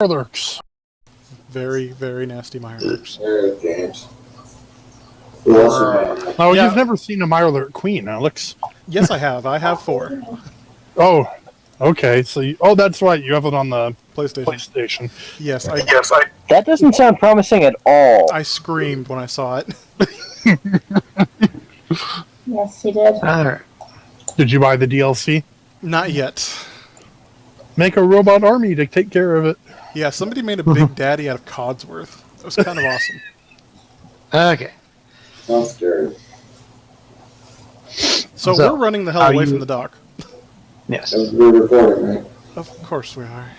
Mirelurks. Very, very nasty Mirelurks. James. Oh, Yeah. you've never seen a Mirelurk queen, Alex. Yes, I have. I have 4. Oh, okay. So, that's right. You have it on the PlayStation. Yes, That doesn't sound promising at all. I screamed when I saw it. Yes, he did. Alright. Did you buy the DLC? Not yet. Make a robot army to take care of it. Yeah, somebody made a Big Daddy out of Codsworth. That was kind of awesome. Okay. Sounds scary. So we're running the hell away from the dock. Yes. We're recording, right? Of course we are.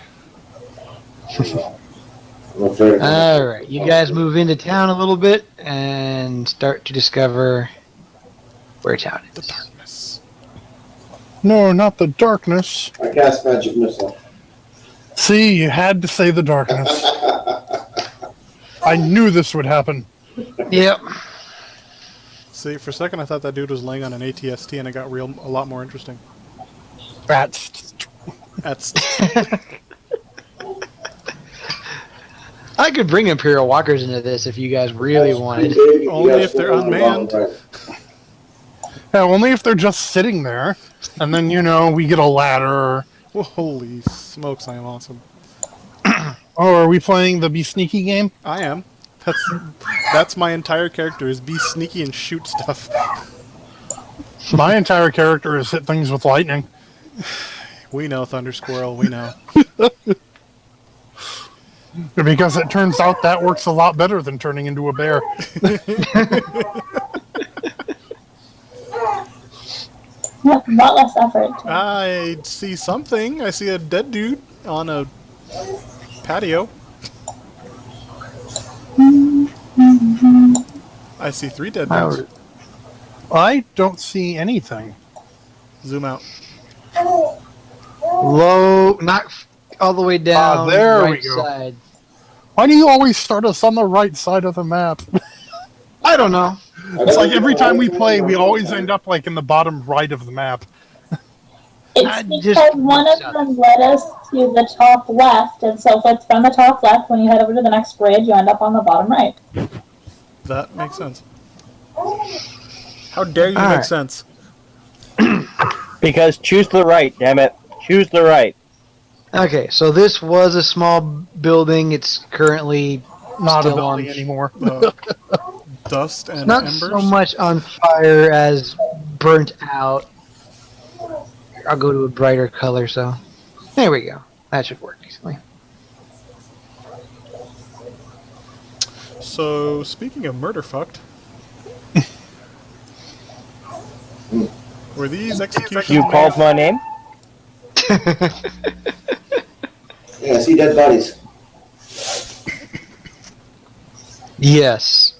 Alright, you guys move into town a little bit and start to discover where town is. The darkness. No, not the darkness. I cast magic missile. See, you had to say the darkness. I knew this would happen. Yep. See, for a second I thought that dude was laying on an ATST and it got a lot more interesting. That's... I could bring Imperial Walkers into this if you guys really wanted. Only if they're unmanned. Yeah, only if they're just sitting there. And then, we get a ladder. Well, holy smokes, I am awesome. Oh, are we playing the Be Sneaky game? I am. That's my entire character, is be sneaky and shoot stuff. My entire character is hit things with lightning. We know, Thunder Squirrel, we know. Because it turns out that works a lot better than turning into a bear. Yep, a lot less effort. I see something. I see a dead dude on a patio. I see 3 dead dudes. I don't see anything. Zoom out. Low, not all the way down. There right we go. Side. Why do you always start us on the right side of the map? I don't know. It's like every time we play, we always end up like in the bottom right of the map. It's because one of them led us to the top left, and so if it's from the top left, when you head over to the next bridge, you end up on the bottom right. That makes sense. How dare you make sense? Because choose the right, damn it. Choose the right. Okay, so this was a small building. It's currently Not a still building on anymore. Dust and not embers? so much on fire as burnt out. I'll go to a brighter color, so there we go. That should work easily. So, speaking of murder fucked, were these executions You called my name? Yeah, I see dead bodies. Yes.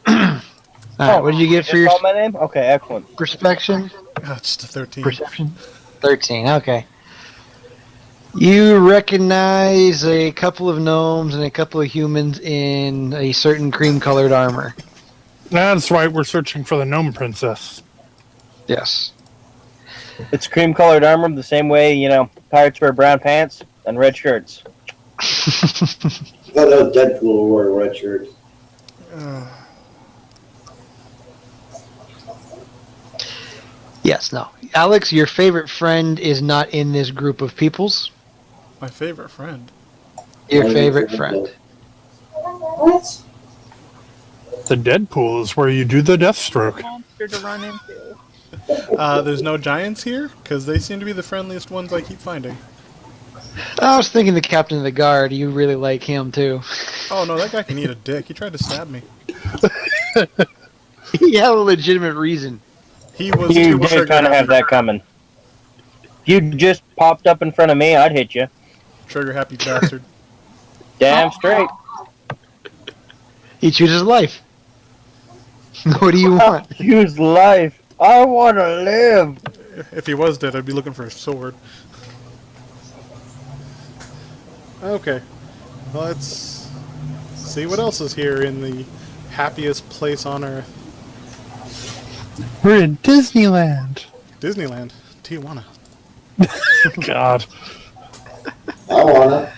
Alright, what did you get for your called my name? Okay, excellent. perspection? just a 13. Perception? 13, okay. You recognize a couple of gnomes and a couple of humans in a certain cream-colored armor. That's right, we're searching for the gnome princess. Yes. It's cream-colored armor the same way, pirates wear brown pants and red shirts. I thought that was Deadpool who wore a red shirt. Yes, no. Alex, your favorite friend is not in this group of peoples. My favorite friend. Your favorite friend. What? The Deadpool is where you do the Deathstroke. Monster to run into. There's no giants here, because they seem to be the friendliest ones I keep finding. I was thinking the captain of the guard. You really like him, too. Oh no, that guy can eat a dick. He tried to stab me. He had a legitimate reason. He was You too did trigger kind of have happy. that coming. If you just popped up in front of me, I'd hit you. Trigger happy bastard. Damn straight. He chooses life. What do you want? Use life. I want to live. If he was dead, I'd be looking for a sword. Okay. Let's see what else is here in the happiest place on earth. We're in Disneyland. Disneyland. Tijuana. God. I wanna.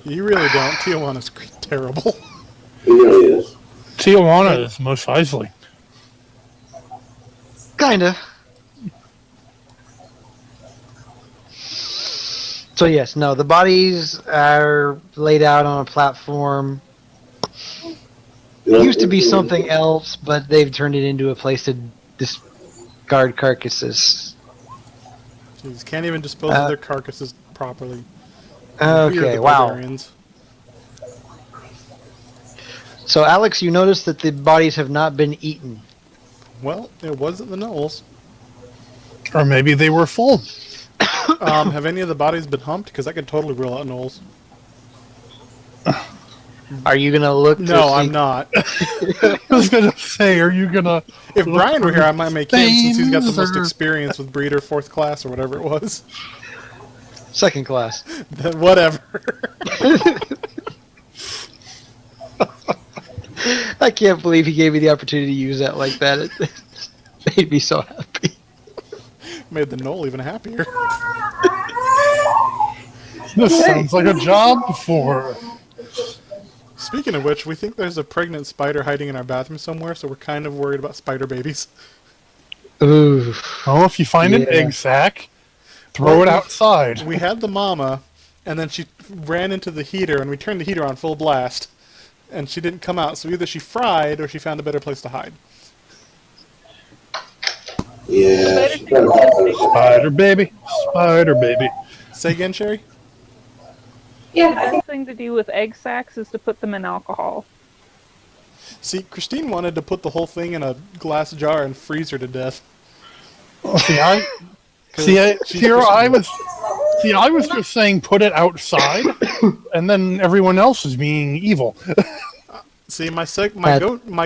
You really don't. Tijuana's terrible. It really is. Tijuana is most Eisley. Kinda. So yes, no, the bodies are laid out on a platform. It used to be something else, but they've turned it into a place to discard carcasses. Jeez, can't even dispose of their carcasses properly. Okay, wow. Barbarians. So Alex, you notice that the bodies have not been eaten. Well, it wasn't the gnolls. Or maybe they were full. Have any of the bodies been humped? Because I could totally rule out gnolls. Are you gonna look? No, I'm not. I was going to say, are you going to... If Brian were here, I might make him, since he's got the most Stains or- experience with breeder 4th class or whatever it was. Second class. Then whatever. I can't believe he gave me the opportunity to use that like that. It made me so happy. Made the gnoll even happier. This sounds like a job for... Speaking of which, we think there's a pregnant spider hiding in our bathroom somewhere, so we're kind of worried about spider babies. Ooh. Oh, if you find an egg sac, throw it outside. We had the mama, and then she ran into the heater, and we turned the heater on full blast, and she didn't come out, so either she fried or she found a better place to hide. Yeah. Spider baby, spider baby. Say again, Sheri? The best thing to do with egg sacs is to put them in alcohol. See, Kristine wanted to put the whole thing in a glass jar and freeze her to death. See, I was just saying put it outside, and then everyone else is being evil. See, my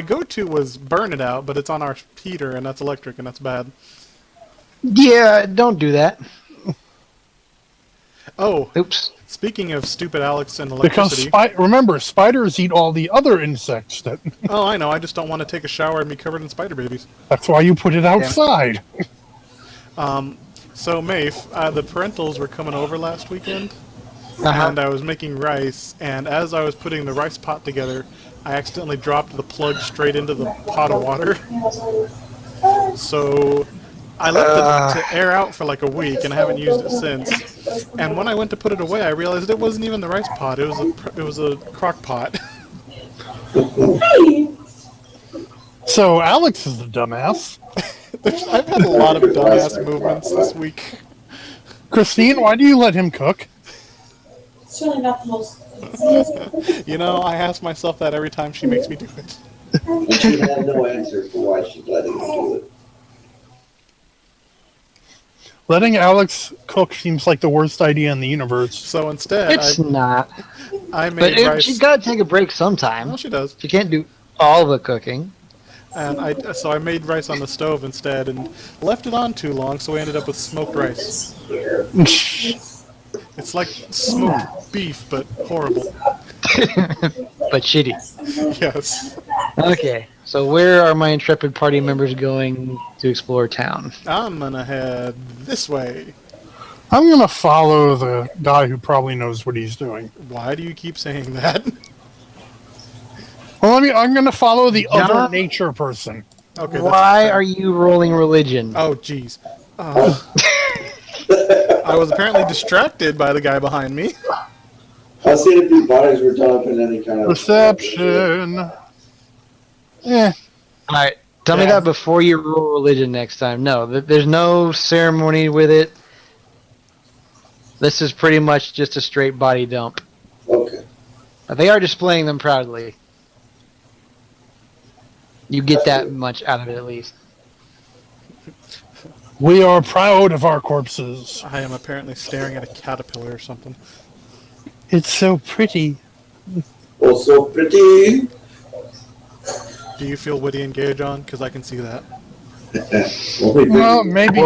go-to was burn it out, but it's on our heater, and that's electric, and that's bad. Yeah, don't do that. Oh, Oops. speaking of stupid Alex and Because electricity... remember, spiders eat all the other insects. Oh, I know, I just don't want to take a shower and be covered in spider babies. That's why you put it outside. So, Mafe, the parentals were coming over last weekend, Uh-huh. and I was making rice, and as I was putting the rice pot together, I accidentally dropped the plug straight into the pot of water. So I left it to air out for like a week, and I haven't used it since. And when I went to put it away, I realized it wasn't even the rice pot; it was a crock pot. So Alex is the dumbass. I've had a lot of dumbass movements this week. Christine, why do you let him cook? It's really not the most. You know, I ask myself that every time she makes me do it. And she had no answer for why she's letting him do it. Letting Alex cook seems like the worst idea in the universe. So instead, It's not. I made But rice. she's got to take a break sometime. Well, she does. She can't do all the cooking. And I made rice on the stove instead and left it on too long, so we ended up with smoked rice. It's like smoked beef, but horrible. But shitty. Yes. Okay, so where are my intrepid party members going to explore town? I'm gonna head this way. I'm going to follow the guy who probably knows what he's doing. Why do you keep saying that? Well, I'm going to follow the John? other nature person. Okay. that's Why fair. are you rolling religion? Oh, jeez. I was apparently distracted by the guy behind me. I'll see if these bodies were done up in any kind of... Reception. Yeah. Alright, tell me that before you roll religion next time. No, there's no ceremony with it. This is pretty much just a straight body dump. Okay. They are displaying them proudly. You get that much out of it at least. We are proud of our corpses. I am apparently staring at a caterpillar or something. It's so pretty. Oh, so pretty. Do you feel witty and gay, John? Because I can see that. Well, maybe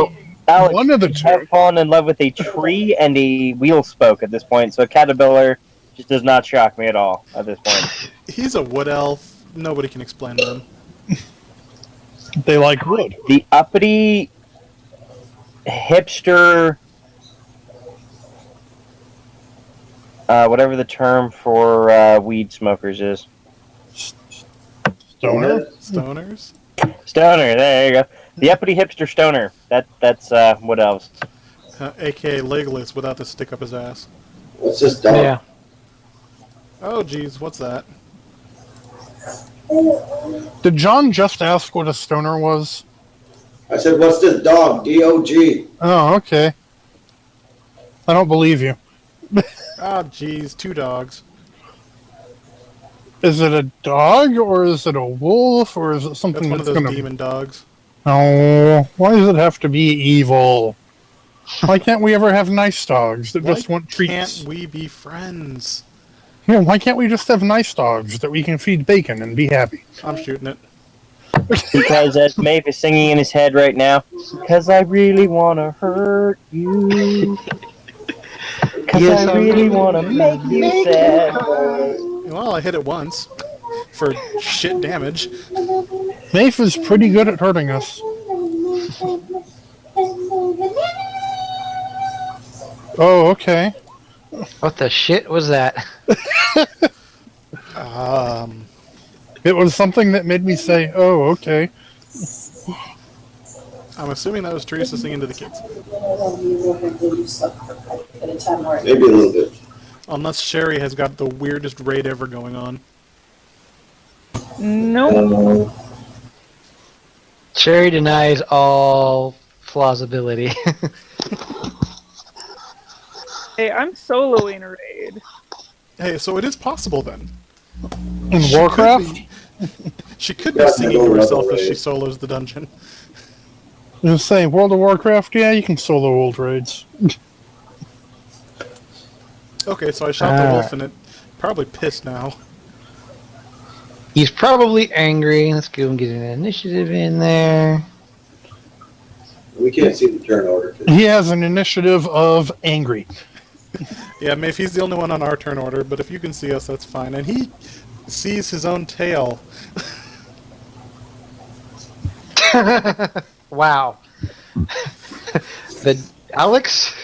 Alex, one of the you have two. fallen in love with a tree and a wheel spoke at this point, so a caterpillar just does not shock me at all at this point. He's a wood elf. Nobody can explain them. They like wood. The uppity hipster whatever the term for weed smokers is. Stoner? Stoners? Stoner, there you go. The uppity hipster stoner. That's what else? AKA Legolas without the stick up his ass. What's this dog? Yeah. Oh, geez, what's that? Did John just ask what a stoner was? I said, what's this dog? D-O-G. Oh, okay. I don't believe you. Ah, geez, 2 dogs. Is it a dog, or is it a wolf, or is it That's something one of that's those gonna... demon dogs. Oh, why does it have to be evil? Why can't we ever have nice dogs that just want treats? Can't we be friends? Yeah, why can't we just have nice dogs that we can feed bacon and be happy? I'm shooting it. Because as Mafe is singing in his head right now, because I really want to hurt you. Because Yes, I really want to make you sad. Well, I hit it once. For shit damage. Mafe is pretty good at hurting us. Oh, okay. What the shit was that? It was something that made me say, oh, okay. I'm assuming that was Teresa singing to the kids. Maybe a little bit. Unless Sheri has got the weirdest raid ever going on. Nope. Sheri denies all plausibility. Hey, I'm soloing a raid. Hey, so it is possible then. In Warcraft? She could be singing to herself as she solos the dungeon. Just saying, World of Warcraft, yeah, you can solo old raids. Okay, so I shot the wolf and it probably pissed now. He's probably angry. Let's go and get an initiative in there. We can't see the turn order. He has an initiative of angry. Yeah, Mafe, he's the only one on our turn order, but if you can see us, that's fine. And he sees his own tail. Wow. Alex,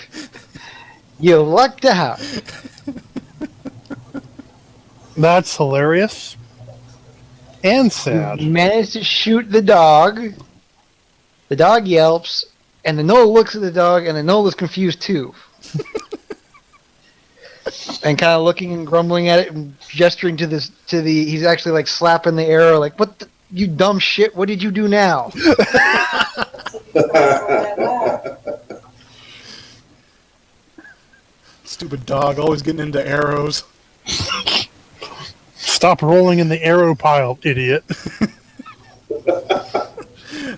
you lucked out. That's hilarious. And sad. You managed to shoot the dog. The dog yelps, and the Noah looks at the dog, and the Noah is confused too. And kind of looking and grumbling at it and gesturing to he's actually like slapping the arrow, like, what the, you dumb shit, what did you do now? Stupid dog, always getting into arrows. Stop rolling in the arrow pile, idiot.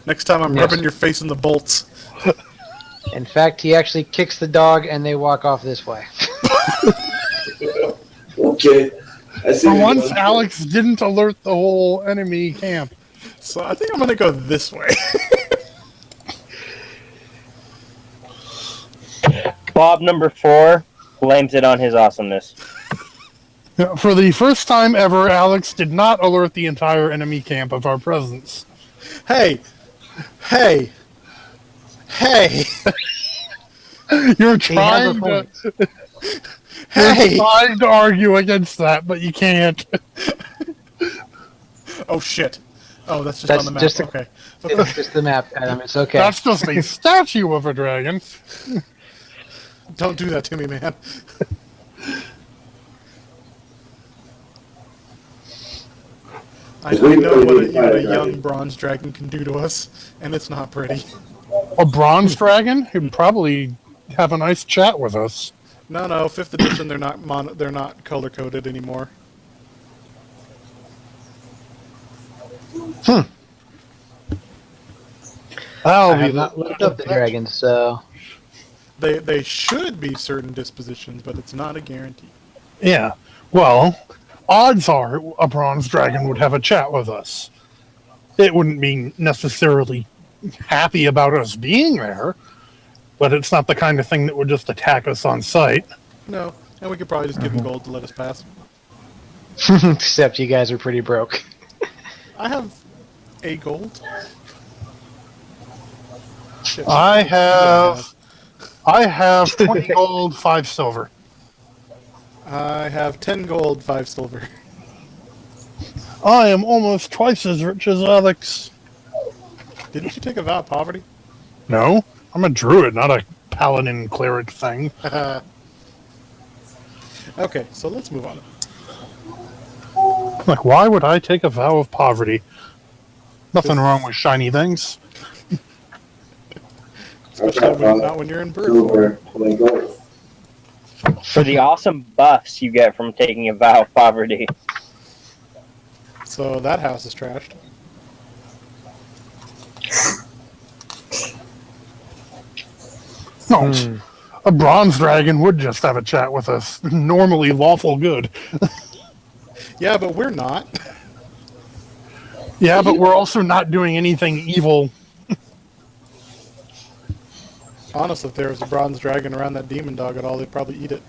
Next time I'm rubbing your face in the bolts. In fact, he actually kicks the dog, and they walk off this way. Okay. I see For you once, going. Alex didn't alert the whole enemy camp. So I think I'm gonna go this way. Bob number 4 blames it on his awesomeness. For the first time ever, Alex did not alert the entire enemy camp of our presence. Hey! Hey! Hey! You're He has a trying point. to... Hey! You're trying to argue against that, but you can't. Oh shit. Oh, that's just That's on the map. just Okay. It's just the map, Adam. It's okay. That's just a statue of a dragon. Don't do that to me, man. I know what even a young bronze dragon can do to us, and it's not pretty. A bronze dragon? He'd probably have a nice chat with us. No, 5th edition. They're not color coded anymore. I'll I be have not looked up the dragons, so... They should be certain dispositions, but it's not a guarantee. Yeah. Well, odds are a bronze dragon would have a chat with us. It wouldn't be necessarily happy about us being there, but it's not the kind of thing that would just attack us on sight. No, and we could probably just give them gold to let us pass. Except you guys are pretty broke. I have a gold. Shit. I have 20 gold, 5 silver. I have 10 gold, 5 silver. I am almost twice as rich as Alex. Didn't you take a vow of poverty? No, I'm a druid, not a paladin cleric thing. Okay, so let's move on. Like, why would I take a vow of poverty? Nothing wrong with shiny things. Especially not when you're in bird Silver, form. 20 gold. For the awesome buffs you get from taking a vow of poverty. So that house is trashed. No, a bronze dragon would just have a chat with us. Normally lawful good. Yeah, but we're not. Yeah, but we're also not doing anything evil. Honestly, if there was a bronze dragon around that demon dog at all, they'd probably eat it.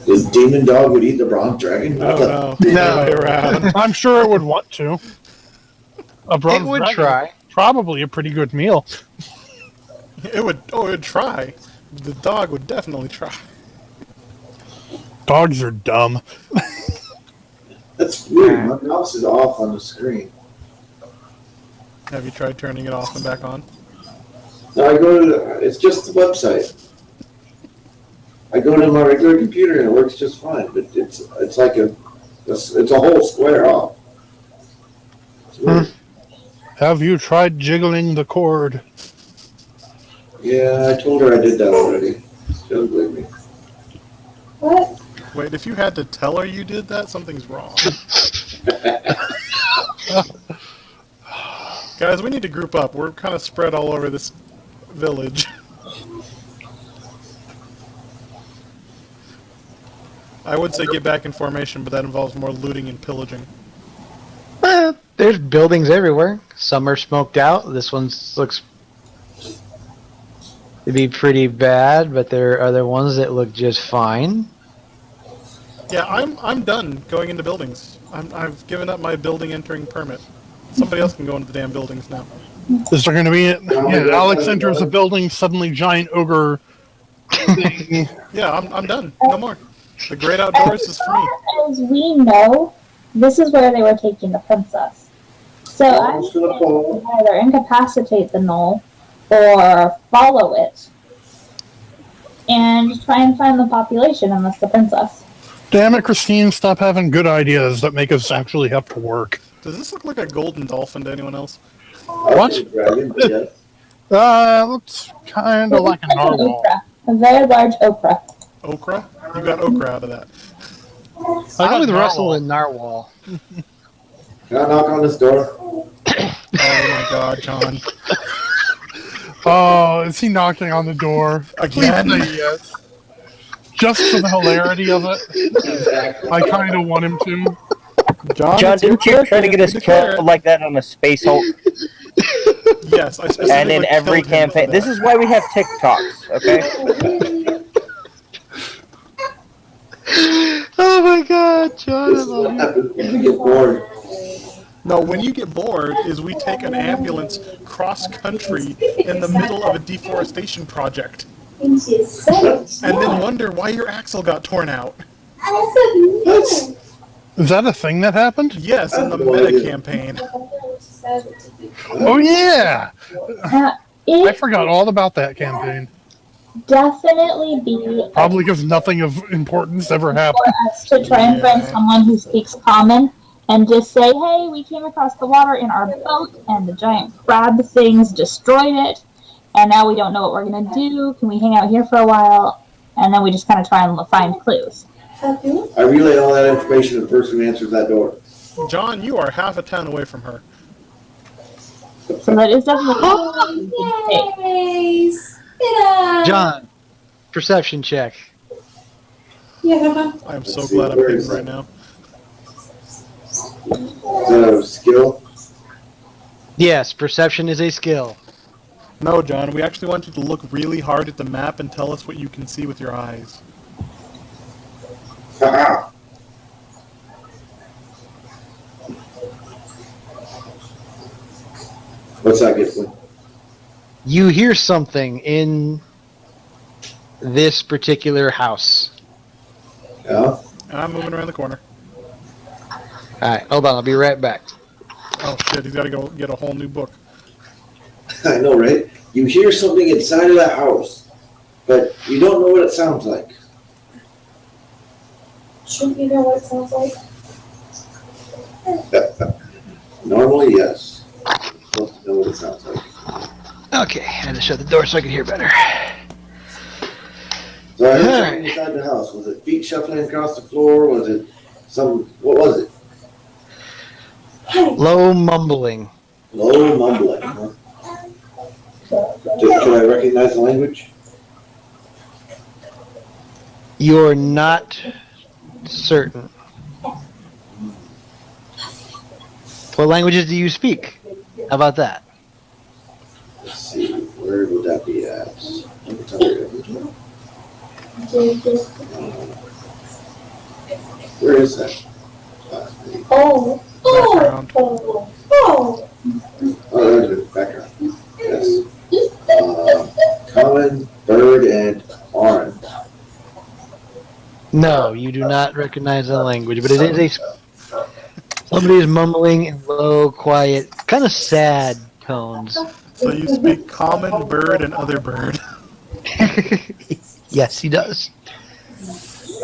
The demon dog would eat the bronze dragon? No, the other way around. I'm sure it would want to. A bronze It would dragon, try. Probably a pretty good meal. It would try. The dog would definitely try. Dogs are dumb. That's weird. My mouse is off on the screen. Have you tried turning it off and back on? No, I go to it's just the website. I go to my regular computer and it works just fine, but it's like it's a whole square off. It's weird. Have you tried jiggling the cord? Yeah, I told her I did that already. She doesn't believe me. What? Wait, if you had to tell her you did that, something's wrong. Guys, we need to group up. We're kind of spread all over this village. I would say get back in formation, but that involves more looting and pillaging. There's buildings everywhere. Some are smoked out. This one looks to be pretty bad, but there are other ones that look just fine. Yeah, I'm done going into buildings. I've given up my building entering permit. Somebody else can go into the damn buildings now. Is there going to be? Alex enters a building. Suddenly, giant ogre thing. Yeah, I'm done. No more. The great outdoors is for me. As we know, this is where they were taking the princess. So I'm Almost gonna fall. going to either incapacitate the knoll or follow it and try and find the population and miss the princess. Damn it, Kristine! Stop having good ideas that make us actually have to work. Does this look like a golden dolphin to anyone else? What? Dragon, but yes. Looks kind of like a narwhal. Okra. A very large okra. Okra? You got okra out of that. I'm with narwhal. Russell and Narwhal. Can I knock on this door? Oh my god, John. Oh, is he knocking on the door? Again? Please say yes. Just for the hilarity of it. Exactly. I kind of want him to. John, it's your didn't you try to turn. get us Declare killed like that on a Space Hulk? it. Yes, I specifically And in every killed him for campaign. This that. is why we have TikToks, okay? Oh my god, John. This is what happens when we get bored. No, when you get bored, is we take an ambulance cross-country in the middle of a deforestation project. And then wonder why your axle got torn out. What? Is that a thing that happened? Yes, in the I have no meta idea. campaign. Oh yeah! I It forgot all about that campaign. definitely be Probably because nothing of importance ever happened. for us to try and find Yeah. someone who speaks common and just say, hey, we came across the water in our boat and the giant crab things destroyed it and now we don't know what we're going to do. Can we hang out here for a while? And then we just kind of try and find clues. I relay all that information to the person who answers that door. John, you are half a town away from her. So that is definitely something we can take. John, perception check. I am so glad I'm hidden right now. Is that a skill? Yes, perception is a skill. No, John, we actually want you to look really hard at the map and tell us what you can see with your eyes. Haha. What's that, Gibson? You hear something in this particular house. Yeah? I'm moving around the corner. Alright, hold on, I'll be right back. Oh shit, he's gotta go get a whole new book. I know, right? You hear something inside of the house, but you don't know what it sounds like. Shouldn't you know what it sounds like? Normally, yes. You're supposed to know what it sounds like. Okay, I had to shut the door so I could hear better. So I heard something inside the house. Was it feet shuffling across the floor? Was it what was it? Low mumbling. Low mumbling, huh? Can I recognize the language? You're not certain. What languages do you speak? How about that? Let's see, where would that be at? Let me tell you. Where is that? Oh. Background. Oh. Oh, there's the background. Yes. Common, bird, and orange. No, you do not recognize the language, but it is somebody is mumbling in low, quiet, kind of sad tones. So you speak common, bird, and other bird. Yes, he does.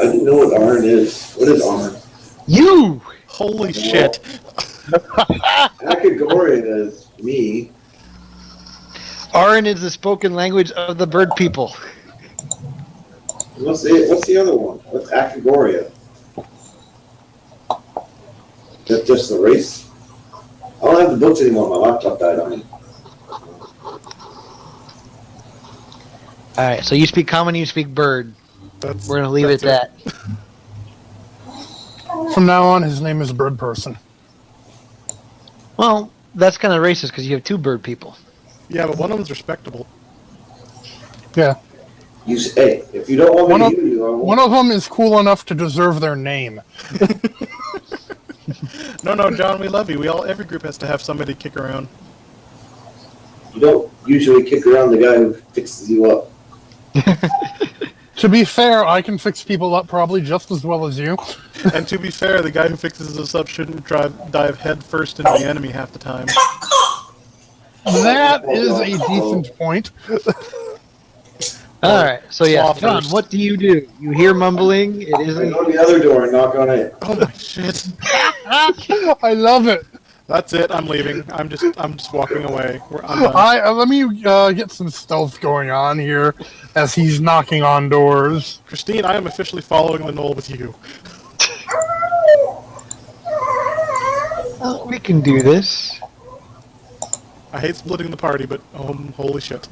I didn't know what orange is. What is orange? You! Holy shit. Akagoria is me. Aran is the spoken language of the bird people. What's the other one? What's Akagoria? That's just the race? I don't have the books anymore. My laptop died on me. Alright, so you speak common, you speak bird. We're going to leave it at that. From now on, his name is Bird Person. Well, that's kind of racist because you have two bird people. Yeah, but one of them's respectable. Yeah. You say, if you don't want me to hear you, I won't. One of them is cool enough to deserve their name. No, John, we love you. Every group has to have somebody kick around. You don't usually kick around the guy who fixes you up. To be fair, I can fix people up probably just as well as you. And to be fair, the guy who fixes us up shouldn't dive head first into the enemy half the time. That is a decent point. Alright, so yeah, Slothers. John, what do? You hear mumbling, it I isn't... go to the other door and knock on it. Oh my shit. I love it. That's it, I'm leaving. I'm just walking away. I'm done. Let me get some stealth going on here as he's knocking on doors. Kristine, I am officially following the knoll with you. Oh, we can do this. I hate splitting the party, but holy shit.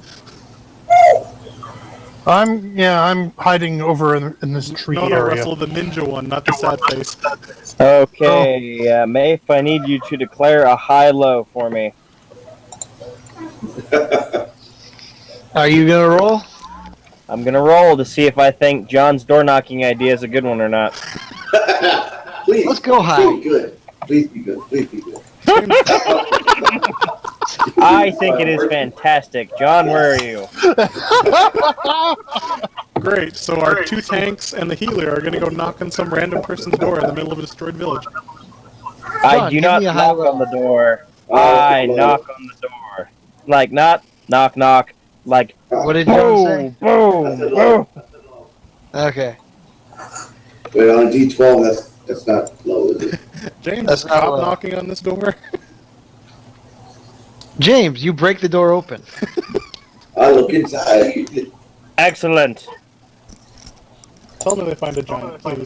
I'm hiding over in this tree No, area. Russell, the ninja one, not the sad face. Okay, Mafe, I need you to declare a high-low for me. Are you going to roll? I'm gonna roll to see if I think John's door-knocking idea is a good one or not. Please. Let's go high. Please be good. Please be good. Please be good. I think it is fantastic. John, where are you? Great, so our two tanks and the healer are gonna go knock on some random person's door in the middle of a destroyed village. I John, do give not me a knock high-low. on the door. Oh, I hello. knock on the door. Like, not knock, knock. Like, What did John say? boom, That's a boom, low. boom. Okay. Wait, on a D12, that's not low, is it? James, That's not stop low. knocking on this door. James, you break the door open. I look inside. Excellent. Tell me they find a giant, please.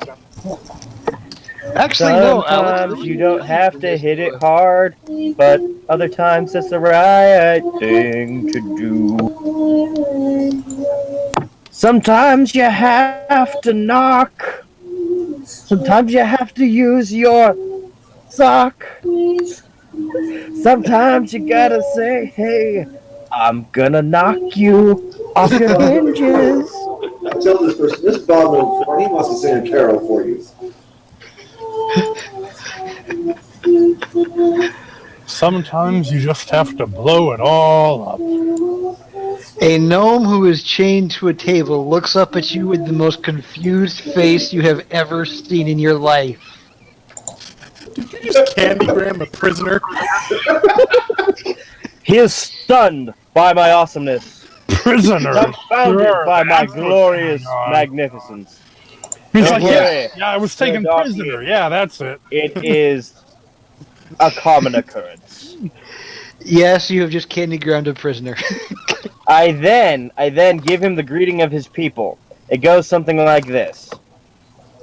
Actually, no, Alex. Sometimes you don't have to hit it hard, but other times it's the right thing to do. Sometimes you have to knock. Sometimes you have to use your sock. Sometimes you gotta say, hey, I'm gonna knock you off your hinges. I tell this person, this is Bob Milford, he wants to sing a carol for you. Sometimes you just have to blow it all up. A gnome who is chained to a table looks up at you with the most confused face you have ever seen in your life. Did you just candygram a prisoner? He is stunned by my awesomeness, Prisoner. dumbfounded Sure, by my that's what's glorious going on. magnificence. He's Don't like, worry. yeah, I was taken Don't prisoner. worry. Yeah, that's it. It is a common occurrence. Yes, you have just candy-ground a prisoner. I then give him the greeting of his people. It goes something like this.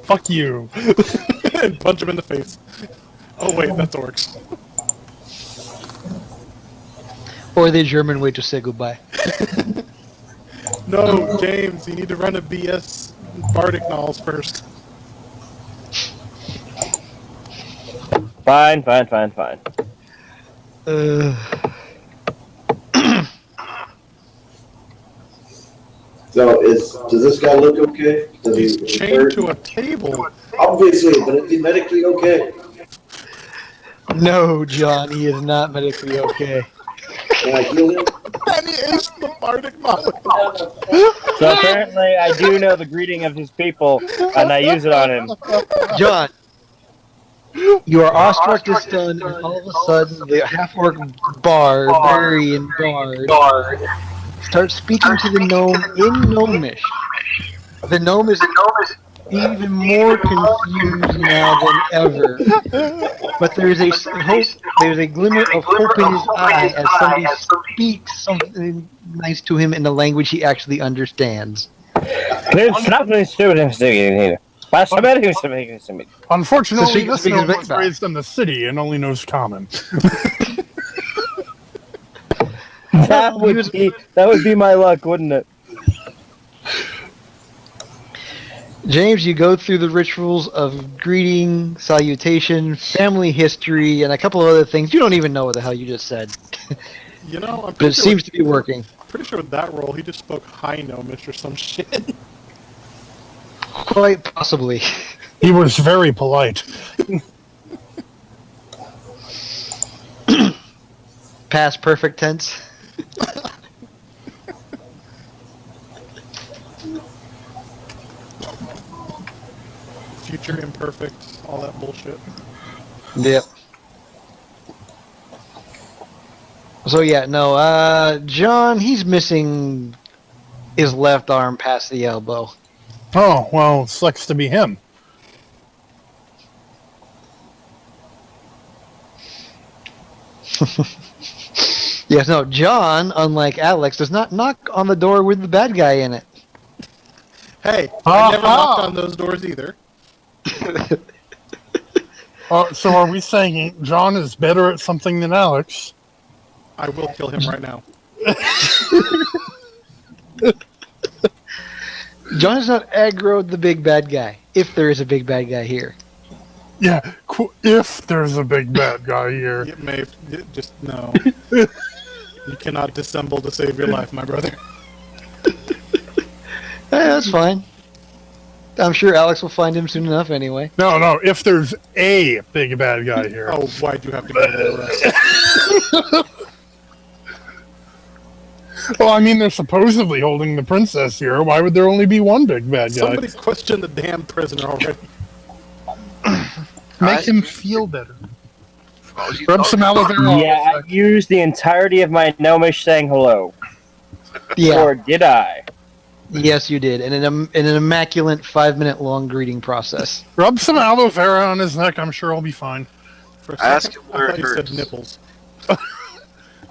Fuck you. And punch him in the face. Oh wait, that's orcs. Or the German way to say goodbye. No, James, you need to run a BS Bardic Knowledge first. Fine. So does this guy look okay? Does He's he chained hurt? to a table. Obviously, but is he medically okay? No, John, he is not medically okay. Can I heal him? And he aced the Bardic Knowledge. So apparently I do know the greeting of his people, and I use it on him. John, you are awestruck to stun, and all of a sudden the half-orc barbarian guard starts speaking to the gnome in Gnomish. The gnome is even more confused now than ever. But there's a glimmer of hope in his eye as somebody speaks something nice to him in a language he actually understands. Unfortunately, So this gnome was raised in the city and only knows common. That would be my luck, wouldn't it? James, you go through the rituals of greeting, salutation, family history, and a couple of other things. You don't even know what the hell you just said. You know, I'm But pretty it sure seems to be working. pretty sure with that roll, he just spoke high gnomish or some shit. Quite possibly. He was very polite. Past perfect tense. Future imperfect, all that bullshit. Yep. So yeah, no, John, he's missing his left arm past the elbow. Oh, well, sucks to be him. Yes, no, John, unlike Alex, does not knock on the door with the bad guy in it. Hey, I never knocked on those doors either. So are we saying John is better at something than Alex? I will kill him right now. John is not aggroed the big bad guy, if there is a big bad guy here. Yeah, if there's a big bad guy here. It may just no. You cannot dissemble to save your life, my brother. That's fine. I'm sure Alex will find him soon enough anyway. No, if there's a big bad guy here. Oh, why'd you have to go there, Russ? Well, I mean, they're supposedly holding the princess here. Why would there only be one big bad guy? Somebody question the damn prisoner already. Make him feel better. Rub some aloe vera. Yeah, I used the entirety of my gnomish saying hello. Yeah. Or did I? Yes, you did. In an immaculate 5-minute long greeting process. Rub some aloe vera on his neck. I'm sure he'll be fine. For a second, Ask him where I thought it you said hurts. nipples.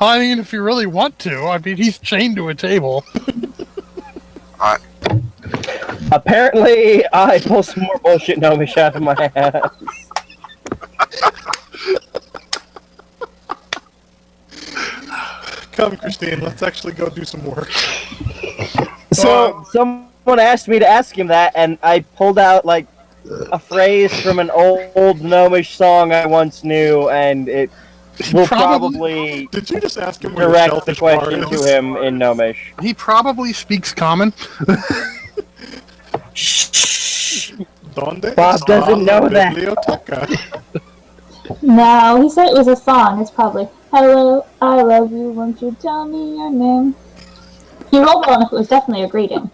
I mean, if you really want to. I mean, he's chained to a table. Apparently, I pull some more bullshit gnomish out of my ass. Come, Kristine, let's actually go do some work. So, someone asked me to ask him that, and I pulled out, like, a phrase from an old gnomish song I once knew, and it will probably Did you just ask him where the direct the shellfish bar question is? to him in gnomish. He probably speaks common. Donde Bob está doesn't la know that. biblioteca? No, he said it was a song. It's probably "Hello, I love you. Won't you tell me your name?" You rolled well enough. It was definitely a greeting.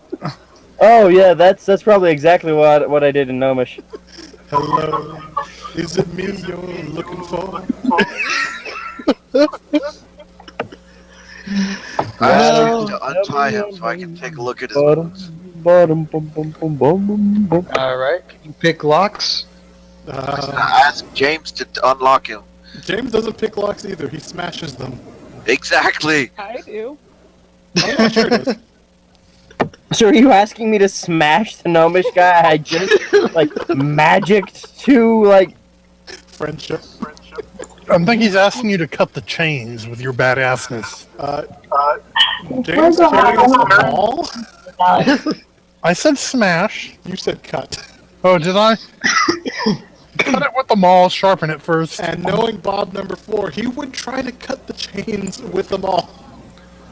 Oh yeah, that's probably exactly what I did in Gnomish. Hello, is it me you're looking for? I asked you to untie him so I can take a look at his boots. Alright, can you pick locks? I asked James to unlock him. James doesn't pick locks either. He smashes them. Exactly. I do. Oh, yeah, sure does. So are you asking me to smash the Gnomish guy I just, like, magicked to, like... Friendship. I think he's asking you to cut the chains with your badassness. James carrying a ball? I said smash. You said cut. Oh, did I? Cut it with the maul, sharpen it first. And knowing Bob number 4, he would try to cut the chains with them all.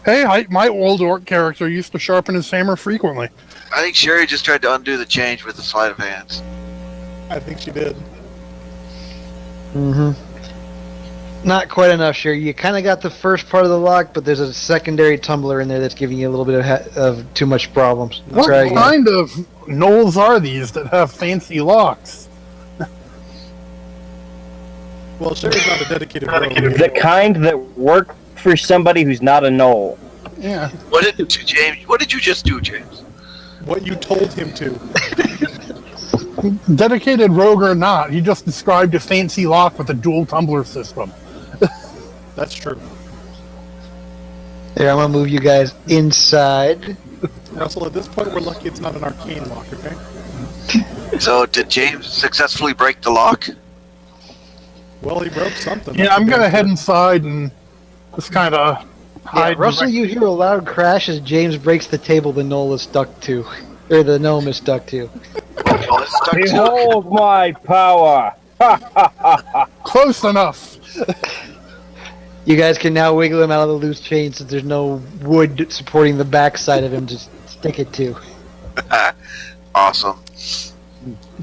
Hey, my old orc character used to sharpen his hammer frequently. I think Sheri just tried to undo the change with a sleight of hands. I think she did. Mm-hmm. Not quite enough, Sheri. You kind of got the first part of the lock, but there's a secondary tumbler in there that's giving you a little bit of too much problems. What Try again. kind of gnolls are these that have fancy locks? Well, Sheri's not a dedicated rogue. The kind that work for somebody who's not a gnoll. Yeah. What did you just do, James? What you told him to. Dedicated rogue or not, he just described a fancy lock with a dual tumbler system. That's true. Here, I'm gonna move you guys inside. Russell, at this point, we're lucky it's not an arcane lock, okay? So, did James successfully break the lock? Well, he broke something. Yeah, I'm gonna head inside and just kind of hide. Russell, you hear a loud crash as James breaks the table the gnoll is stuck to. Or the gnome is stuck to. Oh, it's stuck to it. Behold my power! Close enough. You guys can now wiggle him out of the loose chain since there's no wood supporting the backside of him to stick it to. Awesome.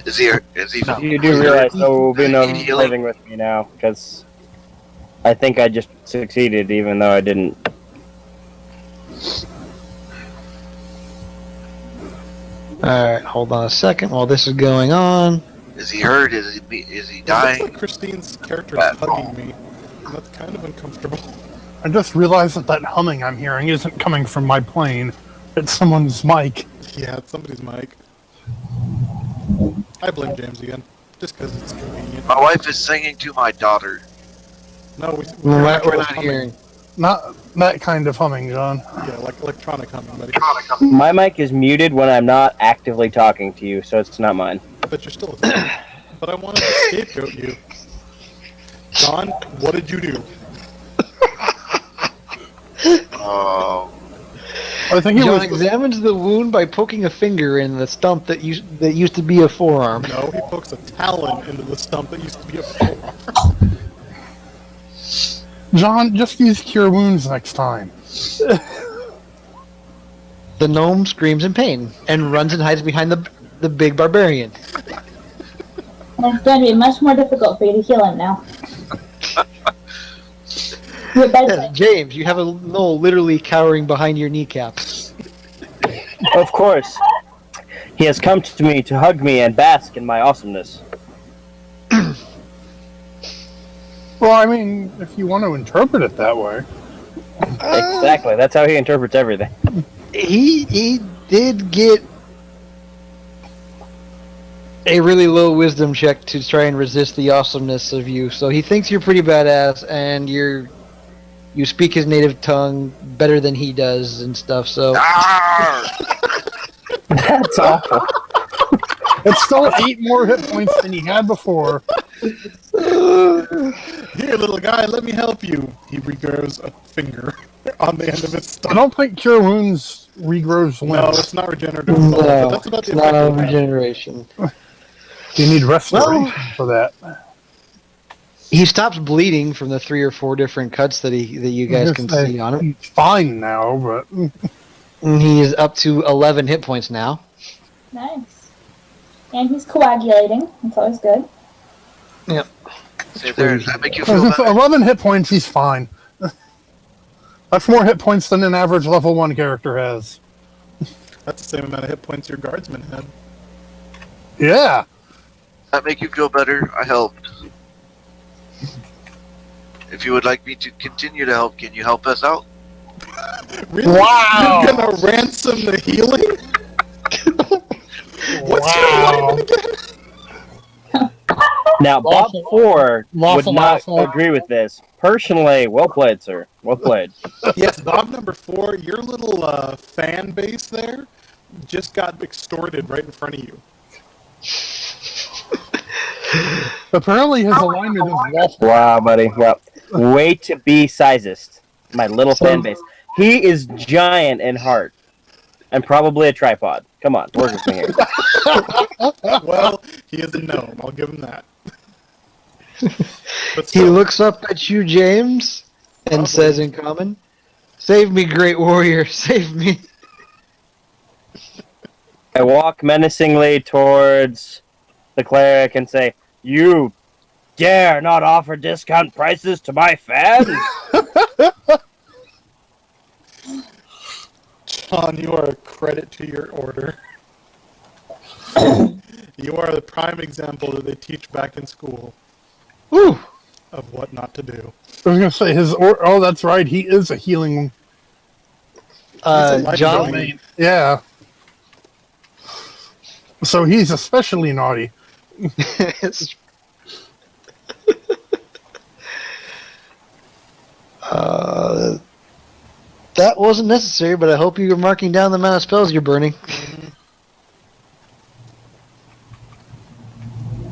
Is he? You do realize there will be no living with me now, because I think I just succeeded even though I didn't. Alright, hold on a second while this is going on. Is he hurt? Is he dying? Looks like Kristine's character is hugging me. And that's kind of uncomfortable. I just realized that humming I'm hearing isn't coming from my plane. It's someone's mic. Yeah, it's somebody's mic. I blame James again. Just because it's convenient. My wife is singing to my daughter. No, We're not humming. hearing. Not that kind of humming, John. Yeah, like electronic humming, buddy. My mic is muted when I'm not actively talking to you, so it's not mine. But you're still a But I wanted to scapegoat you. John, what did you do? Oh. I think it John was. examines the wound by poking a finger in the stump that used to be a forearm. No, he pokes a talon into the stump that used to be a forearm. John, just use cure wounds next time. The gnome screams in pain and runs and hides behind the big barbarian. And it's going to be much more difficult for you to heal him now. Your Yes, bedside. James, you have a gnoll literally cowering behind your kneecap. Of course. He has come to me to hug me and bask in my awesomeness. Well, I mean, if you want to interpret it that way. Exactly, that's how he interprets everything. He did get a really low wisdom check to try and resist the awesomeness of you, so he thinks you're pretty badass and you speak his native tongue better than he does and stuff, so That's awful. It's still 8 more hit points than he had before. Here, little guy, let me help you. He regrows a finger on the end of his I stump. don't think cure wounds regrows No, limbs. it's not regenerative at all, but no, that's about it's the not effect on it has. regeneration. You need restoration for that. He stops bleeding from the 3 or 4 different cuts that you guys can see on him. He's fine now, but And he is up to 11 hit points now. Nice. And he's coagulating. That's always good. See there, does that make you feel with better? 11 hit points, he's fine. That's more hit points than an average level 1 character has. That's the same amount of hit points your guardsman had. Yeah. That make you feel better? I helped. If you would like me to continue to help, can you help us out? Really? Wow. You're gonna ransom the healing? What's your alignment again? Now, Bob Lawful- 4 would lawful not asshole. agree with this. Personally, well played, sir. Well played. Yes, Bob number 4, your little fan base there just got extorted right in front of you. Apparently his alignment is lawful. Wow, buddy. Well, way to be sizest. My little fan base. He is giant in heart. And probably a tripod. Come on, work with me here. Well, he is a gnome. I'll give him that. But He still, looks up at you, James, and says in common, "Save me, great warrior, save me." I walk menacingly towards the cleric and say, "You dare not offer discount prices to my fans?" John, you are a credit to your order. You are the prime example that they teach back in school Woo! of what not to do. I was gonna say oh, that's right. He is a healing life John, domain. Yeah. So he's especially naughty. It's- that wasn't necessary, but I hope you're marking down the amount of spells you're burning.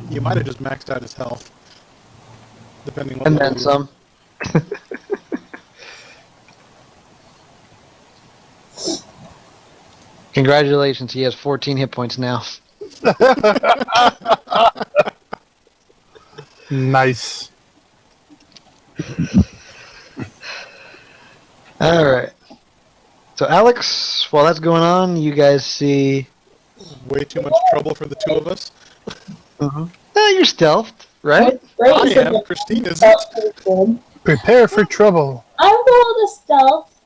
You might have just maxed out his health, depending on And what then level some. Congratulations, he has 14 hit points now. Nice. Alright. So, Alex, while that's going on, you guys see. way too much trouble for the two of us. You're stealthed, right? Great. I am. Kristine isn't. Prepare for trouble. I rolled a stealth.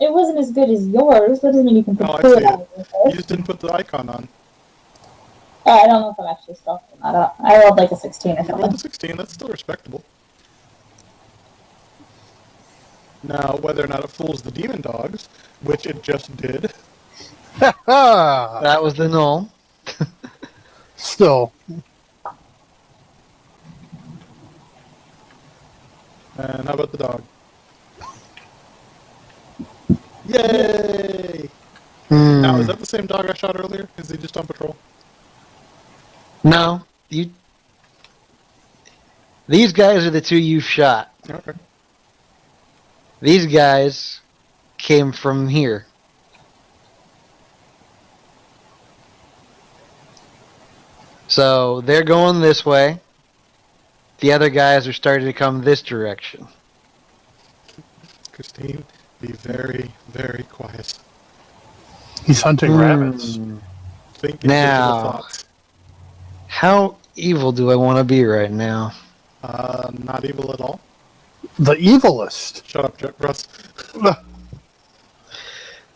It wasn't as good as yours. That doesn't mean you can Oh, I put see it it. You just didn't put the icon on. I don't know if I'm actually stealth or not. I rolled like a 16 or You rolled something. a 16. That's still respectable. Now, whether or not it fools the demon dogs, which it just did, Ah, That was the null. still. and how about the dog? Yay! Now, is that the same dog I shot earlier? Is he just on patrol? No, you. These guys are the two you shot. Okay. These guys came from here. So they're going this way. The other guys are starting to come this direction. Kristine, be very, very quiet. He's hunting rabbits. Think Now. individual thoughts. How evil do I want to be right now? Not evil at all. The evilest. Shut up, Russ.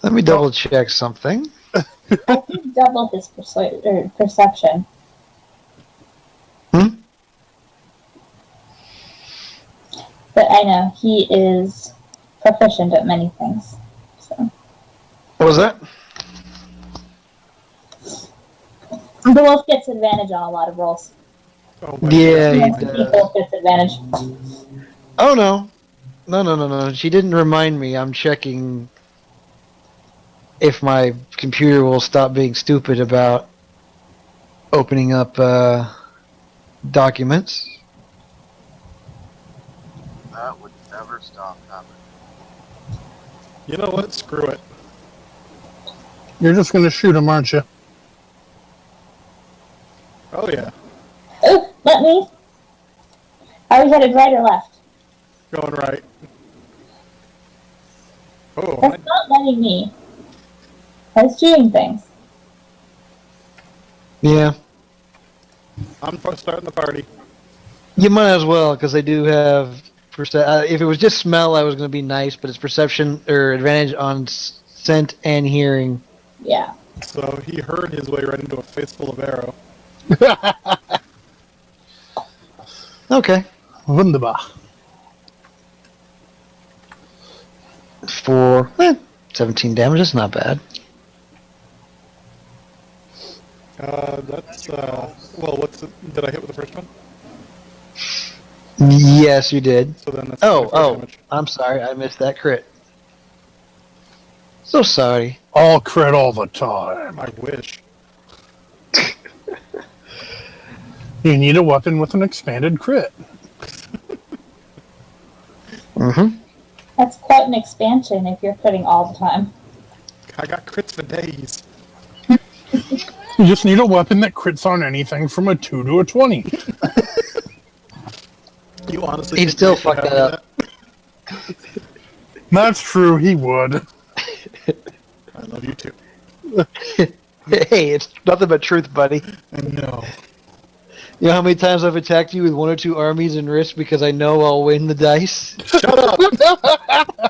Let me double check something. I think double his perception. But I know he is proficient at many things. So What was that? the wolf gets advantage on a lot of rolls. Oh my Yeah, God. he The does. wolf gets advantage. Oh no. No. She didn't remind me. I'm checking if my computer will stop being stupid about opening up documents. That would never stop happening. You know what? Screw it. You're just gonna shoot him, aren't you? Oh yeah. Ooh, let me. Are we headed right or left? Going right. Oh, That's not letting me. That's doing things. Yeah. I'm starting the party. You might as well, because they do have If it was just smell, I was going to be nice, but it's perception or advantage on scent and hearing. Yeah. So he heard his way right into a face full of arrow. Okay. Wunderbar. For 17 damage, that's not bad. Did I hit with the first one? Yes, you did. So then that's 24 Oh, damage. I'm sorry, I missed that crit. So sorry. All crit all the time. I wish. You need a weapon with an expanded crit. Mm-hmm. That's quite an expansion if you're critting all the time. I got crits for days. You just need a weapon that crits on anything from a 2 to a 20. You honestly He'd think still they should fuck have that up. That's true, he would. I love you too. Hey, it's nothing but truth, buddy. No. You know how many times I've attacked you with 1 or 2 armies and risk because I know I'll win the dice? Shut up! I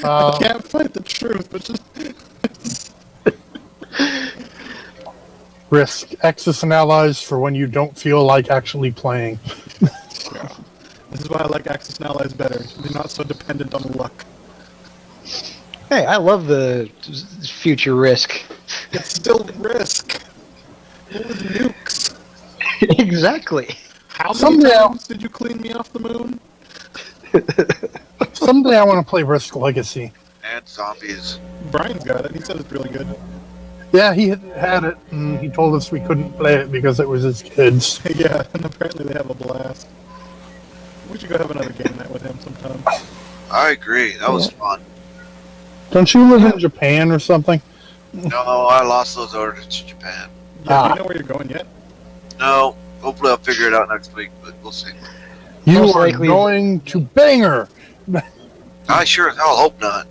Uh, can't fight the truth, but just... risk Axis and allies for when you don't feel like actually playing. Yeah. This is why I like Axis and Allies better. They're not so dependent on luck. Hey, I love the future risk. It's still risk. It was nukes. Exactly. How many Someday- times did you clean me off the moon? Someday I want to play Risk Legacy. And zombies. Brian's got it. He said it's really good. Yeah, he had it, and he told us we couldn't play it because it was his kids. Yeah, and apparently they have a blast. We should go have another game night with him sometime. I agree. That was fun. Don't you live in Japan or something? No, I lost those orders to Japan. Yeah, do you know where you're going yet? No. Hopefully I'll figure it out next week, but we'll see. You Most are likely- going to Bangor! I sure as hell hope not.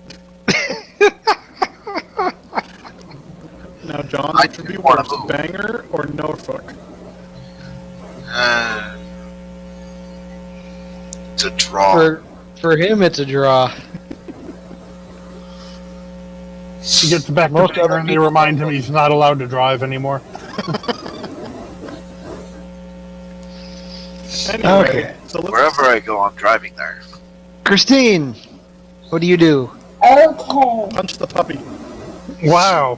Now, John, I which would be do wanna worse, move. Bangor or Norfolk? It's a draw. For him, it's a draw. He gets back to Most Bangor other and they people- remind him he's not allowed to drive anymore. Anyway, Okay. so let's... Wherever I go, I'm driving there. Christine, what do you do? Okay. Punch the puppy. Wow.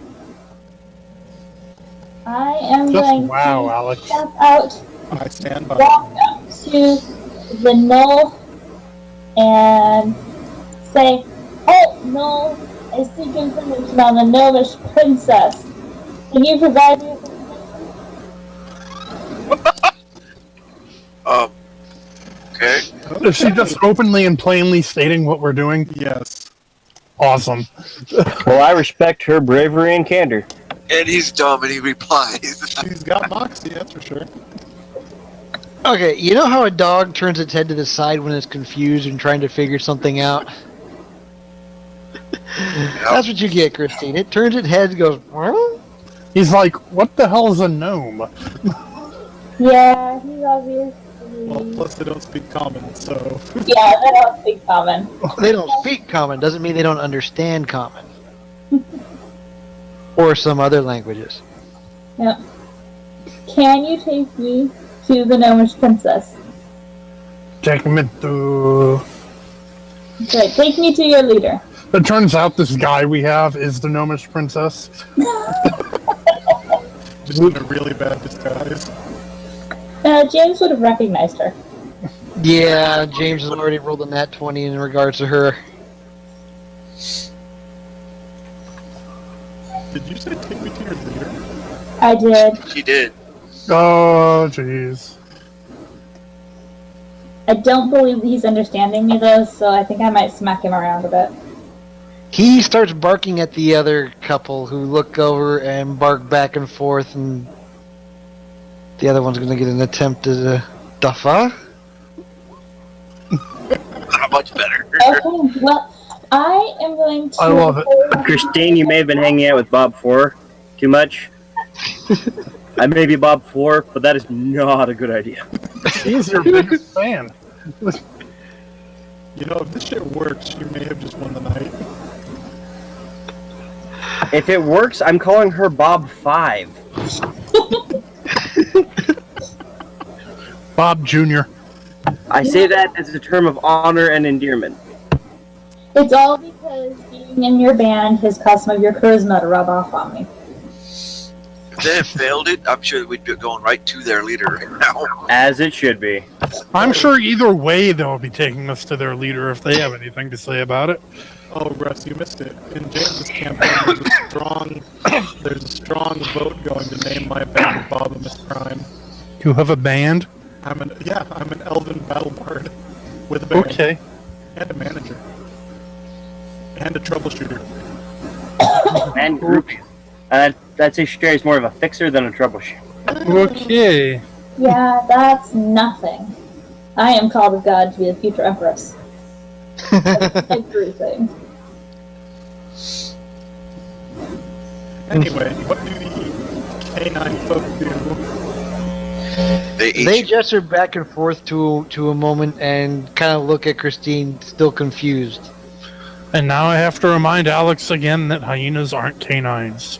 I am Just going wow, to Alex. step out, I stand by. walk up to the knoll, and say, "Oh, Knoll, I seek information on the gnomish princess. Can you provide me with Okay. Is she just openly and plainly stating what we're doing? Yes. Awesome. Well, I respect her bravery and candor. And he's dumb and he replies. She's got moxie, that's for sure. Okay, you know how a dog turns its head to the side when it's confused and trying to figure something out? That's what you get, Christine. It turns its head and goes, "Huh?" He's like, what the hell's a gnome? Yeah, he's obviously... Well, plus they don't speak common, so... Yeah, they don't speak common. They don't speak common, doesn't mean they don't understand common. Or some other languages. Yep. Can you take me to the gnomish princess? Take me to... Great, take me to your leader. It turns out this guy we have is the gnomish princess. Just in a really bad disguise. James would have recognized her. Yeah, James has already rolled a nat 20 in regards to her. Did you say take me to your leader? I did. He did. Oh, jeez. I don't believe he's understanding me though, so I think I might smack him around a bit. He starts barking at the other couple who look over and bark back and forth, and the other one's gonna get an attempt at a duffa. Not much better. Okay, well, I am going to... I love it. Christine, you may have been hanging out with Bob 4 too much. I may be Bob 4, but that is not a good idea. He's your biggest fan. You know, if this shit works, you may have just won the night. If it works, I'm calling her Bob 5. Bob Jr. I say that as a term of honor and endearment. It's all because being in your band has caused some of your charisma to rub off on me. If they had failed it, I'm sure we'd be going right to their leader right now. As it should be. I'm sure either way they'll be taking us to their leader if they have anything to say about it. Oh, Russ, you missed it. In James's campaign, there's a strong vote going to name my band Bobamus Prime. You have a band? I'm an elven battle bard with a band. Okay. And a manager. And a troubleshooter. And groupies. I'd say Sheri's more of a fixer than a troubleshooter. Okay. Yeah, that's nothing. I am called of God to be the future empress. Everything. Anyway, what do the canine folk do? They gesture back and forth to a moment and kind of look at Kristine, still confused. And now I have to remind Alex again that hyenas aren't canines.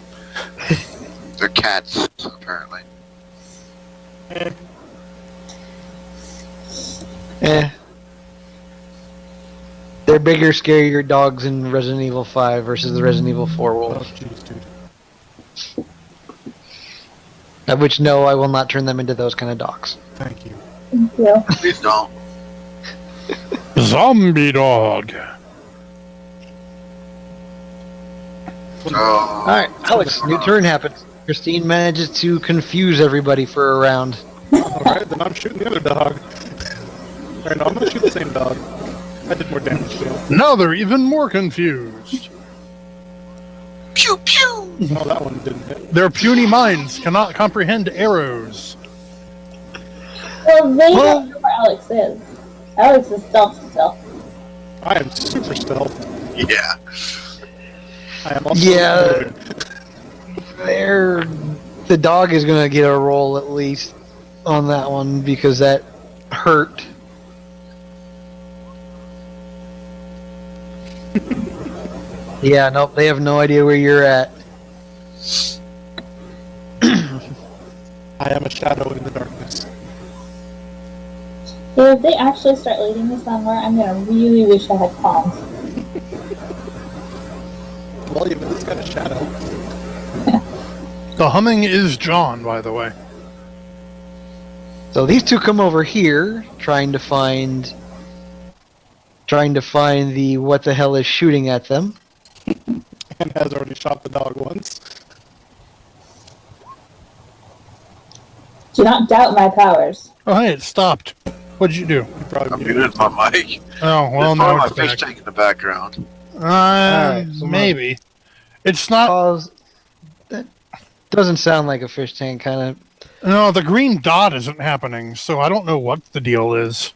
They're cats, apparently. They're bigger, scarier dogs in Resident Evil 5 versus the Resident Evil 4 wolves. Oh, jeez, dude. Of which, no, I will not turn them into those kind of dogs. Thank you. Thank you. Please don't. Zombie dog. Oh. Alright, Alex, new turn happens. Kristine manages to confuse everybody for a round. Alright, then I'm shooting the other dog. Alright, no, I'm gonna shoot the same dog. I did more damage to it. Now they're even more confused. Pew pew! Oh, that one didn't hit. Their puny minds cannot comprehend arrows. Well, they don't know where Alex is. Alex is stealth still. I am super stealth. Yeah. I am also The dog is gonna get a roll at least on that one because that hurt. Yeah, nope, they have no idea where you're at. I am a shadow in the darkness. If they actually start leading me somewhere, I'm gonna really wish I had palms. Well, you've at least got a shadow. The humming is John, by the way. So these two come over here, trying to find the what the hell is shooting at them. And has already shot the dog once. Do not doubt my powers. Oh, hey, it stopped. What'd you do? Probably I muted my mic. Oh, well, There's now probably it's my fish back. tank in the background. so Maybe. It's not... Pause. That doesn't sound like a fish tank, kind of. No, the green dot isn't happening, so I don't know what the deal is.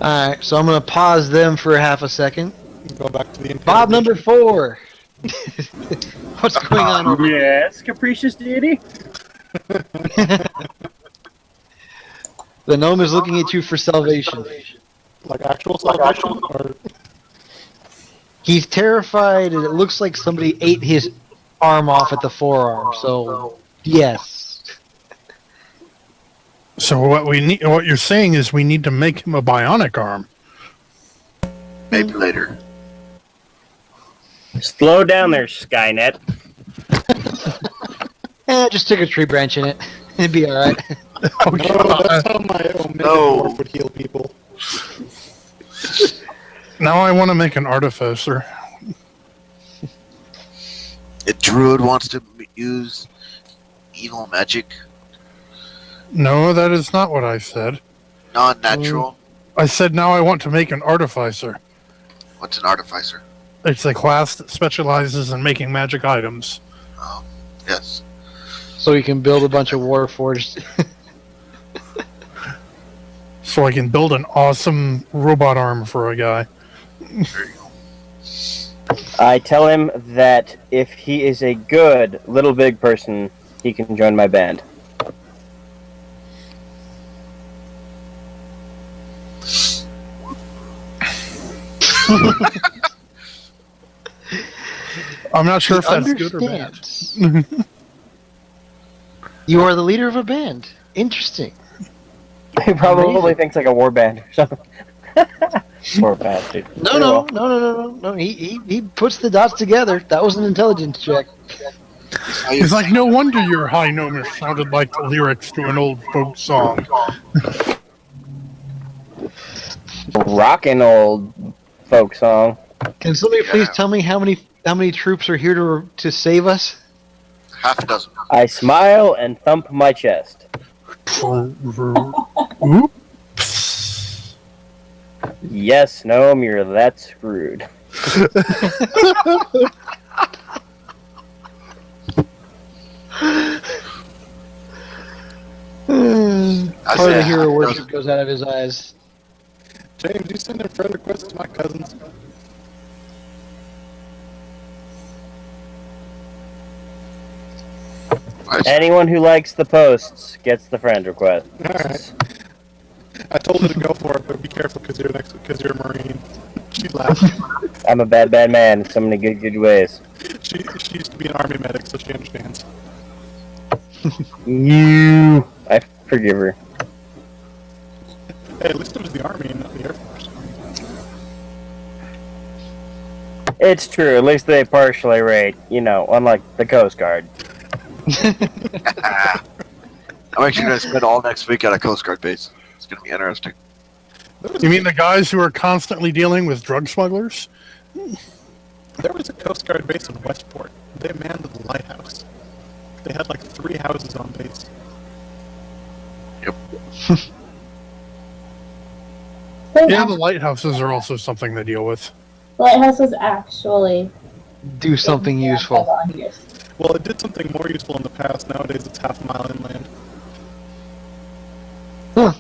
Alright, so I'm going to pause them for half a second. Go back to the Bob number 4. What's going on over here? Yes, capricious deity. The gnome is looking at you for salvation. Like actual salvation? Or... He's terrified, and it looks like somebody ate his arm off at the forearm, so yes. So what you're saying is we need to make him a bionic arm. Maybe later. Slow down there, Skynet. Just stick a tree branch in it. It'd be alright. Oh, No, that's how my Omega Dwarf would heal people. Now I want to make an artificer. A druid wants to use evil magic. No, that is not what I said. Non-natural. I said now I want to make an artificer. What's an artificer? It's a class that specializes in making magic items. Oh, yes. So you can build a bunch of Warforged. So I can build an awesome robot arm for a guy. There you go. I tell him that if he is a good little big person, he can join my band. I'm not sure He if that's good or bad. understands. You are the leader of a band. Interesting. He probably Amazing. thinks like a war band or something. Poor bastard. No. He puts the dots together. That was an intelligence check. It's like, no wonder your high gnomish sounded like the lyrics to an old folk song. Rockin' old folk song. Can somebody please tell me how many troops are here to save us? Half a dozen. I smile and thump my chest. Oop. Yes, Gnome, you're that screwed. Part of the hero worship goes out of his eyes. James, you send a friend request to my cousins. Anyone who likes the posts gets the friend request. Alright. I told her to go for it, but be careful because you're a Marine. She laughed. I'm a bad man in so many good ways. She used to be an army medic, so she understands. I forgive her. Hey, at least it was the army and not the Air Force. It's true, at least they partially rate, unlike the Coast Guard. I'm actually going to spend all next week at a Coast Guard base. It's going to be interesting. You mean the guys who are constantly dealing with drug smugglers? There was a Coast Guard base in Westport. They manned the lighthouse. They had like 3 houses on base. Yep. Yeah, the lighthouses are also something to deal with. Lighthouses actually Do something useful. volunteers. Well, it did something more useful in the past. Nowadays, it's half a mile inland. Huh.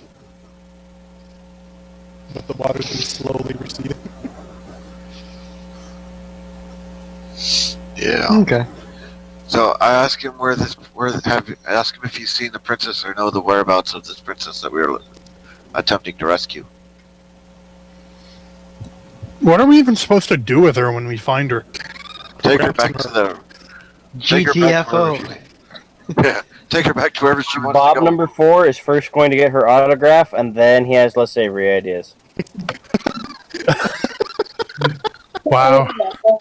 But the water's been slowly receding. Yeah. Okay. So I asked him I asked him if he's seen the princess or know the whereabouts of this princess that we were attempting to rescue. What are we even supposed to do with her when we find her? Take her back to the GTFO. yeah. Take her back to wherever she wants Bob to go. number 4 is first going to get her autograph, and then he has less savory ideas. Wow.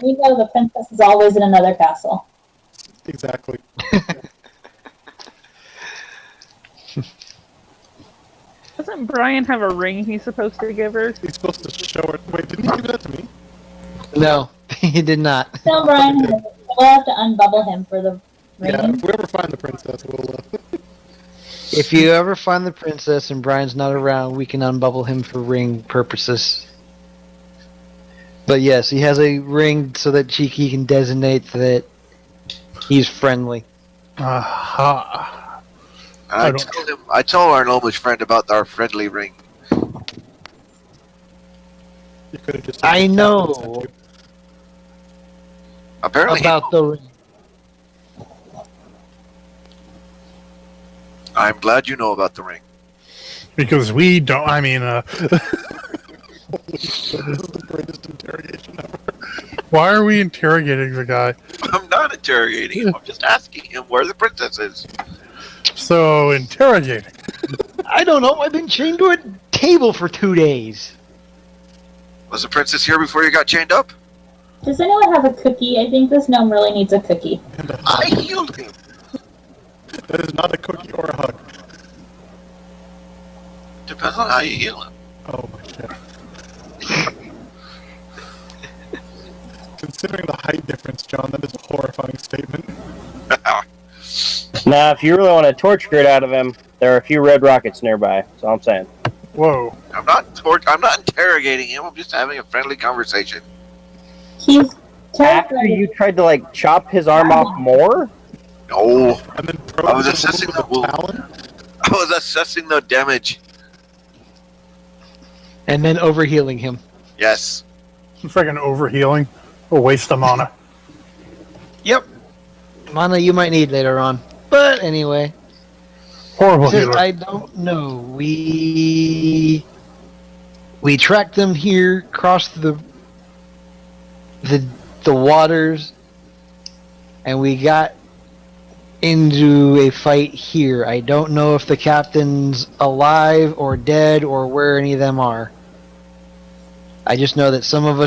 We know the princess is always in another castle. Exactly. Doesn't Brian have a ring he's supposed to give her? He's supposed to show her. Wait, didn't he give that to me? No, he did not. Tell Brian we'll have to unbubble him for the ring. Yeah, if we ever find the princess, we'll... If you ever find the princess and Brian's not around, we can unbubble him for ring purposes. But yes, he has a ring so that Cheeky can designate that he's friendly. Aha. And I told our Gnomish friend about our friendly ring. You could have just... I know Apparently, about the ring. I'm glad you know about the ring. Because we don't, I mean, This is the greatest interrogation ever. why are we interrogating the guy? I'm not interrogating him. I'm just asking him where the princess is. So, interrogating. I don't know. I've been chained to a table for 2 days. Was the princess here before you got chained up? Does anyone have a cookie? I think this gnome really needs a cookie. I healed him. That is not a cookie or a hug. Depends on how you heal him. Oh my shit. Considering the height difference, John, that is a horrifying statement. Now, if you really want a torch grid out of him, there are a few red rockets nearby. That's all I'm saying. Whoa. I'm not interrogating him. I'm just having a friendly conversation. He's After you tried to, chop his arm off more? No. And then I was probe assessing with the a wound. talon? I was assessing the damage. And then overhealing him. Yes. Freaking overhealing. A waste of mana. Yep. Mana you might need later on. But anyway. Horrible Says, healer. I don't know. We tracked them here, crossed the the waters, and we got into a fight here. I don't know if the captain's alive or dead or where any of them are. I just know that some of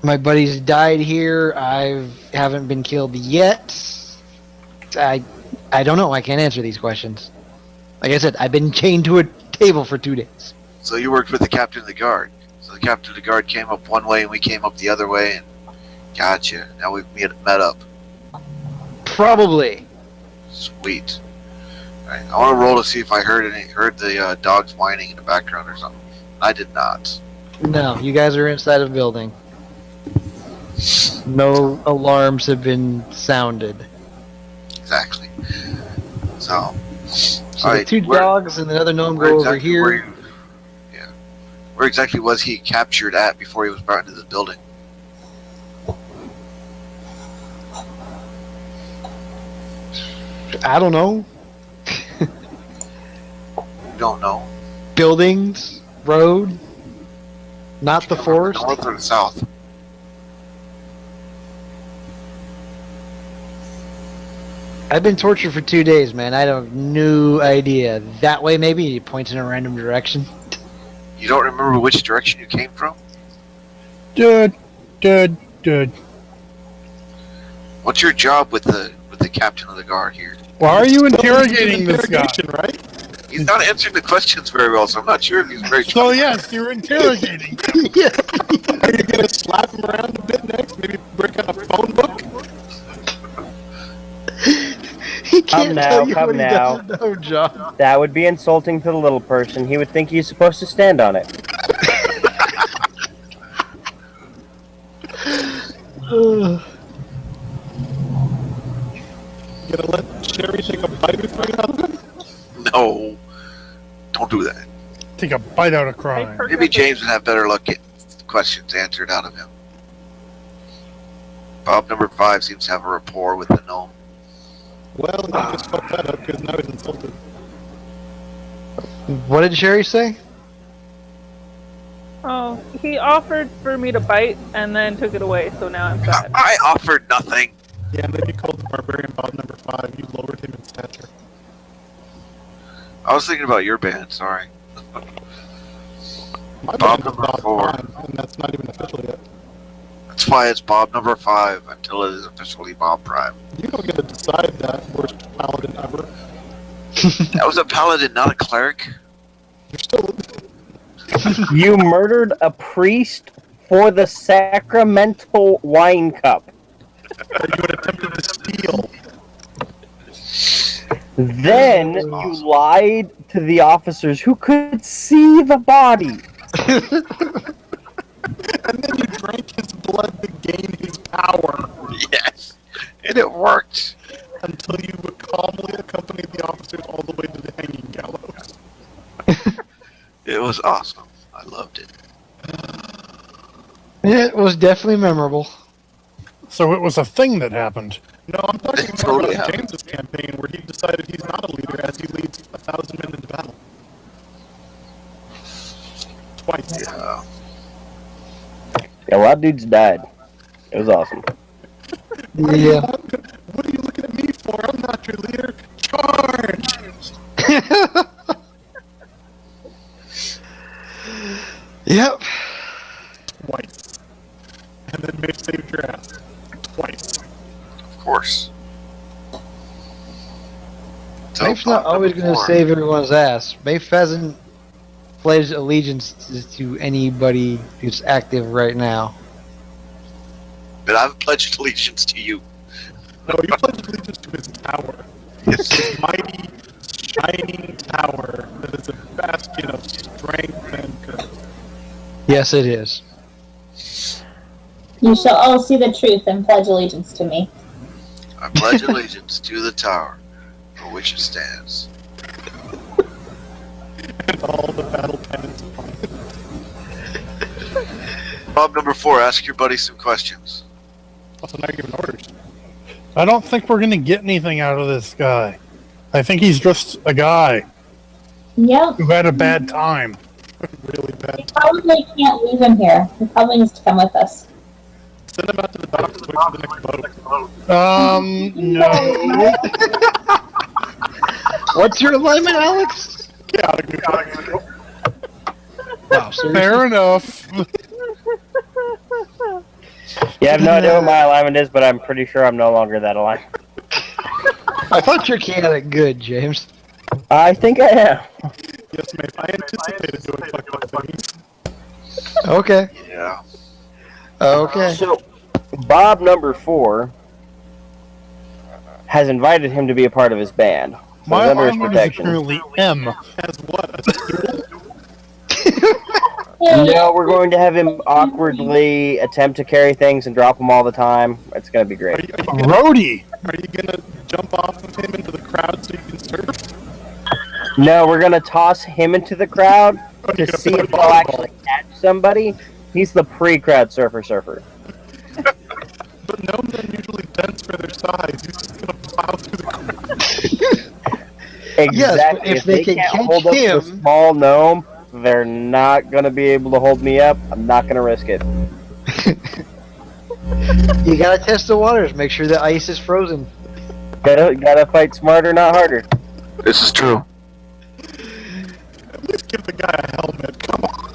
my buddies died here. I haven't been killed yet. I don't know. I can't answer these questions. Like I said, I've been chained to a table for 2 days. So you worked with the captain of the guard. So the captain of the guard came up one way and we came up the other way, and gotcha. Now we've met up. Probably. Sweet. Alright, I want to roll to see if I heard the dogs whining in the background or something. I did not. No, you guys are inside of a building. No alarms have been sounded. Exactly. So So the two dogs and another gnome go over here. Where exactly was he captured at before he was brought into the building? I don't know. You don't know? Buildings, road, not the forest. North or the south? I've been tortured for 2 days, man. I have no idea. That way, maybe? He points in a random direction. You don't remember which direction you came from? Dude. What's your job with the captain of the guard here? Why are you interrogating this guy? Right? He's not answering the questions very well, so I'm not sure if he's very. So yes, you're interrogating. Yeah. Are you gonna slap him around a bit next? Maybe break out a phone book? He can't tell you come what he now. doesn't know, John. That would be insulting to the little person. He would think he's supposed to stand on it. You gonna let Sheri take a bite before you have him? No, don't do that. Take a bite out of crime. Maybe James would have better luck getting questions answered out of him. Bob number 5 seems to have a rapport with the gnome. Well, you just fucked that up because now he's insulted. What did Sheri say? Oh, he offered for me to bite and then took it away, so now I'm sad. I offered nothing. Yeah, and then you called the barbarian Bob number 5. You lowered him in stature. I was thinking about your band, sorry. My Bob band is number Bob 4. 5, and that's not even official yet. That's why it's Bob number 5 until it is officially Bob Prime. You don't get to decide that, worst paladin ever. That was a paladin, not a cleric. You're still... You murdered a priest for the sacramental wine cup. that you had attempted to steal. Then you lied to the officers who could see the body. And then you drank his blood to gain his power. Yes, and it worked. Until you would calmly accompany the officers all the way to the hanging gallows. It was awesome. I loved it. It was definitely memorable. So it was a thing that happened. No, I'm talking more Totally about happened. James's campaign where he decided he's not a leader as he leads 1,000 men into battle. Twice. Yeah. Yeah, a lot of dudes died. It was awesome. Yeah. What are you looking at me for? I'm not your leader. Charge! Yep. Twice. And then Mafe saved your ass. Twice. Of course. So, Mafe's not Bob always number going to 4. save everyone's ass. Mafe hasn't pledged allegiance to anybody who's active right now. But I've pledged allegiance to you. No, you pledged allegiance to his tower. Yes. His mighty, shining tower that is a bastion of strength and good. Yes, it is. You shall all see the truth and pledge allegiance to me. I pledge allegiance to the tower for which it stands. And all the battle pennants upon it. Bob number 4, ask your buddy some questions. Also, now you're giving orders. I don't think we're going to get anything out of this guy. I think he's just a guy Yep. who had a bad time. Really We bad. probably can't leave him here. He probably needs to come with us. Send him out to the docks. Wait for the next boat. No. What's your alignment, Alex? Chaotic neutral. Wow, seriously? Fair enough. Yeah, I have no idea what my alignment is, but I'm pretty sure I'm no longer that aligned. I thought you're chaotic good, James. I think I am. Yes, Mafe. I anticipated doing fucked up things. Okay. Yeah. Okay. So, Bob number 4 has invited him to be a part of his band. So My he's under his alignment is protection. apparently M. As what? A stool? No, we're going to have him awkwardly attempt to carry things and drop them all the time. It's going to be great. Roadie. Are you gonna jump off of him into the crowd so you can surf? No, we're going to toss him into the crowd Or to you gonna see play if he'll volleyball? actually catch somebody. He's the pre-crowd surfer. But gnomes are usually dense for their size. He's just gonna plow through the crowd. Exactly. Yes, but if they can can't catch hold up him- the small gnome, they're not going to be able to hold me up. I'm not going to risk it. You gotta test the waters, make sure the ice is frozen. Gotta fight smarter, not harder. This is true. At least give the guy a helmet. Come on.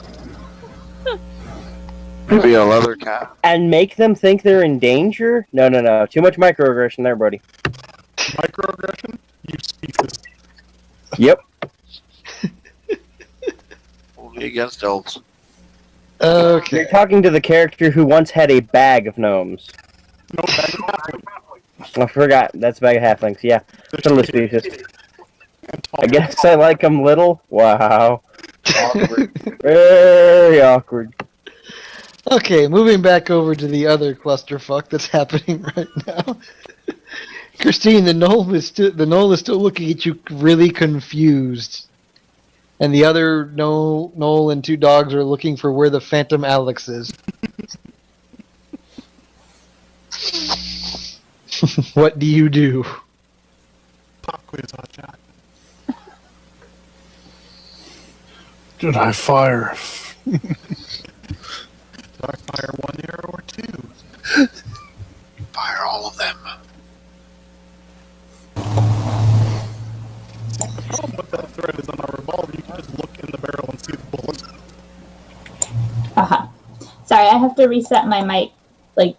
Maybe a leather cap. And make them think they're in danger? No. Too much microaggression there, buddy. Microaggression? You species. Yep. Only against elves. Okay. You're talking to the character who once had a bag of gnomes. No bag of halfling. I forgot. That's a bag of halflings. Yeah. Totally species. And tall. I guess I like them little. Wow. Awkward. Very awkward. Okay, moving back over to the other clusterfuck that's happening right now. Kristine, the knoll is still looking at you really confused. And the other knoll and 2 dogs are looking for where the Phantom Alex is. What do you do? Pop quiz, hot shot. Did I fire? Do I fire 1 arrow or 2? Fire all of them. The problem with that thread is on our revolver, you can just look in the barrel and see the bullet. Sorry, I have to reset my mic. Like,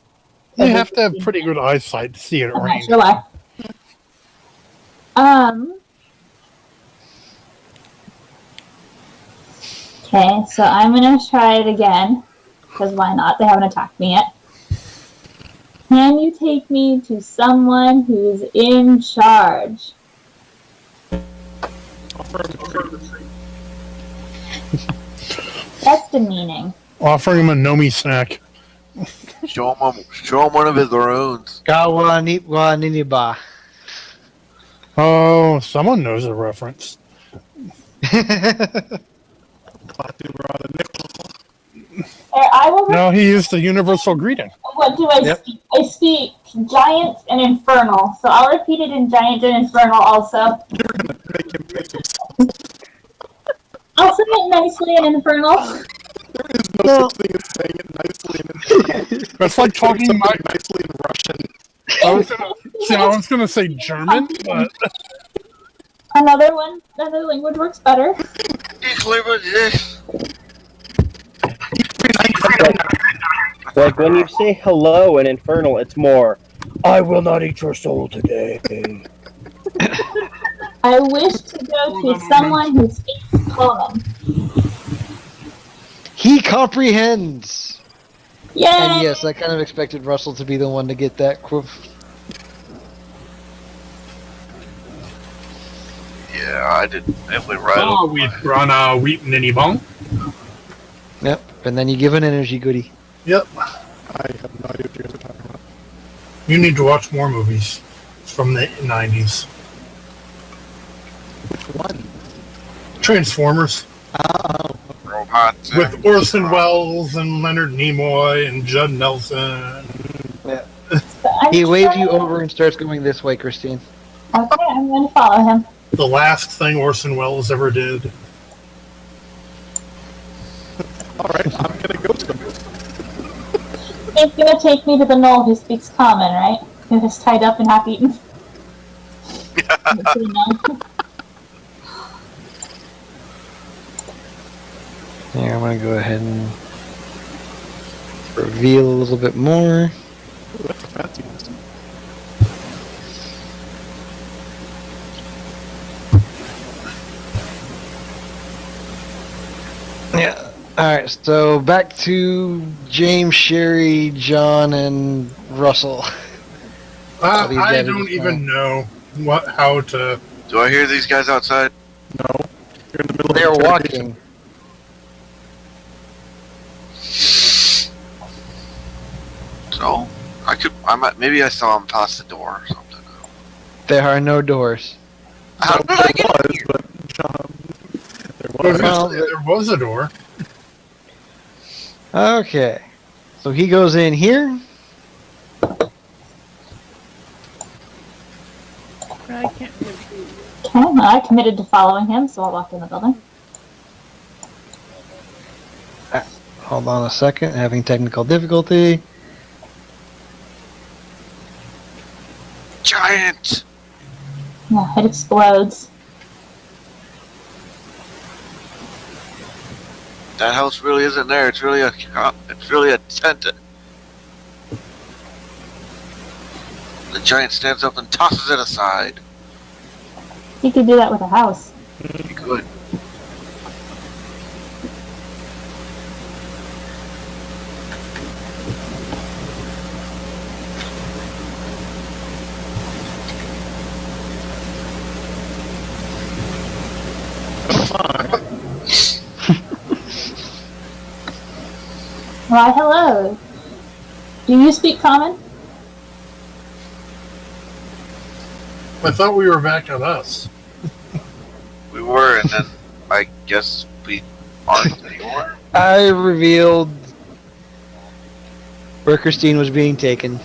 You have to have pretty good eyesight to see it I'm not rain. sure why. Okay, so I'm gonna try it again. Because why not? They haven't attacked me yet. Can you take me to someone who's in charge? Offer him a treat. That's demeaning. Offering him a Nomi snack. Show him one of his runes. Gawaniniba. Oh, someone knows a reference. Clatu brought a nickel. I will. No, he used the universal greeting. What do I speak? I speak giant and infernal. So I'll repeat it in giant and infernal also. You're gonna make him piss himself. I'll say it nicely and infernal. There is no such thing as saying it nicely in That's like talking something nicely in Russian. I was gonna say German, but Another language works better. Like when you say hello in Infernal, it's more, I will not eat your soul today. I wish to go to someone who speaks common. He comprehends! Yay! And yes, I kind of expected Russell to be the one to get that quote. Yeah, I did. It went right oh, over we my- run a wheat ninny bong. Yep, and then you give an energy goodie. Yep. I have no idea what you guys are talking about. You need to watch more movies from the 90s. Which one? Transformers. Oh. Robots. With Orson Welles and Leonard Nimoy and Judd Nelson. He waves you over and starts going this way, Kristine. Okay, I'm going to follow him. The last thing Orson Welles ever did. Alright, I'm gonna go to him. He's gonna take me to the knoll who speaks common, right? Who is tied up and half-eaten. Here, I'm gonna go ahead and reveal a little bit more. Ooh, that's a fancy one. Yeah. Alright, so back to James, Sheri, John, and Russell. All these I guys are don't just even know how to. Do I hear these guys outside? No. You're in the middle They're of interrogation. walking. So maybe I saw them past the door or something. There are no doors. How did I get was, here? but John, there Well, was. Well, there was a door. Okay. So he goes in here. I can't. Okay, I committed to following him, so I'll walk in the building. Hold on a second, having technical difficulty. Giant! Yeah, it explodes. That house really isn't there. It's really a tent. The giant stands up and tosses it aside. You could do that with a house. You could. Why, hello. Do you speak common? I thought we were back at us. We were, and then I guess we aren't anymore. I revealed where Kristine was being taken.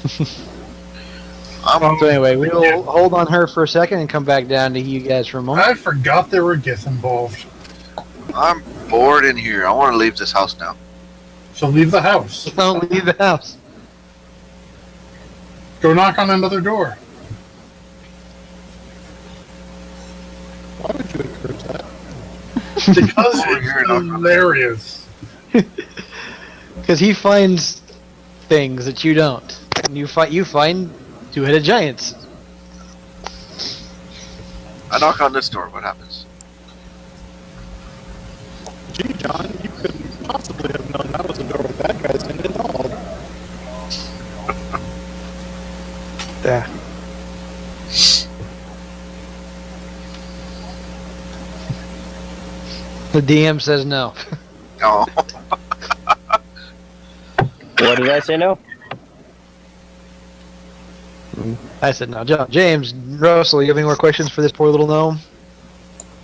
So anyway, we'll hold on her for a second and come back down to you guys for a moment. I forgot there were gifts involved. I'm bored in here. I want to leave this house now. So leave the house. Don't leave the house. Go knock on another door. Why would you encourage that? Because Over here, it's knock on hilarious. Because he finds things that you don't. And you find two-headed giants. I knock on this door. What happens? Gee, John, you couldn't possibly have known that was a door with bad guys in it at all. Yeah. The DM says no. No. What did I say no? I said no. James, Russell, you have any more questions for this poor little gnome?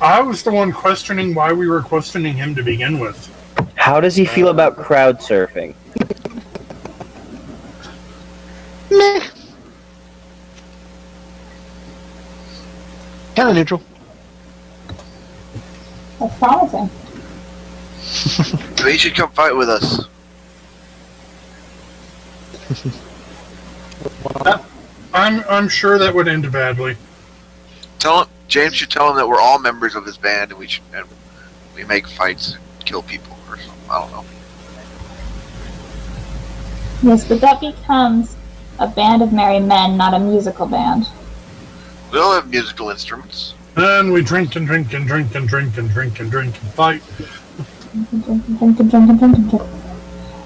I was the one questioning why we were questioning him to begin with. How does he feel about crowd surfing? Meh. Kind of neutral. That's promising. Maybe you should come fight with us. I'm sure that would end badly. Tell him, James should tell him that we're all members of his band and we make fights and kill people or something. I don't know. Yes, but that becomes a band of merry men, not a musical band. We all have musical instruments. And we drink and drink and drink and drink and drink and drink and fight.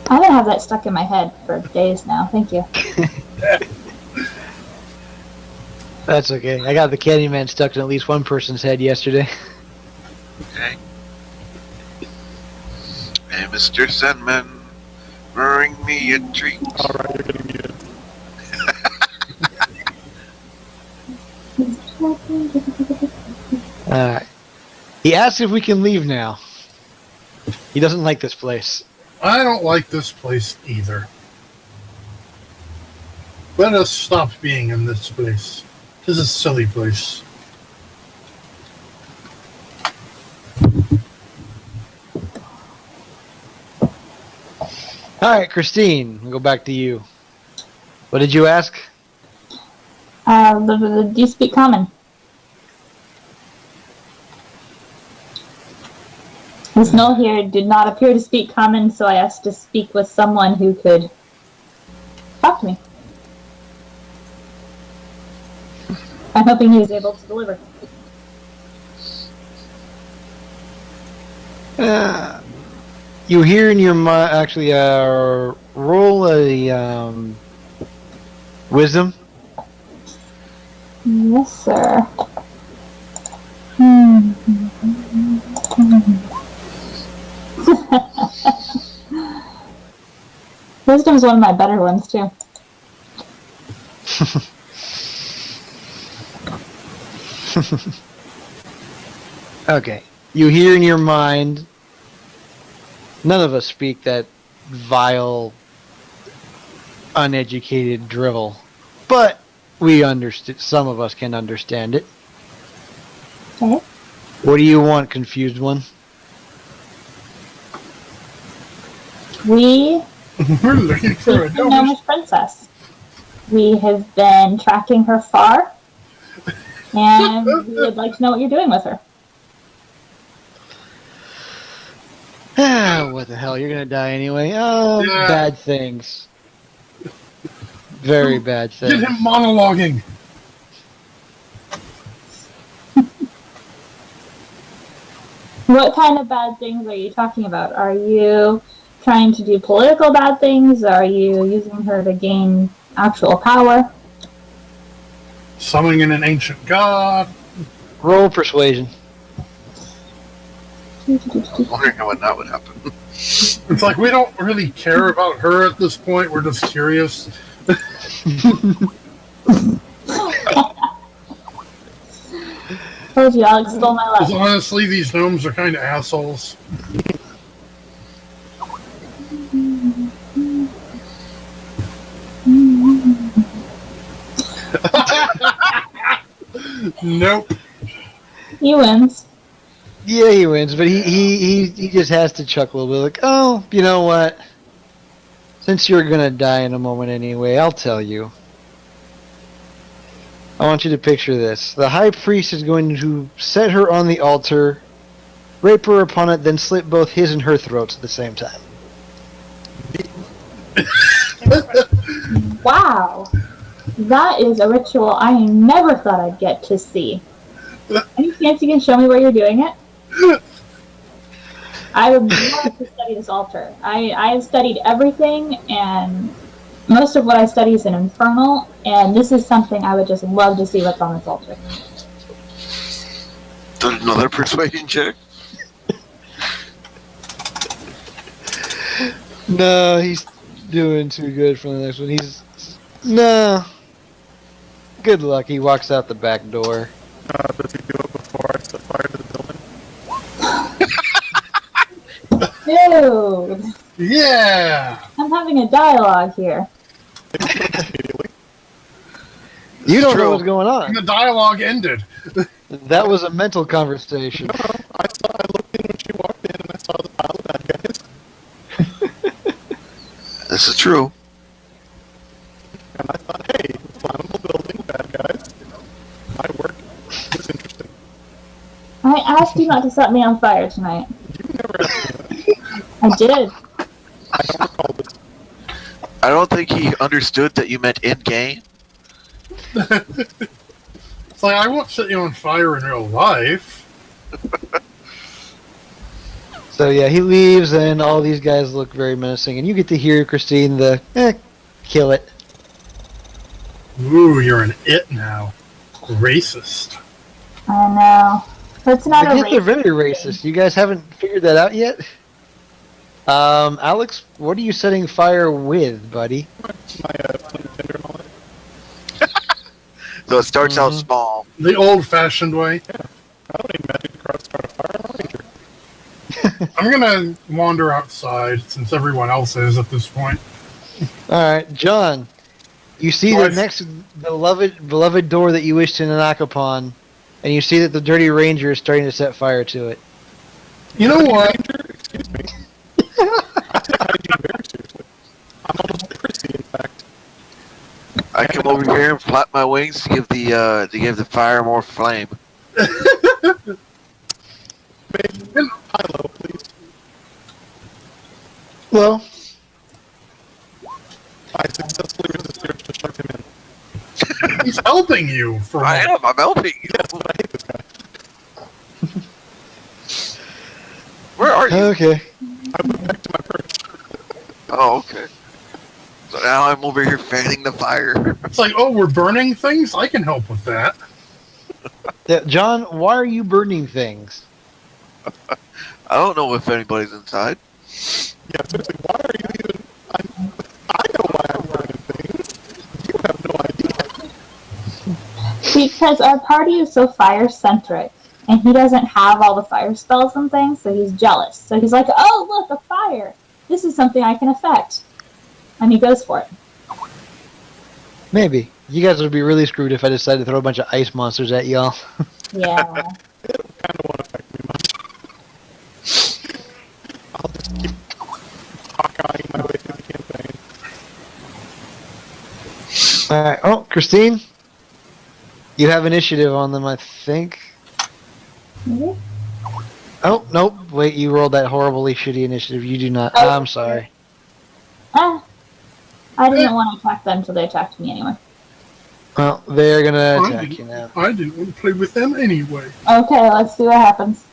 I'm gonna have that stuck in my head for days now. Thank you. That's okay. I got the Candyman stuck in at least one person's head yesterday. Okay. Hey, Mr. Sandman, bring me a treat. Alright, you're getting muted. Alright. He asks if we can leave now. He doesn't like this place. I don't like this place either. Let us stop being in this place. This is a silly place. All right, Kristine, we'll go back to you. What did you ask? Do you speak common? This Null here did not appear to speak common, so I asked to speak with someone who could talk to me. I'm hoping he was able to deliver. You hear in your mind, actually, roll a wisdom. Yes, sir. Wisdom's one of my better ones, too. Okay. You hear in your mind, none of us speak that vile, uneducated drivel. But we understand, some of us can understand it. Okay. What do you want, confused one? We We're looking for a the gnomish princess. We have been tracking her far, and we would like to know what you're doing with her. What the hell? You're gonna die anyway. Oh, Yeah. bad things. Very bad things. Get him monologuing. What kind of bad things are you talking about? Are you trying to do political bad things? Are you using her to gain actual power? Summoning an ancient god. Roll persuasion. Wondering when that would happen. It's like we don't really care about her at this point. We're just curious. Told you, Alex stole my Because life. honestly, these gnomes are kind of assholes. Nope. He wins. Yeah, he wins, but he just has to chuckle a little bit, like, oh, you know what? Since you're gonna die in a moment anyway, I'll tell you. I want you to picture this. The high priest is going to set her on the altar, rape her upon it, then slit both his and her throats at the same time. Wow. That is a ritual I never thought I'd get to see. Any chance you can show me where you're doing it? I would love to study this altar. I have studied everything, and most of what I study is in Infernal, and this is something I would just love to see what's on this altar. Another persuasion check? No, he's doing too good for the next one. No. Good luck. He walks out the back door. Does he do it before I set fire to the building? Dude, Yeah. I'm having a dialogue here. Immediately. You don't True. know what's going And on. the dialogue ended. That was a mental conversation. No, I looked in when she walked in and I saw the pile of bad guys. This is true. And I thought, hey, flammable building, bad guys. My work. It's interesting. I asked you not to set me on fire tonight. You never asked me that. I did. I don't recall this. I don't think he understood that you meant in-game. It's like I won't set you on fire in real life. So yeah, he leaves, and all these guys look very menacing, and you get to hear Kristine kill it. Ooh, you're an it now. Racist. I know. It's not I a guess they're race. very racist. You guys haven't figured that out yet? Alex, what are you setting fire with, buddy? My flame tinder and all that. So it starts out small. The old-fashioned way. I don't need magic to start a fire. I'm a ranger. I'm gonna wander outside since everyone else is at this point. Alright, John, you see the next beloved door that you wish to knock upon, and you see that the Dirty Ranger is starting to set fire to it. You know what? Ranger? Excuse me. I take hygiene very seriously. I'm almost like Kristine, in fact. I come over here and flap my wings to give the fire more flame. High low, please. Well, I successfully resisted to shove him in. He's helping you for I am. I'm helping you. Yes, but I hate this guy. Where are you? okay. I went back to my perch. Oh, okay. So now I'm over here fanning the fire. It's like, oh, we're burning things? I can help with that. Yeah, John, why are you burning things? I don't know if anybody's inside. Yeah, seriously, why are you even... I know why I'm burning things. You have no idea. Because our party is so fire-centric, and he doesn't have all the fire spells and things, so he's jealous. So he's like, oh, look, a fire! This is something I can affect. And he goes for it. Maybe. You guys would be really screwed if I decided to throw a bunch of ice monsters at y'all. Yeah. It kind of won't affect me much. I'll just keep hawk-eyeing my way through the campaign. Alright, oh, Kristine? You have initiative on them, I think. Mhm. Oh, nope. Wait, you rolled that horribly shitty initiative. You do not. Oh. I'm sorry. I didn't want to attack them until they attacked me anyway. Well, they're gonna attack you now. I didn't want to play with them anyway. Okay, let's see what happens.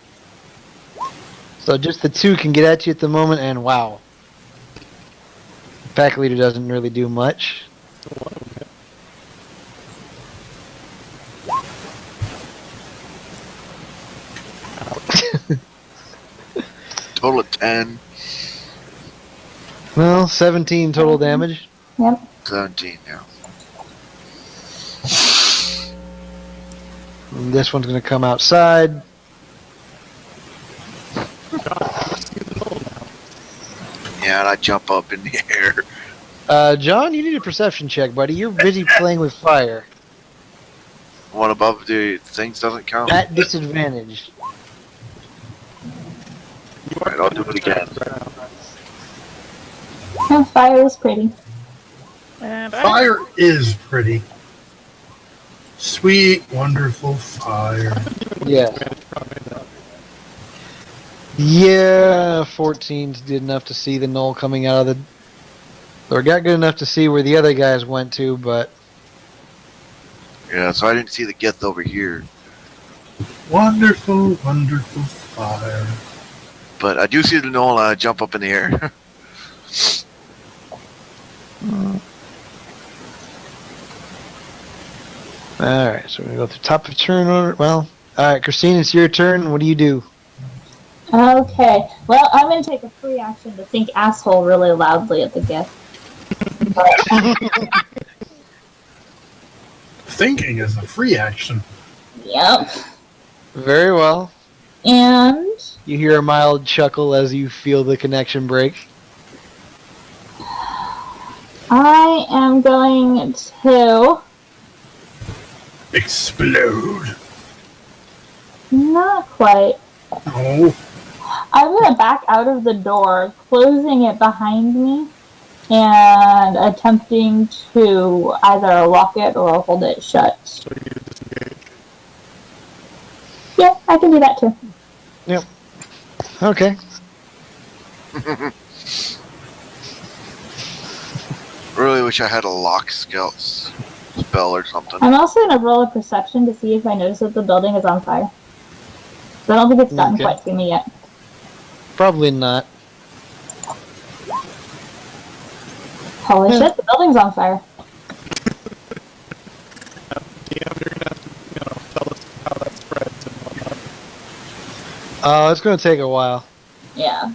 So just the two can get at you at the moment, and wow. Pack leader doesn't really do much. Total of 10, Well, 17 total damage. Yep. 17 now. And this one's gonna come outside. Yeah, and I jump up in the air. John, you need a perception check, buddy. You're busy playing with fire. One above the things doesn't count. At disadvantage. Alright, I'll do it again. Oh, fire is pretty. And Fire is pretty. Sweet, wonderful fire. Yeah. Yeah, 14s did enough to see the knoll coming out of the... Or got good enough to see where the other guys went to, but... Yeah, so I didn't see the Geth over here. Wonderful, wonderful fire. But I do see the knoll and I jump up in the air. Alright, so we're going to go through top of turn order. Well, alright, Kristine, it's your turn. What do you do? Okay. Well, I'm going to take a free action to think asshole really loudly at the gift. Thinking is a free action. Yep. Very well. And You hear a mild chuckle as you feel the connection break. I am going to... Explode. Not quite. Oh, I'm going to back out of the door, closing it behind me, and attempting to either lock it or hold it shut. So you need to disengage. Yeah, I can do that too. Yep. Okay. Really wish I had a lock spell or something. I'm also going to roll a perception to see if I notice that the building is on fire. So I don't think it's gotten Okay. quite to me yet. Probably not. Holy shit, the building's on fire. DM, you're gonna have to, tell us how that spreads and whatnot. It's going to take a while. Yeah.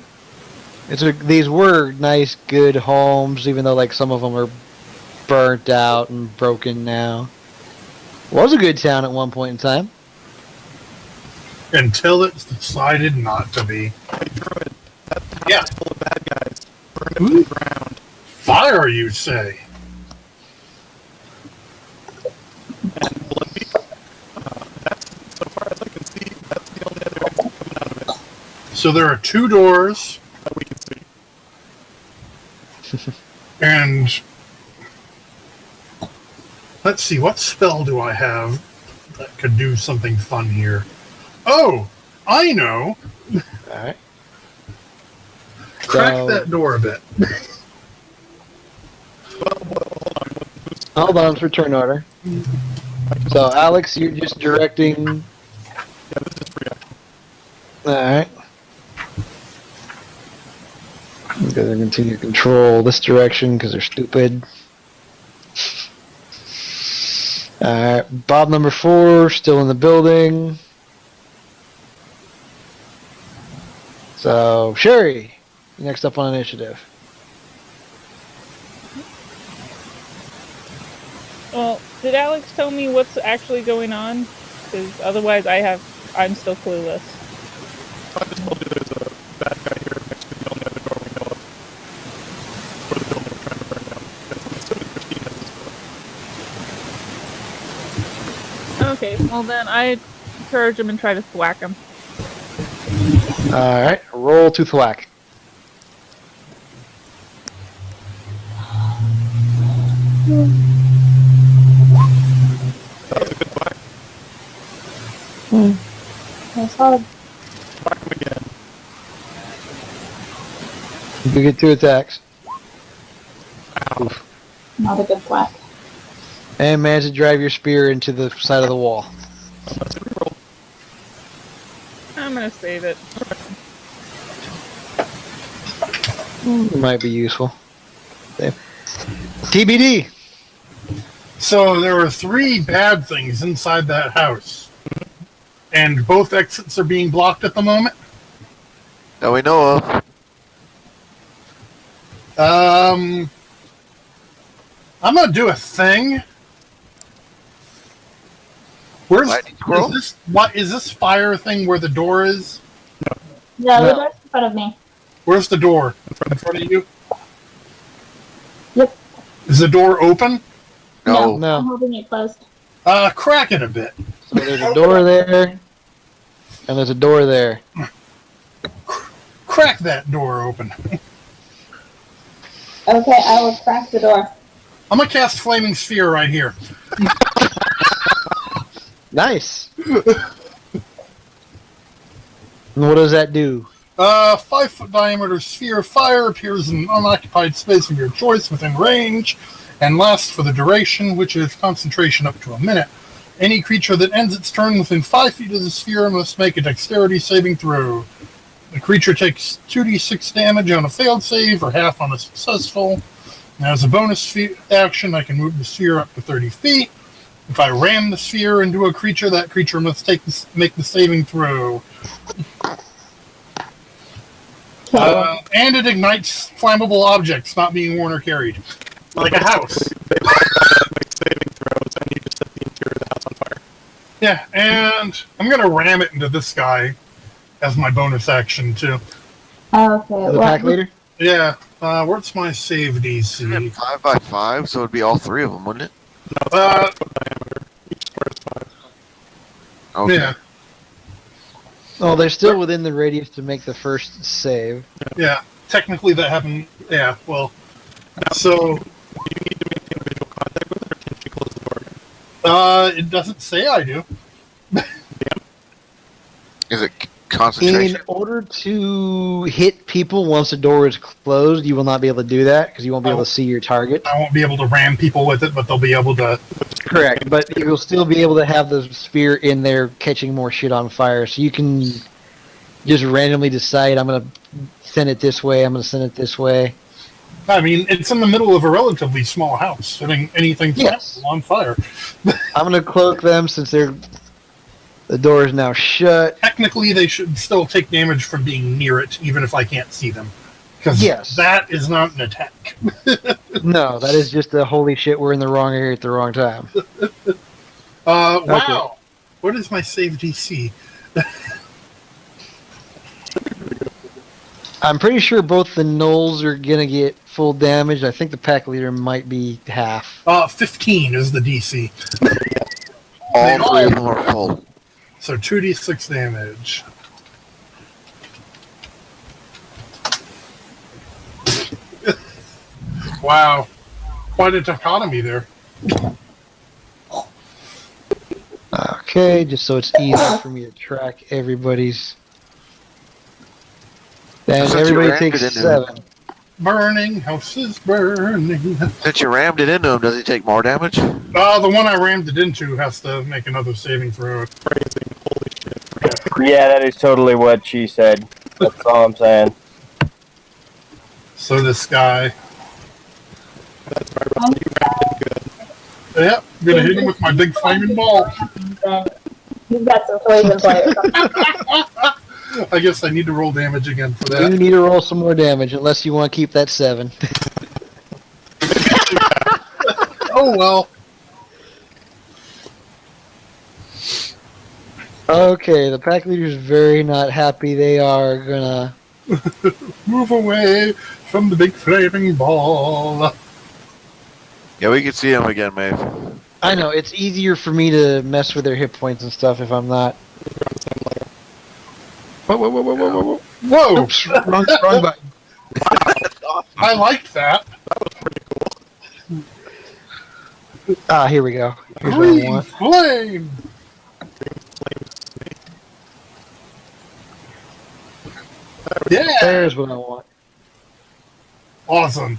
These were nice, good homes, even though like some of them are burnt out and broken now. Was a good town at one point in time. until it's decided not to be. Hey, Druid, that house Yeah. is full of bad guys. Burn them to the ground. Fire, you say? And blood people. That's, so far as I can see, that's the only other exit coming out of it So there are two doors, that we can see. And let's see, what spell do I have that could do something fun here? Oh, I know. Alright. Crack So- that door a bit. Hold on for turn order. So, Alex, you're just directing. Yeah, this is reaction. Alright. I'm gonna continue to control this direction because they're stupid. Alright, Bob number 4, still in the building. So, Sheri, next up on initiative. Well, did Alex tell me what's actually going on? Because otherwise I'm still clueless. I just told you there's a bad guy here next to the only other door we know of. For the building we're trying to burn down. That's, I'm assuming Kristine has this door. Okay, well then I encourage him and try to thwack him. Alright, roll to thwack. That was a good whack. That's hard. Whack him again. You get 2 attacks. Oof. Not a good whack. And manage to drive your spear into the side of the wall. Let's reroll. I'm gonna save it. Might be useful. Okay. TBD! So there are 3 bad things inside that house. And both exits are being blocked at the moment. That we know of. I'm gonna do a thing. Lightning squirrel? Is this fire thing where the door is? No, the No. door's in front of me. Where's the door? In front of you? Yep. Is the door open? No. I'm No. holding it closed. Crack it a bit. So there's a door there, and there's a door there. Crack that door open. Okay, I will crack the door. I'm gonna cast Flaming Sphere right here. Nice! And what does that do? 5-foot diameter sphere of fire appears in an unoccupied space of your choice within range and lasts for the duration, which is concentration up to a minute. Any creature that ends its turn within 5 feet of the sphere must make a dexterity saving throw. The creature takes 2d6 damage on a failed save or half on a successful. And as a bonus action, I can move the sphere up to 30 feet. If I ram the sphere into a creature, that creature must make the saving throw. And it ignites flammable objects not being worn or carried. Like a house. They all gotta make saving throws, and you just set the interior of the house on fire. Yeah, and I'm going to ram it into this guy as my bonus action, too. Okay. The pack leader? Yeah, what's my save DC? 5x5, so it'd be all 3 of them, wouldn't it? No, it's 5 foot diameter. Each square is 5. Okay. Yeah, Oh, they're still within the radius to make the first save. yeah. Technically that happened. Yeah, well. So, Do you need to maintain visual contact with it, or can she close the door again? it doesn't say I do. Is it concentration? In order to hit people once the door is closed, you will not be able to do that because you won't be able to see your target. I won't be able to ram people with it, but they'll be able to. Correct, but you will still be able to have the spear in there catching more shit on fire. So you can just randomly decide, I'm going to send it this way, I'm going to send it this way. I mean, it's in the middle of a relatively small house. Setting anything Yes. on fire. I'm going to cloak them since the door is now shut. Technically, they should still take damage from being near it, even if I can't see them. Because Yes. that is not an attack. No, that is just a holy shit, we're in the wrong area at the wrong time. Wow. What is my save DC? I'm pretty sure both the gnolls are going to get full damage. I think the pack leader might be half. 15 is the DC. All 3 of them are full. So 2d6 damage. Wow. Quite a dichotomy there. Okay, just so it's easier for me to track everybody's. Then Since you everybody rammed takes it into 7. Burning, houses burning. Since you rammed it into him, does he take more damage? The one I rammed it into has to make another saving throw. Phrasing. Holy shit. Yeah, that is totally what she said. That's all I'm saying. So this guy. That's right, Russ. You rammed it good. Yep, I'm gonna hit him with my big flaming ball. You've got some flavor players. I guess I need to roll damage again for You that. need to roll some more damage, unless you want to keep that 7. Oh well. Okay, the pack leader's very not happy. They are gonna... Move away from the big flaming ball. Yeah, we can see him again, Mafe. I know, it's easier for me to mess with their hit points and stuff if I'm not... Whoa. Whoa! Oops, wrong button. I liked that. That was pretty cool. Ah, here we go. Here's what I Green want. flame. Yeah, There's what I want. awesome.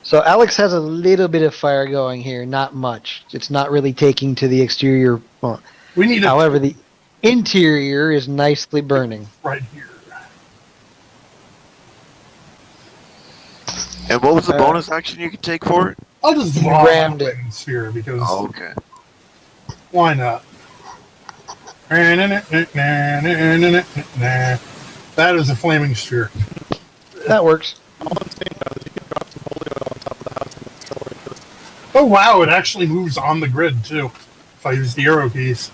So Alex has a little bit of fire going here, not much. It's not really taking to the exterior. Well, We need it however, the interior is nicely burning. right here. And what was the bonus action you could take for it? I'll just draw rammed a it. flaming sphere because Oh, okay. why not? That is a flaming sphere. That works. All I'm saying is you can drop some holy oil on top of the house and destroy this. Oh wow, it actually moves on the grid too. If I use the arrow keys.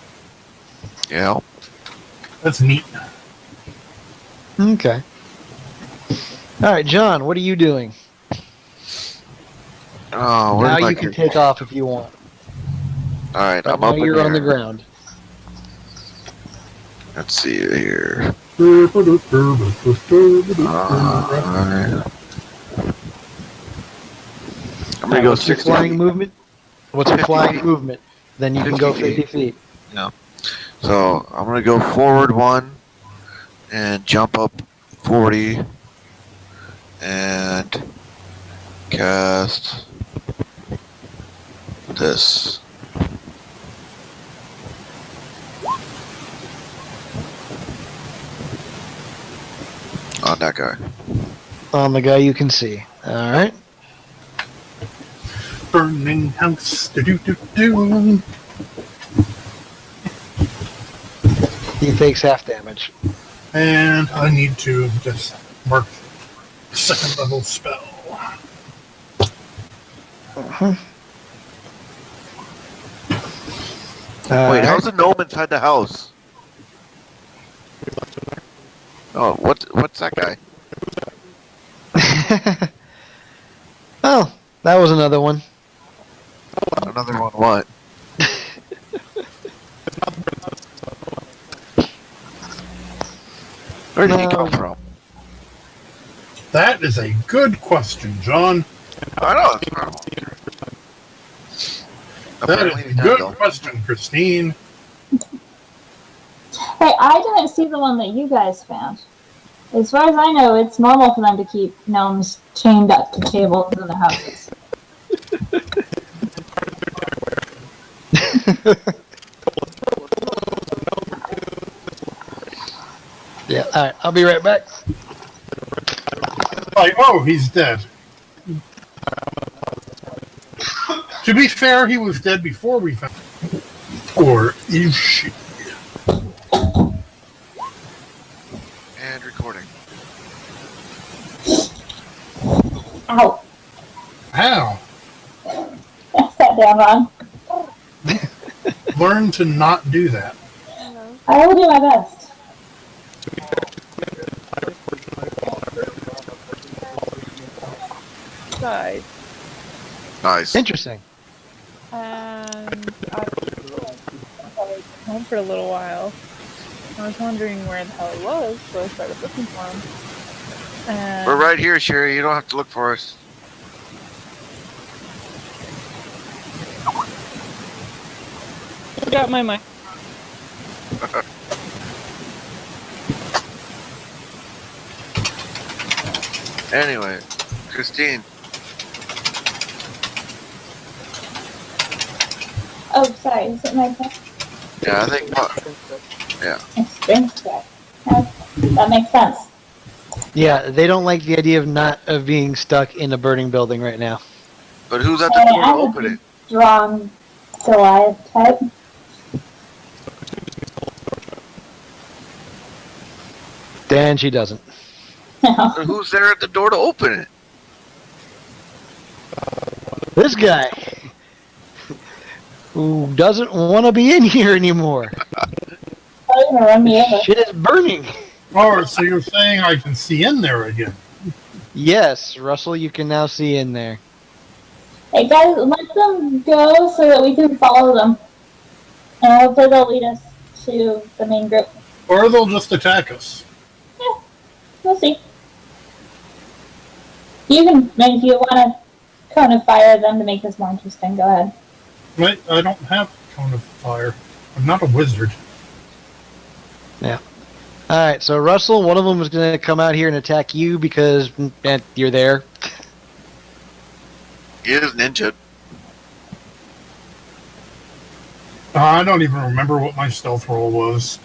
Yeah. That's neat. Okay. All right, John, what are you doing? Oh, Now where's my you can take off if you want. All right, But I'm now up in you're on the here. ground. Let's see here. Alright. Alright. I'm gonna Now, go what's your 60 flying feet. movement? What's your 50 flying feet. movement? Then you can go 50 50 feet. So I'm gonna go forward 1 and jump up 40 and cast this. On that guy. On the guy you can see. All right. Burning house. Do. He takes half damage. And I need to just mark second level spell. Wait, how's the gnome inside the house? Oh, what's that guy? Oh, that was another one. Another one what? Where did he come from? That is a good question, John. I know. That is a good question, Kristine. Hey, I didn't see the one that you guys found. As far as I know, it's normal for them to keep gnomes chained up to tables in their houses. Yeah, all right. I'll be right back. Like, oh, he's dead. To be fair, he was dead before we found him. Or is she? And recording. Ow! How? I sat down wrong. Learn to not do that. I will do my best. Side. Nice. Interesting. And I was home for a little while. I was wondering where the hell he was, so I started looking for him. And We're right here, Sheri. You don't have to look for us. forgot my mic. Anyway, Kristine, Oh, sorry. Is it my turn? yeah, I think. It's Spring's turn. That makes sense. Yeah, they don't like the idea of being stuck in a burning building right now. But who's at the Hey, door to I'm open a it? strong Goliath type. Dan, she doesn't. No. But who's there at the door to open it? This guy, who doesn't want to be in here anymore. Oh, you're gonna run me over. Shit is burning. Oh, so you're saying I can see in there again? Yes, Russell, you can now see in there. Hey guys, let them go so that we can follow them. And hopefully they'll lead us to the main group. Or they'll just attack us. Yeah, we'll see. You can, if you want to cone of fire them to make this more interesting, go ahead. Wait, I don't have cone of fire. I'm not a wizard. Alright, so Russell, one of them is going to come out here and attack you because you're there. He is ninja. I don't even remember what my stealth roll was.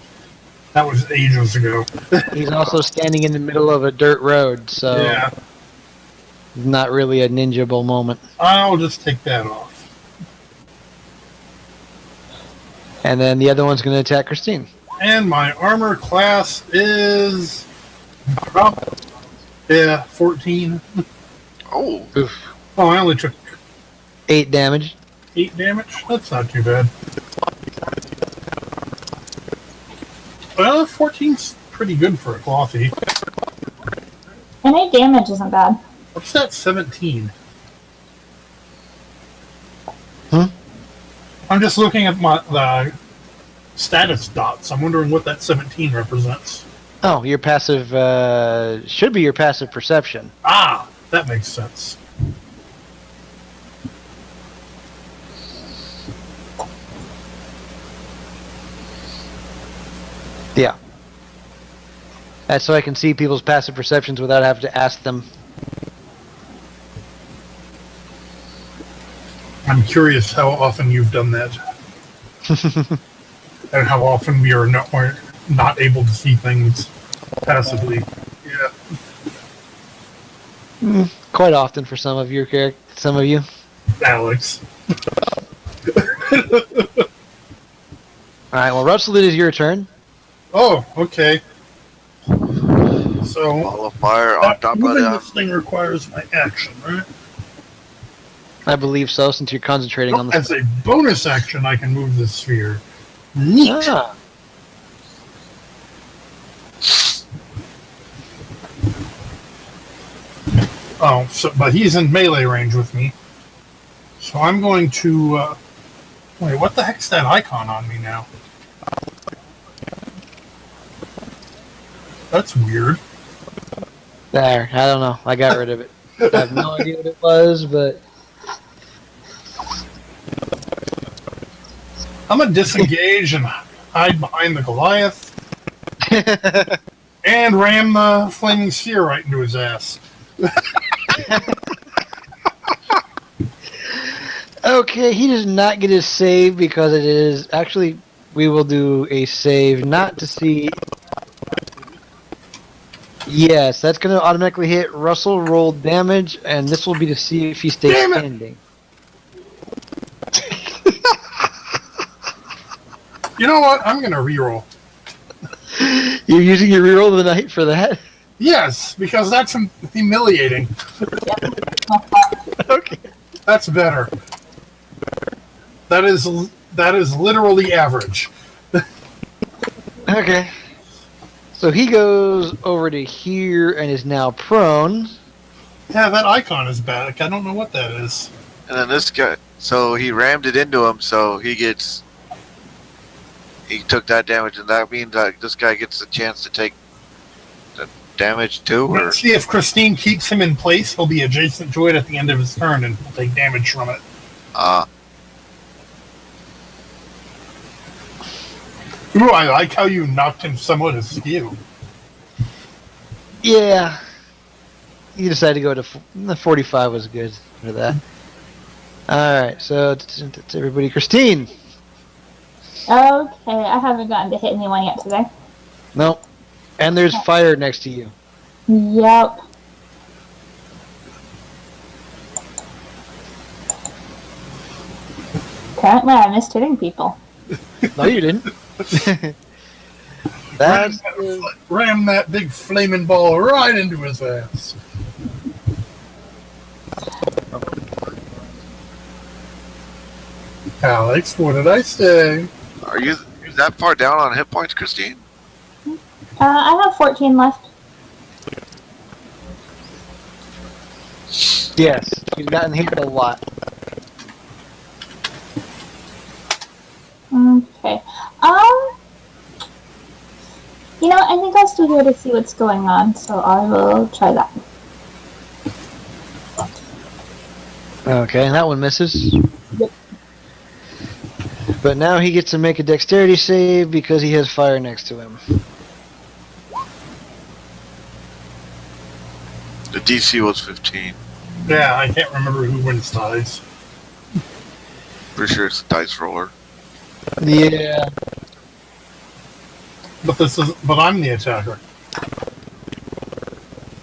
That was ages ago. He's also standing in the middle of a dirt road, so Yeah, not really a ninja-able moment. I'll just take that off. And then the other one's going to attack Kristine. And my armor class is... 14. Oh, Oof. Oh, I only took 8 damage. 8 damage? That's not too bad. Well, 14's pretty good for a clothy. And 8 damage isn't bad. What's that 17? Hmm? I'm just looking at the status dots. I'm wondering what that 17 represents. Oh, your passive should be your passive perception. Ah, that makes sense. Yeah. That's so I can see people's passive perceptions without having to ask them. I'm curious how often you've done that. And how often we are not able to see things passively. Yeah. Quite often for some of your some of you. Alex. Alright, well Russell, it is your turn. Oh, okay. So, ball of fire on top of moving them. this thing requires my action, right? I believe so, since you're concentrating on the As a bonus action, I can move the sphere. Neat. Ah. Oh, so, but he's in melee range with me. So I'm going to... wait, what the heck's that icon on me now? That's weird. There, I don't know. I got rid of it. I have no idea what it was, but I'm gonna disengage and hide behind the Goliath and ram the flaming sphere right into his ass. okay, he does not get his save because it is actually we will do a save not to see. Yes, that's going to automatically hit. Russell rolled damage, and this will be to see if he stays Damn it! standing. You know what? I'm gonna reroll. You're using your reroll of the night for that? Yes, because that's humiliating. Okay. That's better. That is literally average. Okay. So he goes over to here and is now prone. Yeah, that icon is back. I don't know what that is. And then this guy, so he rammed it into him, so he took that damage, and that means that this guy gets a chance to take the damage too, or? Let's see if Kristine keeps him in place. He'll be adjacent to it at the end of his turn and will take damage from it. Ooh, I like how you knocked him somewhat askew. Yeah. You decided to go to the 45 was good for that. All right, so it's everybody. Kristine. Okay, I haven't gotten to hit anyone yet today. Nope. And there's fire next to you. Yep. Apparently, I missed hitting people. No, you didn't. That's Ram that big flaming ball right into his ass. Alex, what did I say? Are you that far down on hit points, Kristine? I have 14 left. yes. You've gotten hit a lot. Okay. You know, I think I'll stay here to see what's going on, so I will try that. Okay, and that one misses. Yep. But now he gets to make a dexterity save because he has fire next to him. The DC was 15. Yeah, I can't remember who wins ties. Pretty sure it's a dice roller. Yeah. But I'm the attacker.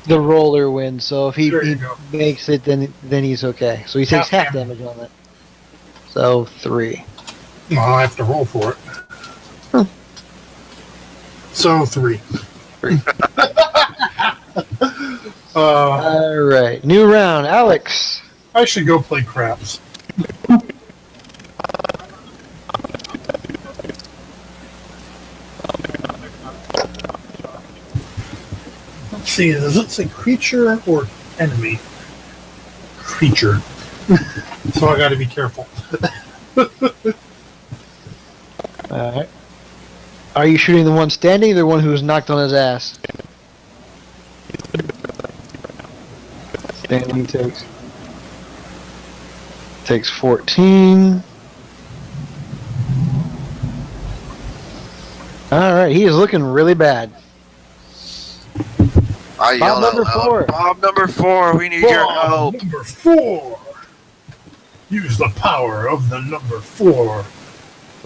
The roller wins, so if he Go. makes it, then he's okay. So he takes half damage on it. So 3. Well, I have to roll for it. Huh. So 3. 3. All right, new round, Alex. I should go play craps. Let's see, does it say creature or enemy? Creature. So I gotta be careful. Alright. Are you shooting the one standing or the one who was knocked on his ass? Standing takes 14. Alright, he is looking really bad. I yelled Bob number out loud, 4. Bob number 4, we need your help. Number 4. Use the power of the number 4.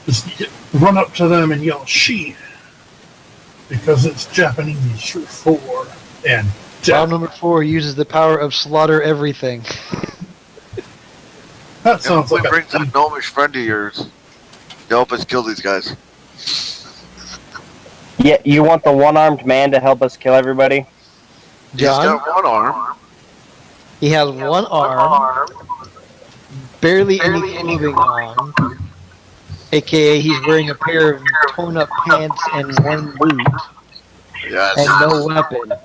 Just run up to them and yell "she," because it's Japanese for 4. And Bob number 4 uses the power of slaughter everything. that sounds like brings a gnomish friend of yours to help us kill these guys. Yeah, you want the one-armed man to help us kill everybody? John? He's got one arm. He has one arm, barely any clothing on, aka he's wearing a pair of torn-up pants and one boot, Yes. and no weapon. And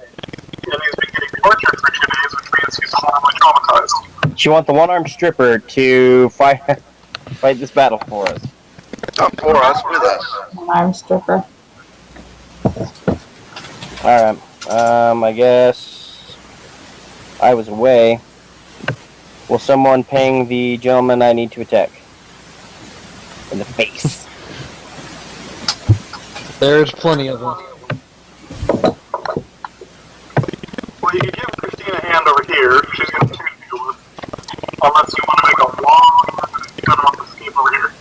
he's been getting tortured for 2 days, which means he's horribly traumatized. You want the one-armed stripper to fight this battle for us? Not for us, with us. Arm stripper. Alright, I guess I was away. Will someone ping the gentleman I need to attack? In the face. There's plenty of them. Well, you can give Kristine a hand over here. She's going to deal with. Unless you want to make a long kind of escape over here.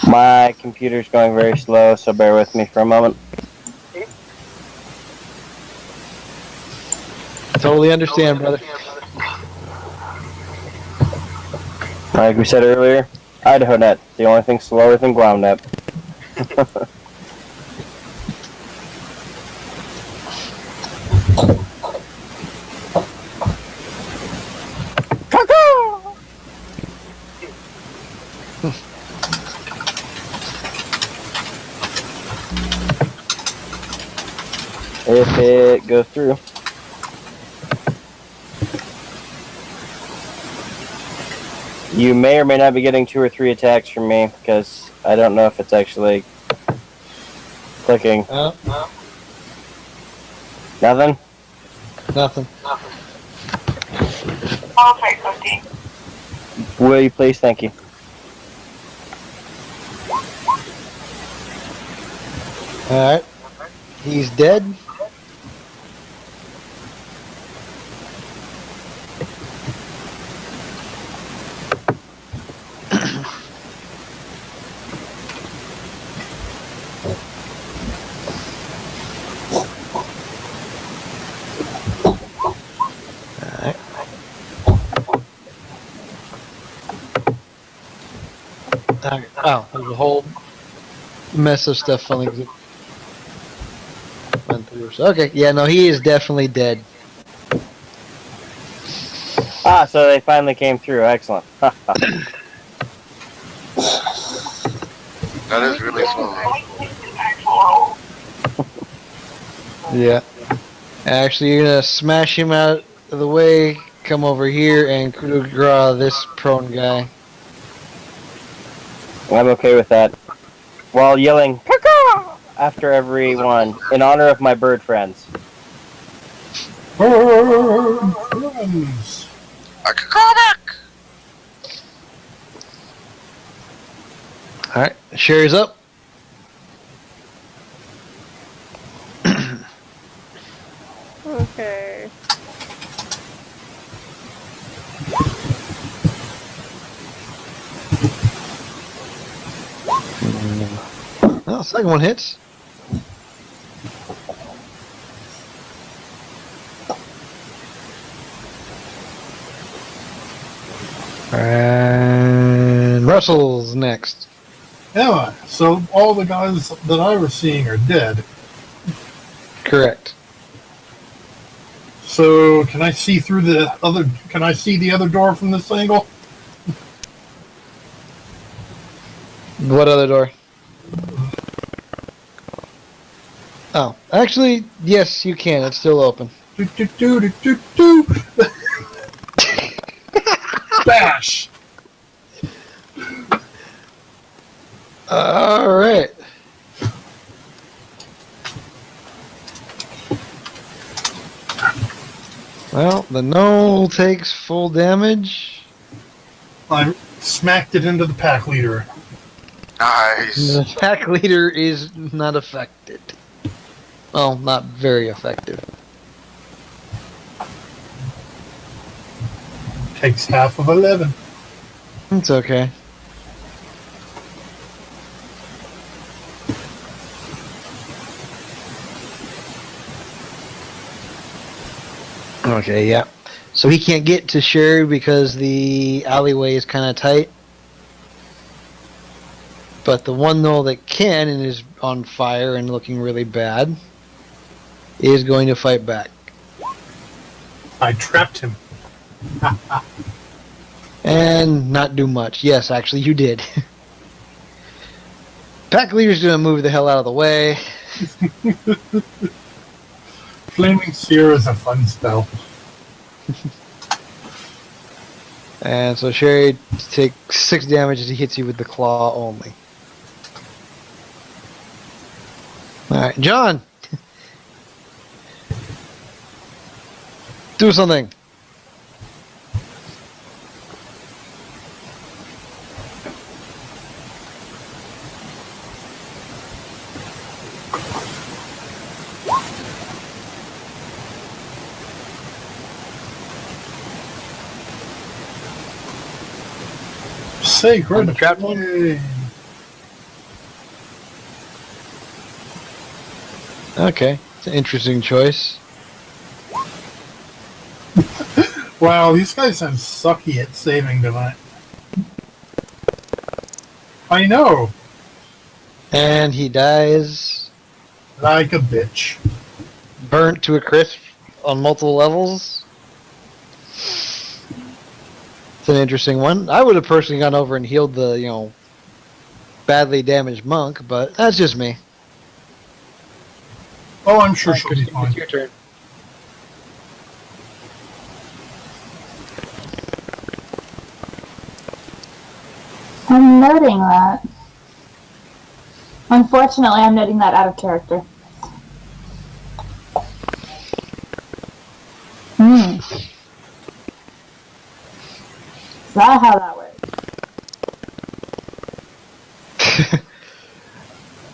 My computer's going very slow, so bear with me for a moment. Totally understand, brother. Like we said earlier, IdahoNet, the only thing slower than GloundNet. If it goes through. You may or may not be getting 2 or 3 attacks from me, because I don't know if it's actually clicking. Nothing? Nothing. Okay, Kristine. Will you please? Thank you. Alright. He's dead. Alright. Oh, there's a whole mess of stuff funny. Went through. So, okay, yeah, no, he is definitely dead. Ah, so they finally came through. Excellent. That is really slow. Yeah. Actually, you're gonna smash him out of the way, come over here, and coup de grace this prone guy. I'm okay with that. While yelling "Caw-caw" after everyone in honor of my bird friends. Bird friends. I can call back! Alright, Sheri's up. Okay. Well, second one hits. And Russell's next. Yeah, so all the guys that I was seeing are dead. Correct. So can I see through the other? Can I see the other door from this angle? What other door? Oh, actually, yes, you can. It's still open. Do, do, do, do, do, do. Bash. All right. Well, the gnoll takes full damage. I smacked it into the pack leader. Nice. The pack leader is not affected. Well, not very effective. Takes half of 11. It's okay. Okay, yeah. So he can't get to Sheri because the alleyway is kind of tight. But the one gnoll that can and is on fire and looking really bad is going to fight back. I trapped him. And not do much. Yes, actually, you did. Pack leader's gonna move the hell out of the way. Flaming Seer is a fun spell. And so Sheri takes 6 damage as he hits you with the claw only. Alright, John! Do something! Sacred On the trap one? flame. Okay, it's an interesting choice. Wow, these guys are sucky at saving tonight. I know. And he dies. Like a bitch. Burnt to a crisp on multiple levels. It's an interesting one. I would have personally gone over and healed the, badly damaged monk, but that's just me. Oh, I'm sure she'll be fine. It's your turn. I'm noting that. Unfortunately, I'm noting that out of character. Is that how that works?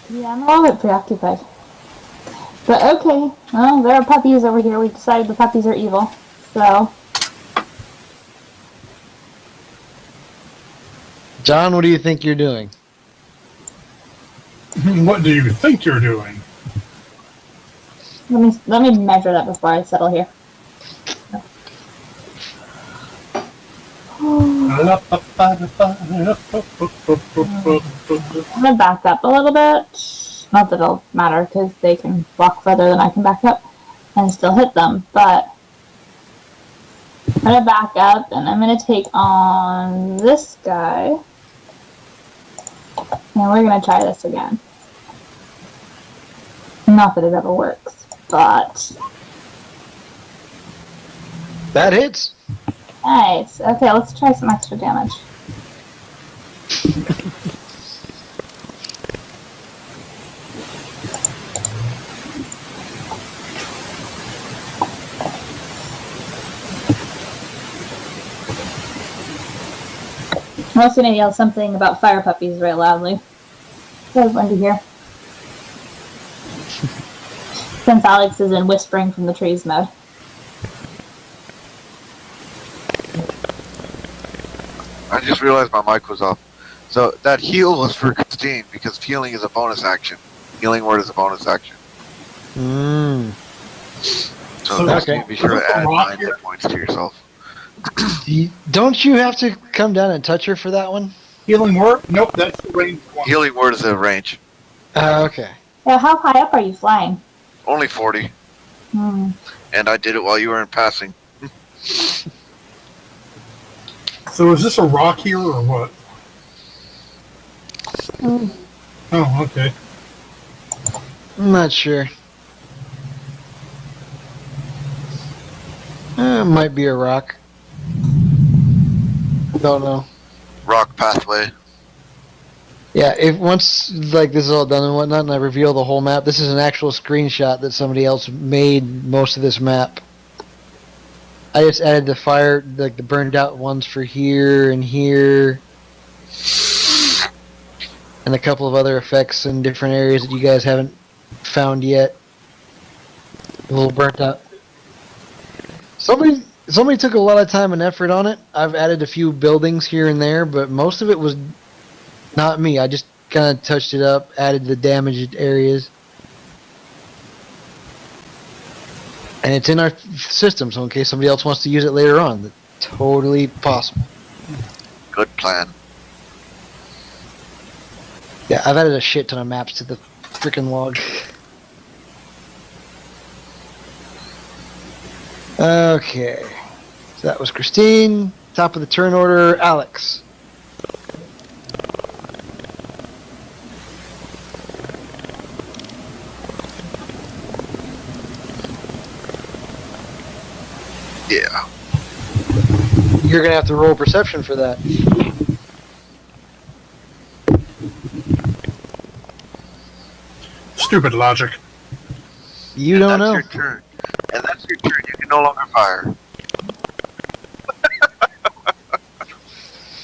Yeah, I'm a little bit preoccupied. But okay, well, there are puppies over here. We decided the puppies are evil. So, John, what do you think you're doing? What do you think you're doing? let me measure that before I settle here. I'm gonna back up a little bit. Not that it'll matter, because they can walk further than I can back up and still hit them, but I'm gonna back up and I'm gonna take on this guy. And we're gonna try this again. Not that it ever works, but... That hits. Nice. Okay, let's try some extra damage. I'm also gonna yell something about fire puppies very loudly. So everyone to hear. Since Alex is in whispering from the trees mode. I just realized my mic was off. So that heal was for Kristine because healing is a bonus action. Healing word is a bonus action. Mm. So Okay. Kristine, be sure to add 9 hit points to yourself. Don't you have to come down and touch her for that one? Healing word? Nope, that's the range one. Healing word is a range. Okay. Yeah, how high up are you flying? Only 40. And I did it while you were in passing. So is this a rock here or what? Oh, okay. I'm not sure. Might be a rock. Don't know. Rock pathway. Yeah, if once like this is all done and whatnot, and I reveal the whole map, this is an actual screenshot that somebody else made most of this map. I just added the fire, like the burned out ones for here and here, and a couple of other effects in different areas that you guys haven't found yet. A little burnt out. Somebody took a lot of time and effort on it. I've added a few buildings here and there, but most of it was not me. I just kind of touched it up, added the damaged areas. And it's in our system, so in case somebody else wants to use it later on, that's totally possible. Good plan. Yeah, I've added a shit ton of maps to the freaking log. Okay. So that was Kristine. Top of the turn order, Alex. Yeah. You're gonna have to roll perception for that. Stupid logic. You don't know. That's your turn. And that's your turn. You can no longer fire.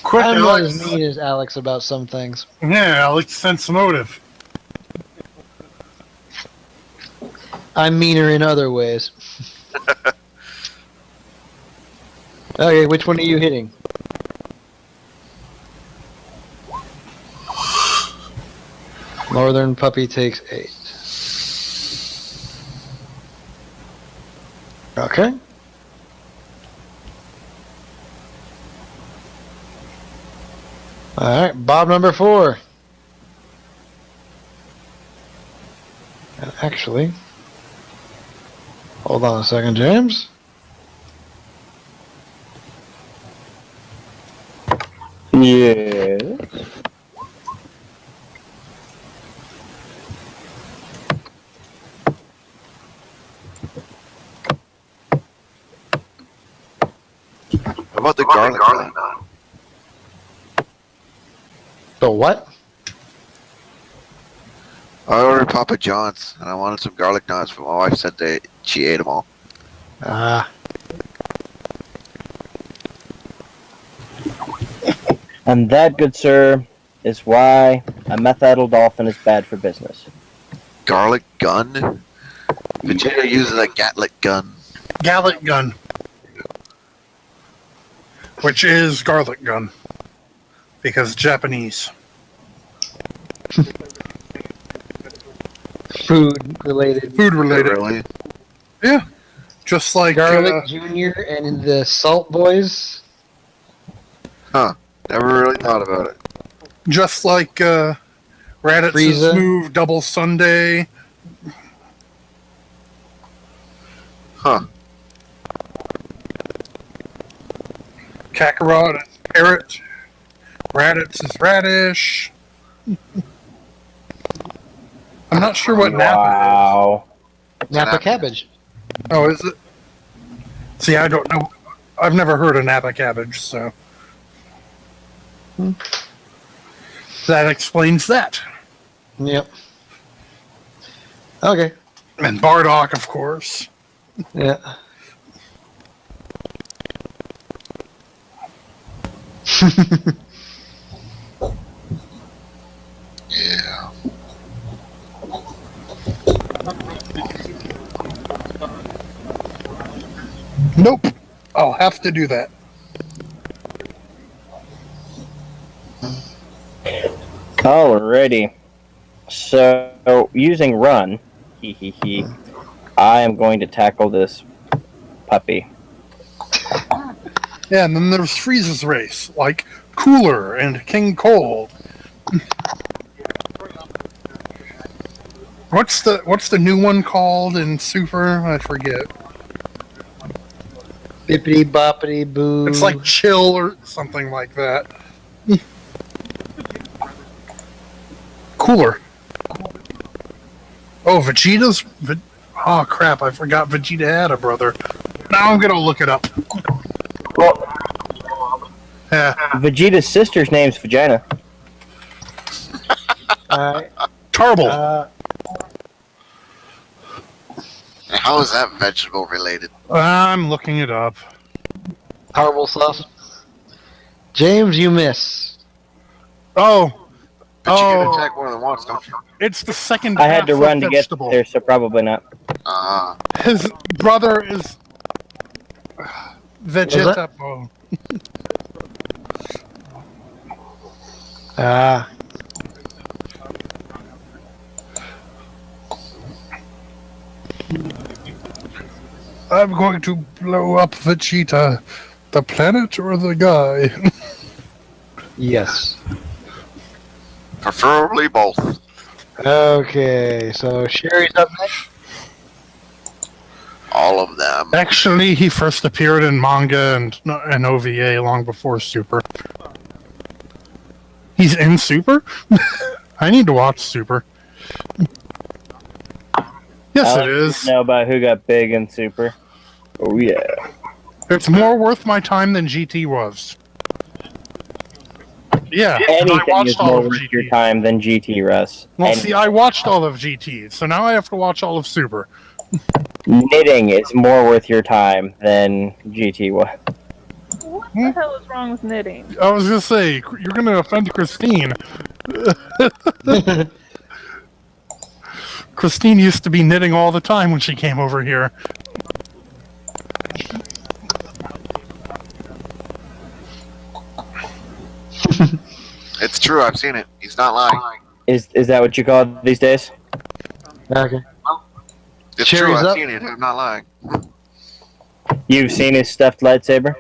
Quick, I'm not Alex. as mean as Alex about some things. Yeah, Alex, sense motive. I'm meaner in other ways. Okay, which one are you hitting? Northern Puppy takes 8. Okay. Alright, Bob number 4. And actually, hold on a second, James. Yes. How about the garlic knot? The what? I ordered Papa John's and I wanted some garlic knots, but my wife said she ate them all. Ah. And that, good sir, is why A methyl dolphin is bad for business. Garlic gun? Vegeta uses a Gatlic gun. Gallic gun. Which is garlic gun. Because Japanese. Food related. Food related. Really? Yeah. Just like Garlic Jr. and the Salt Boys. Huh. Never really thought about it. just like Raditz's Frieza. move double Sunday. Huh. Kakarot is carrot. Raditz is radish. I'm not sure what Wow. Napa cabbage. Napa is. Oh, is it? See, I don't know. I've never heard of Napa cabbage, so. That explains that. Yep. Okay. And Bardock, of course. Yeah. Yeah. Nope. I'll have to do that. Alrighty. So, using run, I am going to tackle this puppy. Yeah, and then there's Frieza's race, like Cooler and King Cold. What's the new one called in Super? I forget. Bippity boppity boo. It's like Chill or something like that. Cooler. Oh, Vegeta's... Oh, crap, I forgot Vegeta had a brother. Now I'm gonna look it up. Yeah. Vegeta's sister's name's Vagina. Tarble. How is that vegetable related? I'm looking it up. Horrible stuff. James, you miss. Oh. But you can attack more than once, don't you? It's the second I had to half of run to get vegetable. there, so probably not. His brother is Vegeta. Oh. I'm going to blow up Vegeta. The planet or the guy? Yes. Preferably both. Okay, so Sheri's up next. All of them. Actually, he first appeared in manga and OVA long before Super. He's in Super? I need to watch Super. Yes, it is. Know about who got big in Super. Oh yeah. It's more worth my time than GT was. Yeah, and I Anything watched is all more of worth GT. your time than GT, Russ. Well, see, I watched all of GT, so now I have to watch all of Super. Knitting is more worth your time than GT was. What the hell is wrong with knitting? I was gonna say, you're gonna offend Kristine. Kristine used to be knitting all the time when she came over here. It's true, I've seen it. He's not lying. Is that what you call it these days? Okay. It's Cherries true, I've up. seen it. I'm not lying. You've seen his stuffed lightsaber?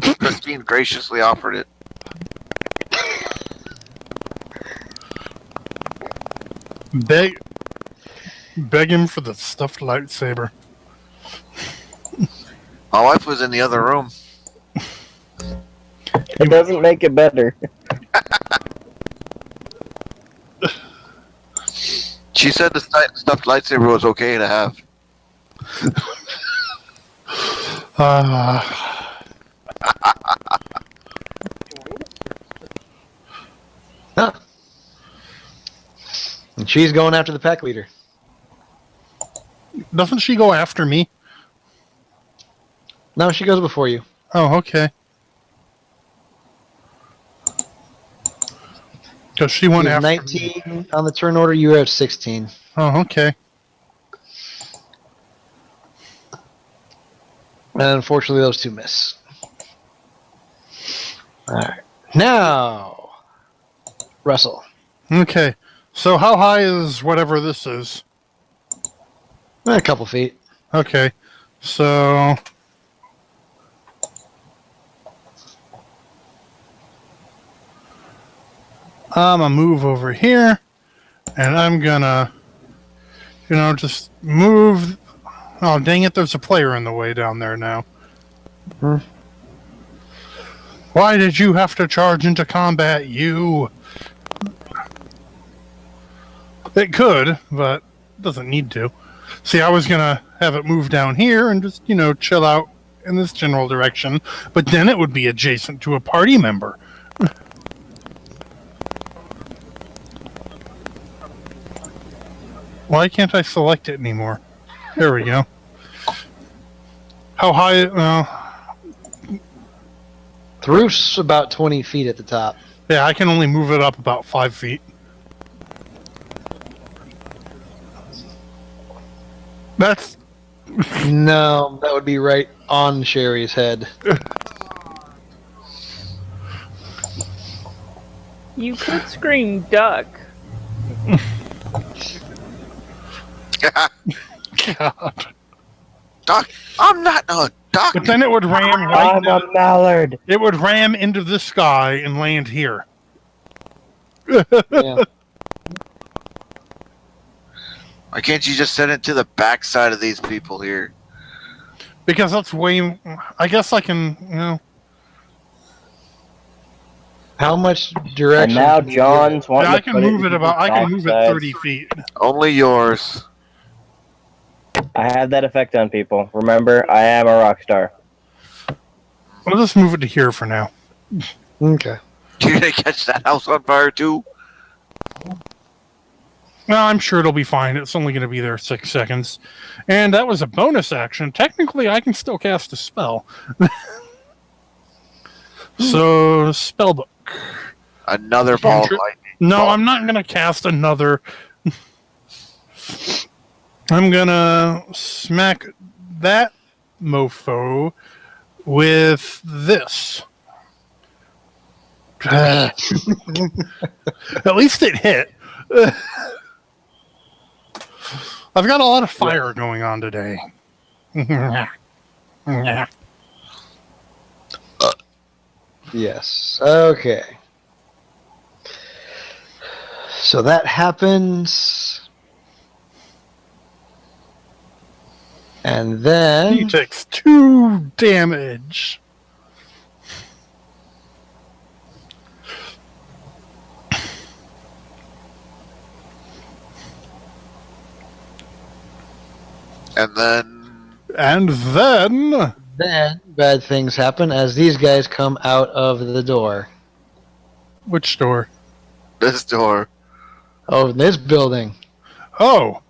Kristine graciously offered it. Beg him for the stuffed lightsaber. My wife was in the other room. It doesn't make it better. She said the stuffed lightsaber was okay to have. And she's going after the pack leader. Doesn't she go after me? No, she goes before you. Oh, okay. Because she went You have after me. 19 on the turn order. You have 16. Oh, okay. And unfortunately, those two miss. All right. Now, Russell. Okay. So how high is whatever this is? A couple feet. Okay. So I'm gonna move over here, and I'm gonna, just move. Oh, dang it! There's a player in the way down there now. Hmm. Why did you have to charge into combat, you? It could, but it doesn't need to. See, I was gonna have it move down here and just, chill out in this general direction, but then it would be adjacent to a party member. Why can't I select it anymore? There we go. How high? The roof's about 20 feet at the top. Yeah, I can only move it up about 5 feet. That's... No, that would be right on Sheri's head. You could scream duck. God. Duck. I'm not a duck. But then it would ram right I'm a mallard. It would ram into this guy and land here. Yeah. Why can't you just send it to the backside of these people here? Because that's way... I guess I can, How much direction? And now can you John's wanting I to can put move it into about... the I can move it backside. 30 feet. Only yours. I have that effect on people. Remember, I am a rock star. I'll just move it to here for now. give? Okay. You're gonna catch that house on fire too? Well, I'm sure it'll be fine. It's only going to be there 6 seconds. And that was a bonus action. Technically, I can still cast a spell. So, spellbook. Another ball of Sure. lightning. No, I'm not going to cast another. I'm going to smack that mofo with this. At least it hit. I've got a lot of fire going on today. Yes. Okay. So that happens. And He then takes 2 damage. And then bad things happen as these guys come out of the door. Which door? this door. Oh, this building. Oh,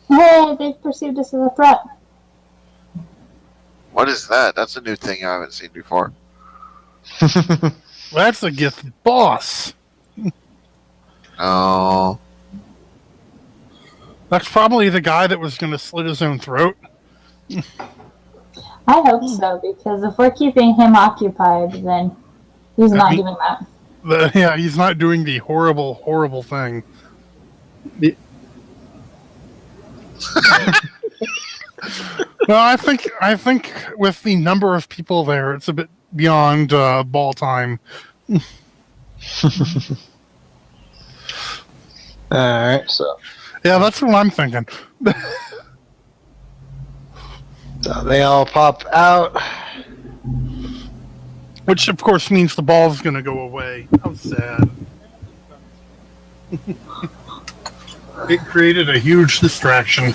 Hey, they've perceived us as a threat. What is that? That's a new thing I haven't seen before. that's a gift boss. Oh. That's probably the guy that was going to slit his own throat. I hope so, because if we're keeping him occupied, then he's not doing that. Yeah, he's not doing the horrible, horrible thing. No, I think with the number of people there, it's a bit beyond ball time. Alright, so Yeah, that's what I'm thinking. they all pop out. Which, of course, means the ball's going to go away. How sad. It created a huge distraction.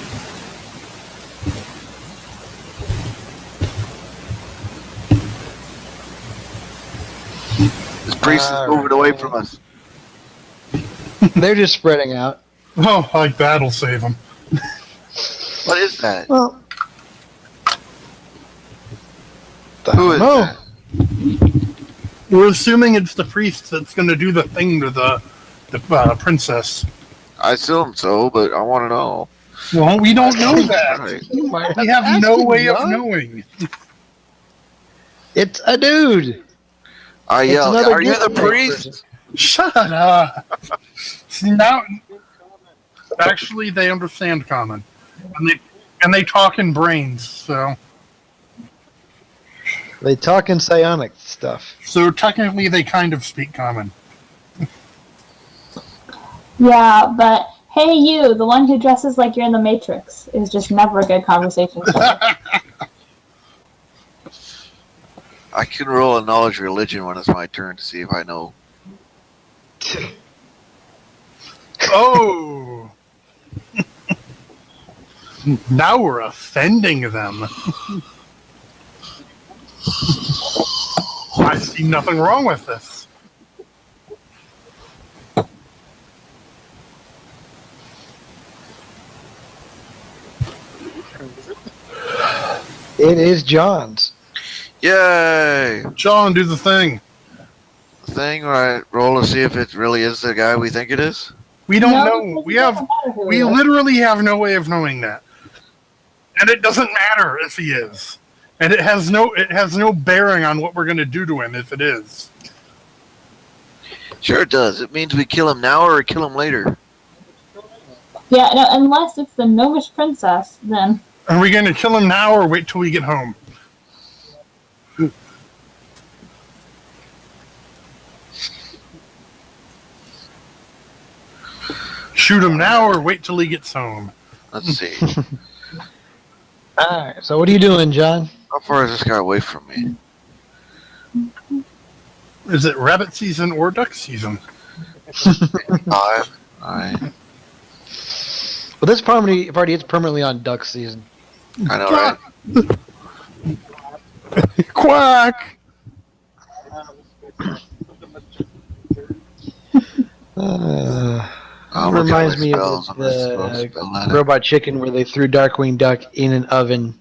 This priest is moving away from us. They're just spreading out. Oh, like that'll save him. What is that? Well, Who is no. that? We're assuming it's the priest that's going to do the thing to the princess. I assume so, but I want to know. Well, we don't know that. Right. You might We have have asked no him, way of John. knowing. It's a dude. I It's yell, another "Are you the good person. priest?" Shut up. See, now, actually, they understand common, and they talk in brains. They talk in psionic stuff. So technically, they kind of speak common. Yeah, but hey, you, the one who dresses like you're in the Matrix, is just never a good conversation starter. I can roll a knowledge religion when it's my turn to see if I know. Oh. Now we're offending them. I see nothing wrong with this. It is John's. Yay! John, do the thing. The thing where I roll to see if it really is the guy we think it is. We don't No, know. it We doesn't have. matter who We he is. literally have no way of knowing that, and it doesn't matter if he is, and it has no bearing on what we're going to do to him if it is. Sure it does. It means we kill him now or kill him later. Yeah, no, unless it's the gnomish princess, then Are we going to kill him now or wait till we get home? Shoot him now or wait till he gets home? Let's see. Alright, so what are you doing, John? How far is this guy away from me? Is it rabbit season or duck season? 5. Alright. Well, this party is permanently on duck season. I know, right? Quack! I'm looking at Reminds my me of spells. I'm gonna the spell that. Robot Chicken where they threw Darkwing Duck in an oven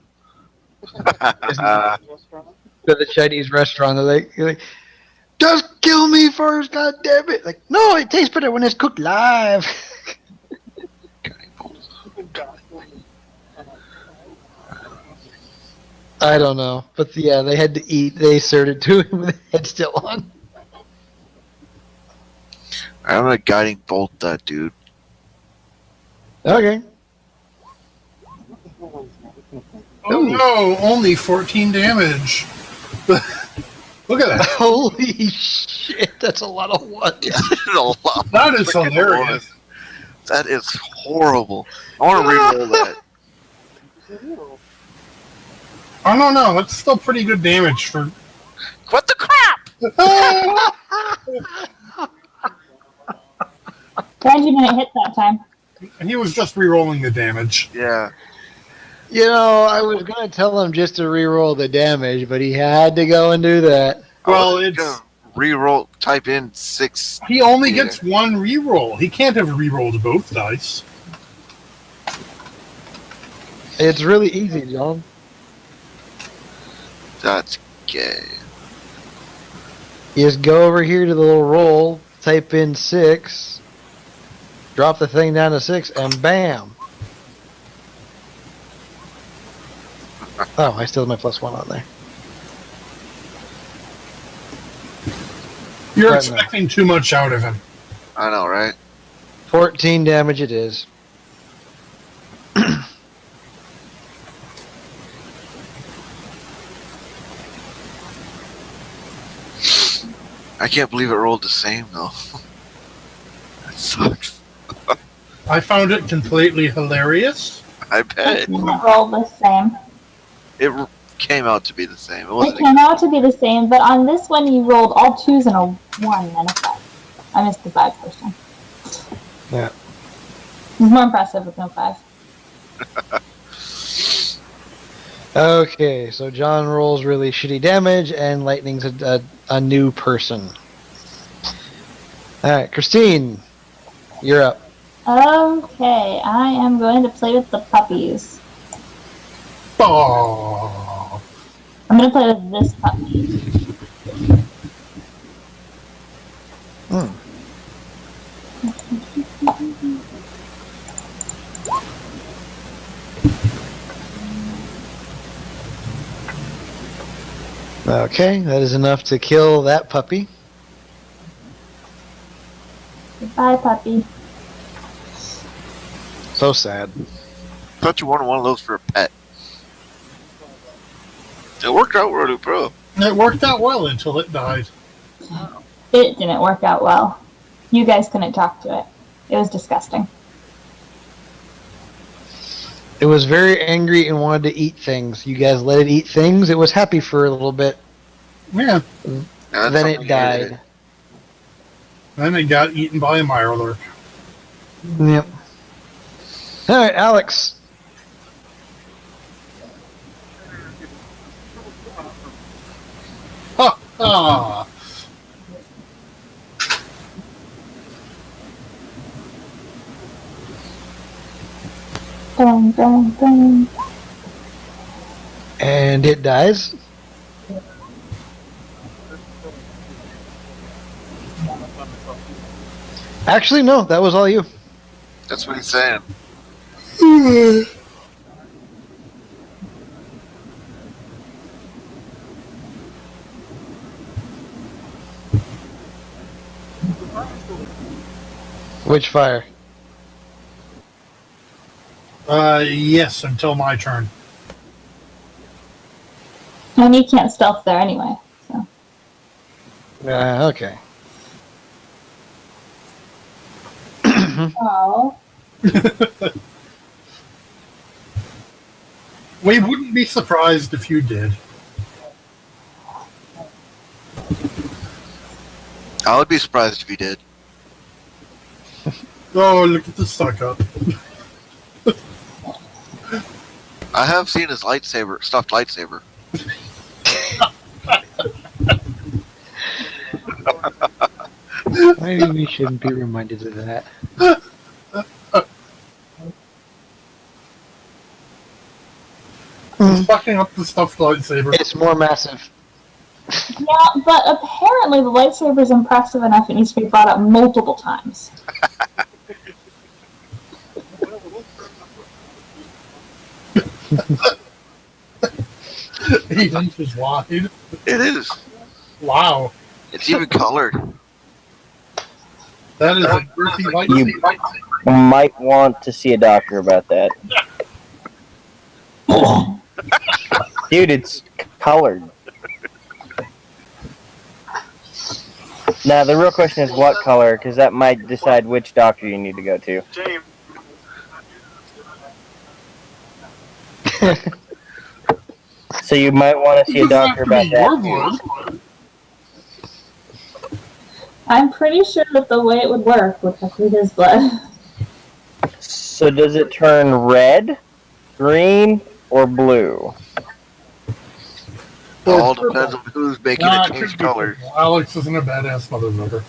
to the Chinese restaurant. They're like, just kill me first, god damn it! Like, no, it tastes better when it's cooked live. I don't know, but yeah, they had to eat. They served it to him with the head still on. I'm gonna guiding bolt that dude. Okay. Oh no, only 14 damage. Look at that. Holy shit, that's a lot of what? A lot. That is Freaking hilarious. That is horrible. I want to re-roll that. Oh no, that's still pretty good damage for. What the crap? glad you didn't hit that time. He was just re-rolling the damage. Yeah. You know, I was gonna tell him just to re-roll the damage, but he had to go and do that. Well, I was it's gonna re-roll. Type in 6. he only gets one re-roll. He can't have re-rolled both dice. It's really easy, John. That's gay. You just go over here to the little roll, type in 6, drop the thing down to 6, and bam. Oh, I still have my +1 on there. You're Right, expecting too much out of him. I know, right? 14 damage it is. I can't believe it rolled the same though. That sucks. I found it completely hilarious. I It bet didn't roll the same. it came out to be the same. It It wasn't. came out to be the same, but on this one you rolled all 2s and a 1 and a 5. I missed the 5 first time. Yeah. It's more impressive with no 5. Okay, so John rolls really shitty damage, and Lightning's a new person. Alright, Kristine, you're up. Okay, I am going to play with the puppies. Oh, I'm going to play with this puppy. Okay, that is enough to kill that puppy. Goodbye, puppy. So sad. Thought you wanted one of those for a pet. It worked out really pro. It worked out well until it died. It didn't work out well. You guys couldn't talk to it. It was disgusting. It was very angry and wanted to eat things. You guys let it eat things. It was happy for a little bit. Yeah. Then it died. Then it got eaten by a mirror. Yep. All right, Alex. Ha ha! Dun, dun, dun. And it dies. Actually, no, that was all you. That's what he's saying. Which fire? Yes, until my turn. And you can't stealth there anyway. So. Okay. Oh. We wouldn't be surprised if you did. I would be surprised if you did. Oh, look at the stuck up. I have seen his lightsaber, stuffed lightsaber. Maybe we shouldn't be reminded of that. He's fucking up the stuffed lightsaber. It's more massive. Yeah, but apparently the lightsaber is impressive enough it needs to be brought up multiple times. He thinks it's wide. It is. Wow. It's even colored. That is a girthy lightsaber. You might want to see a doctor about that. Dude, it's colored. Now, the real question is what color, because that might decide which doctor you need to go to. James. So you might want to see a doctor about that. I'm pretty sure that the way it would work would have to be his blood. So does it turn red, green, or blue? It all depends on who's making it change color. Alex isn't a badass motherfucker.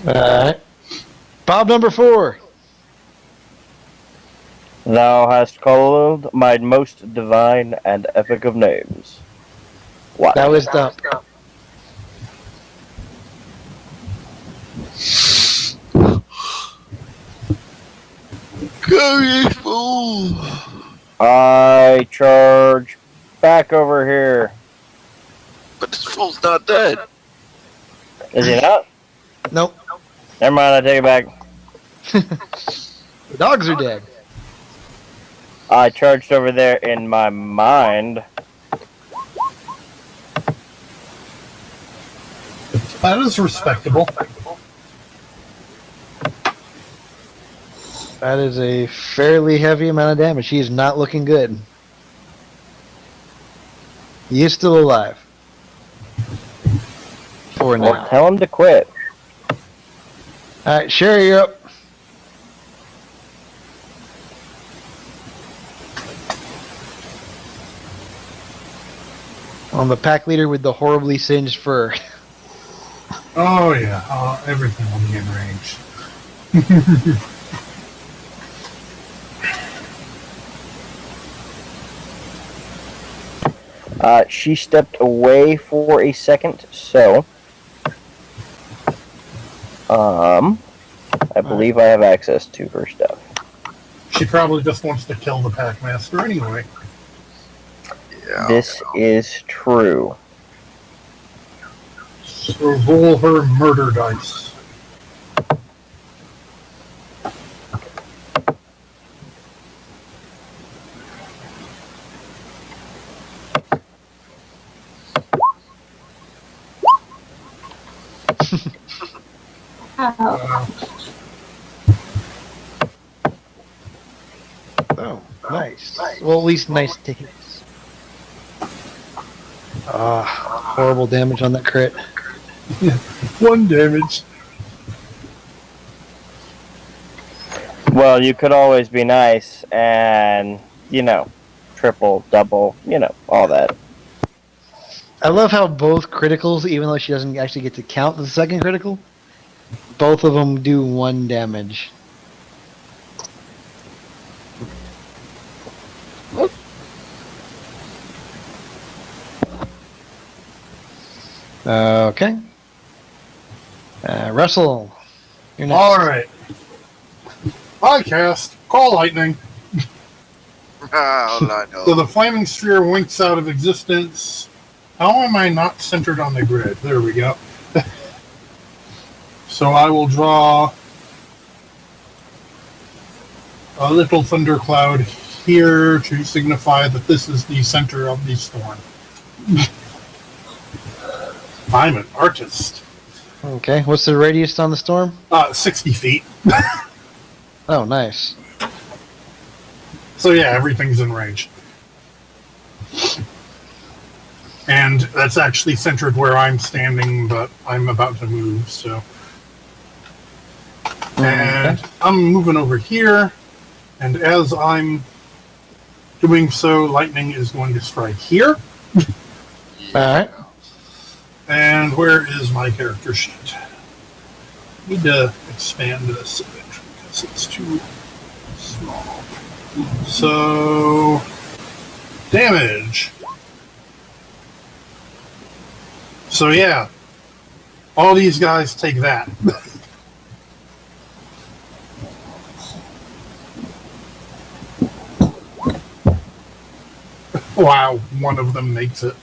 Alright. Bob number 4. Thou hast called my most divine and epic of names. What? That was Dump. Go, you fool! I charge back over here. But this fool's not dead. Is he not? Nope. Never mind, I take it back. The dogs are dead. I charged over there in my mind. That is respectable. That is a fairly heavy amount of damage. He is not looking good. He is still alive. For now. Well, tell him to quit. Alright, Sheri, you're up. On the pack leader with the horribly singed fur. Oh yeah, everything will be in range. She stepped away for a second, so I believe I have access to her stuff. She probably just wants to kill the Packmaster anyway. Yeah. This is true. So roll her murder dice. Ow. Oh, nice. Well, at least nice to hit. Horrible damage on that crit. 1 damage. Well, you could always be nice and, triple, double, all that. I love how both criticals, even though she doesn't actually get to count the second critical, both of them do 1 damage. Okay. Russell, you're next. All right. I cast Call Lightning. All I know. So the flaming sphere winks out of existence. How am I not centered on the grid? There we go. So I will draw a little thundercloud here to signify that this is the center of the storm. I'm an artist. Okay, what's the radius on the storm? 60 feet. Oh, nice. So yeah, everything's in range. And that's actually centered where I'm standing, but I'm about to move, so. And I'm moving over here, and as I'm doing so, lightning is going to strike here. Alright. And where is my character sheet? Need to expand this a bit because it's too small. So, damage. So yeah, all these guys take that. Wow, one of them makes it.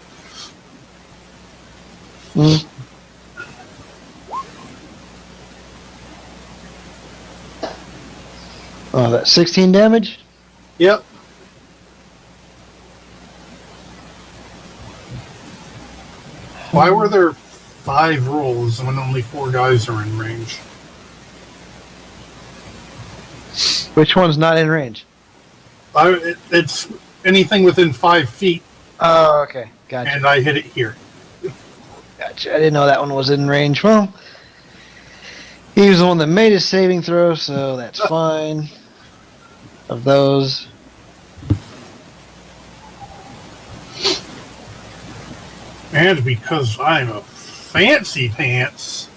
Oh, that's 16 damage? Yep. Why were there 5 rolls when only 4 guys are in range? Which one's not in range? It's anything within 5 feet, Oh, okay. Gotcha. and I hit it here. Gotcha. I didn't know that one was in range. Well, he was the one that made his saving throw, so that's fine. Of those. And because I'm a fancy pants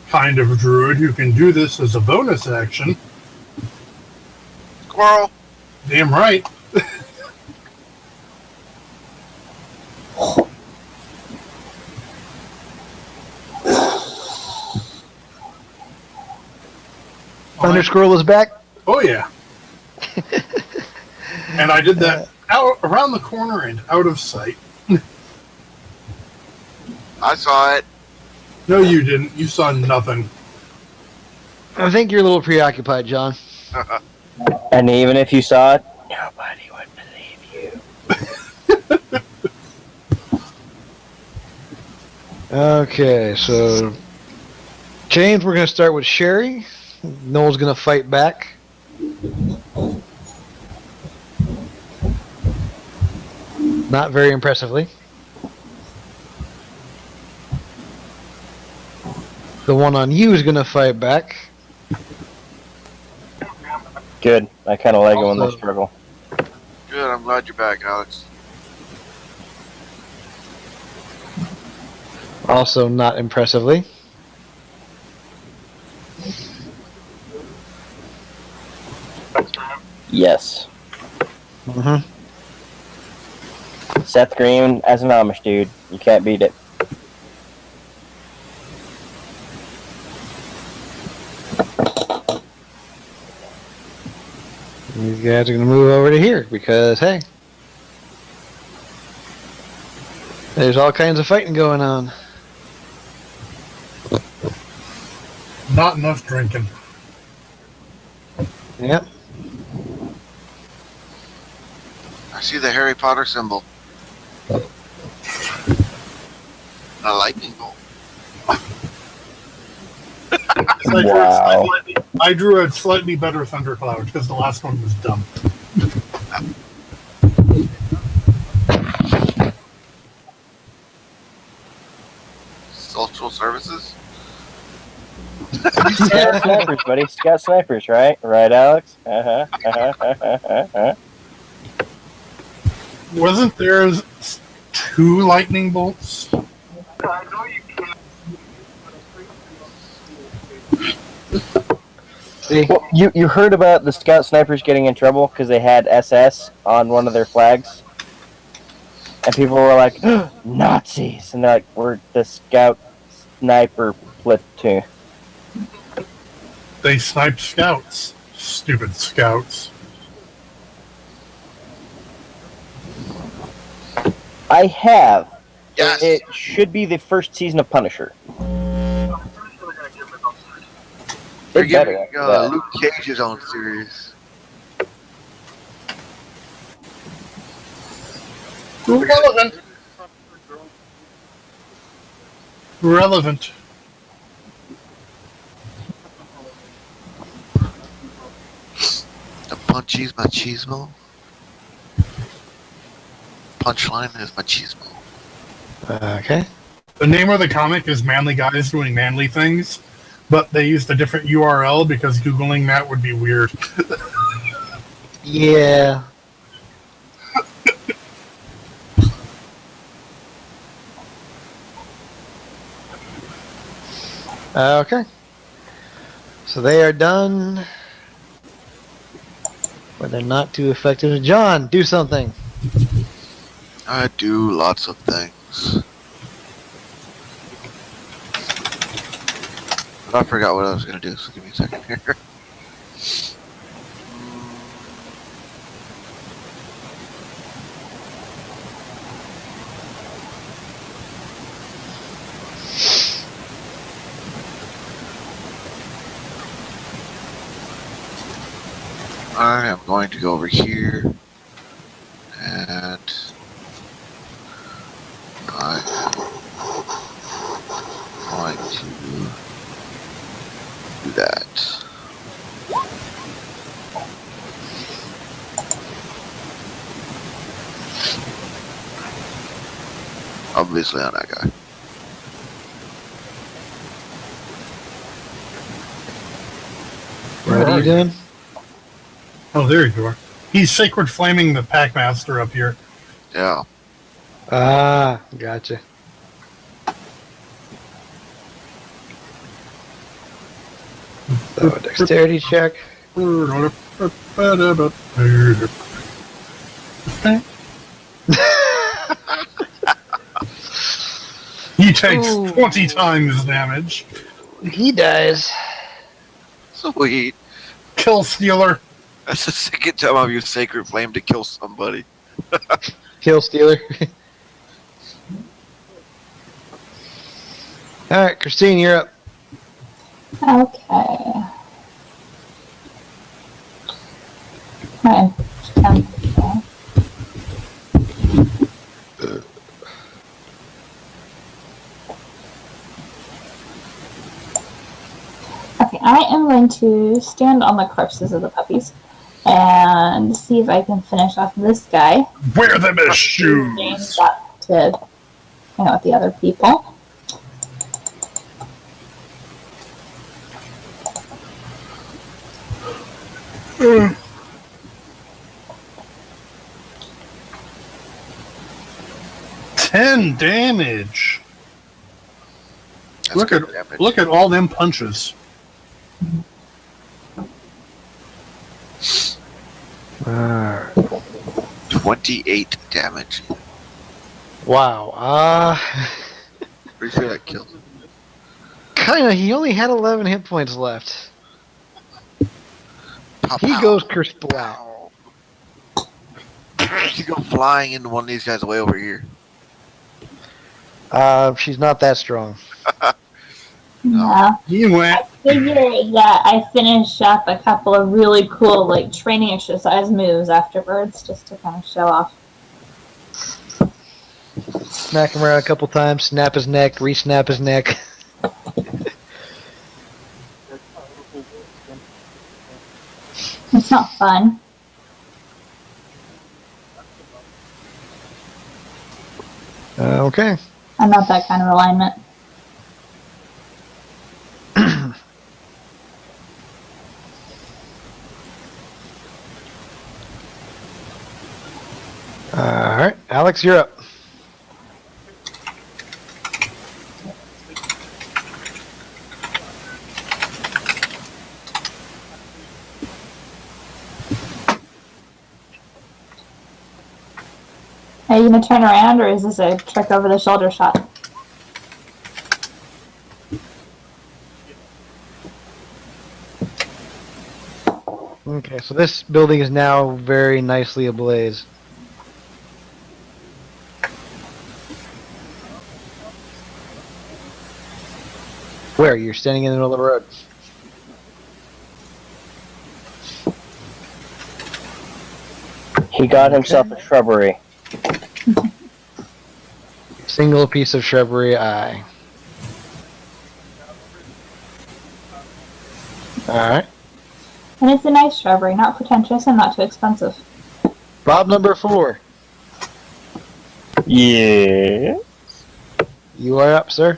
kind of druid who can do this as a bonus action, Squirrel. damn right. Thunder Squirrel is back. Oh yeah. And I did that out around the corner and out of sight. I saw it. No, you didn't. You saw nothing. I think you're a little preoccupied, John. And even if you saw it, nobody would believe you. Okay, so James, we're going to start with Sheri. Noel's going to fight back. Not very impressively. The one on you is going to fight back. Good. I kind of like it when they Also- struggle. Good, I'm glad you're back, Alex. Also not impressively. Yes. Mm-hmm. Seth Green as an Amish dude. You can't beat it. These guys are going to move over to here because, hey, There's all kinds of fighting going on. Not enough drinking. Yep. I see the Harry Potter symbol. A lightning bolt. Wow. I drew a slightly better thundercloud because the last one was dumb. Social services? Scout snipers, buddy. Scout snipers, right? Right, Alex? Wasn't there 2 lightning bolts? I know you can't. See? Well, you heard about the scout snipers getting in trouble because they had SS on one of their flags? And people were like, Nazis! And they're like, we're the scout sniper platoon. They sniped scouts. Stupid scouts. I have. Yes. It should be the first season of Punisher. They're It better. giving Luke Cage his own series. Relevant. Relevant. The punchies machismo. Punchline is machismo. Okay. The name of the comic is Manly Guys Doing Manly Things, but they used a different URL because Googling that would be weird. Yeah. Okay. So they are done. But they're not too effective. John, do something. I do lots of things. But I forgot what I was going to do, so give me a second here. I am going to go over here, and I'm going to do that. Obviously on that guy. What are you doing? Oh, there you are. He's sacred flaming the Packmaster up here. Yeah. Ah, gotcha. So, dexterity check. He takes Ooh. 20 times damage. He dies. Sweet. Kill Stealer. That's the second time I've used Sacred Flame to kill somebody. Kill Stealer. Alright, Kristine, you're up. Okay. Right. Okay, I am going to stand on the corpses of the puppies and see if I can finish off this guy. Wear them as James shoes. got to hang out with the other people. Mm. 10 damage. That's Look good at damage. look at all them punches. Alright. 28 damage. Wow. Pretty sure that kills him. Kinda, he only had 11 hit points left. Pop He out. goes kersplat. You go flying into one of these guys way over here. She's not that strong. Yeah. You went. I figured that I finish up a couple of really cool like training exercise moves afterwards, just to kind of show off. Smack him around a couple times, snap his neck, re-snap his neck. It's not fun. Okay. I'm not that kind of alignment. Alright, Alex, you're up. Are you gonna turn around, or is this a trick over the shoulder shot? Okay, so this building is now very nicely ablaze. Where? You're standing in the middle of the road. He got himself a shrubbery. Single piece of shrubbery eye. Alright. And it's a nice shrubbery, not pretentious and not too expensive. Bob number 4. Yeah. You are up, sir.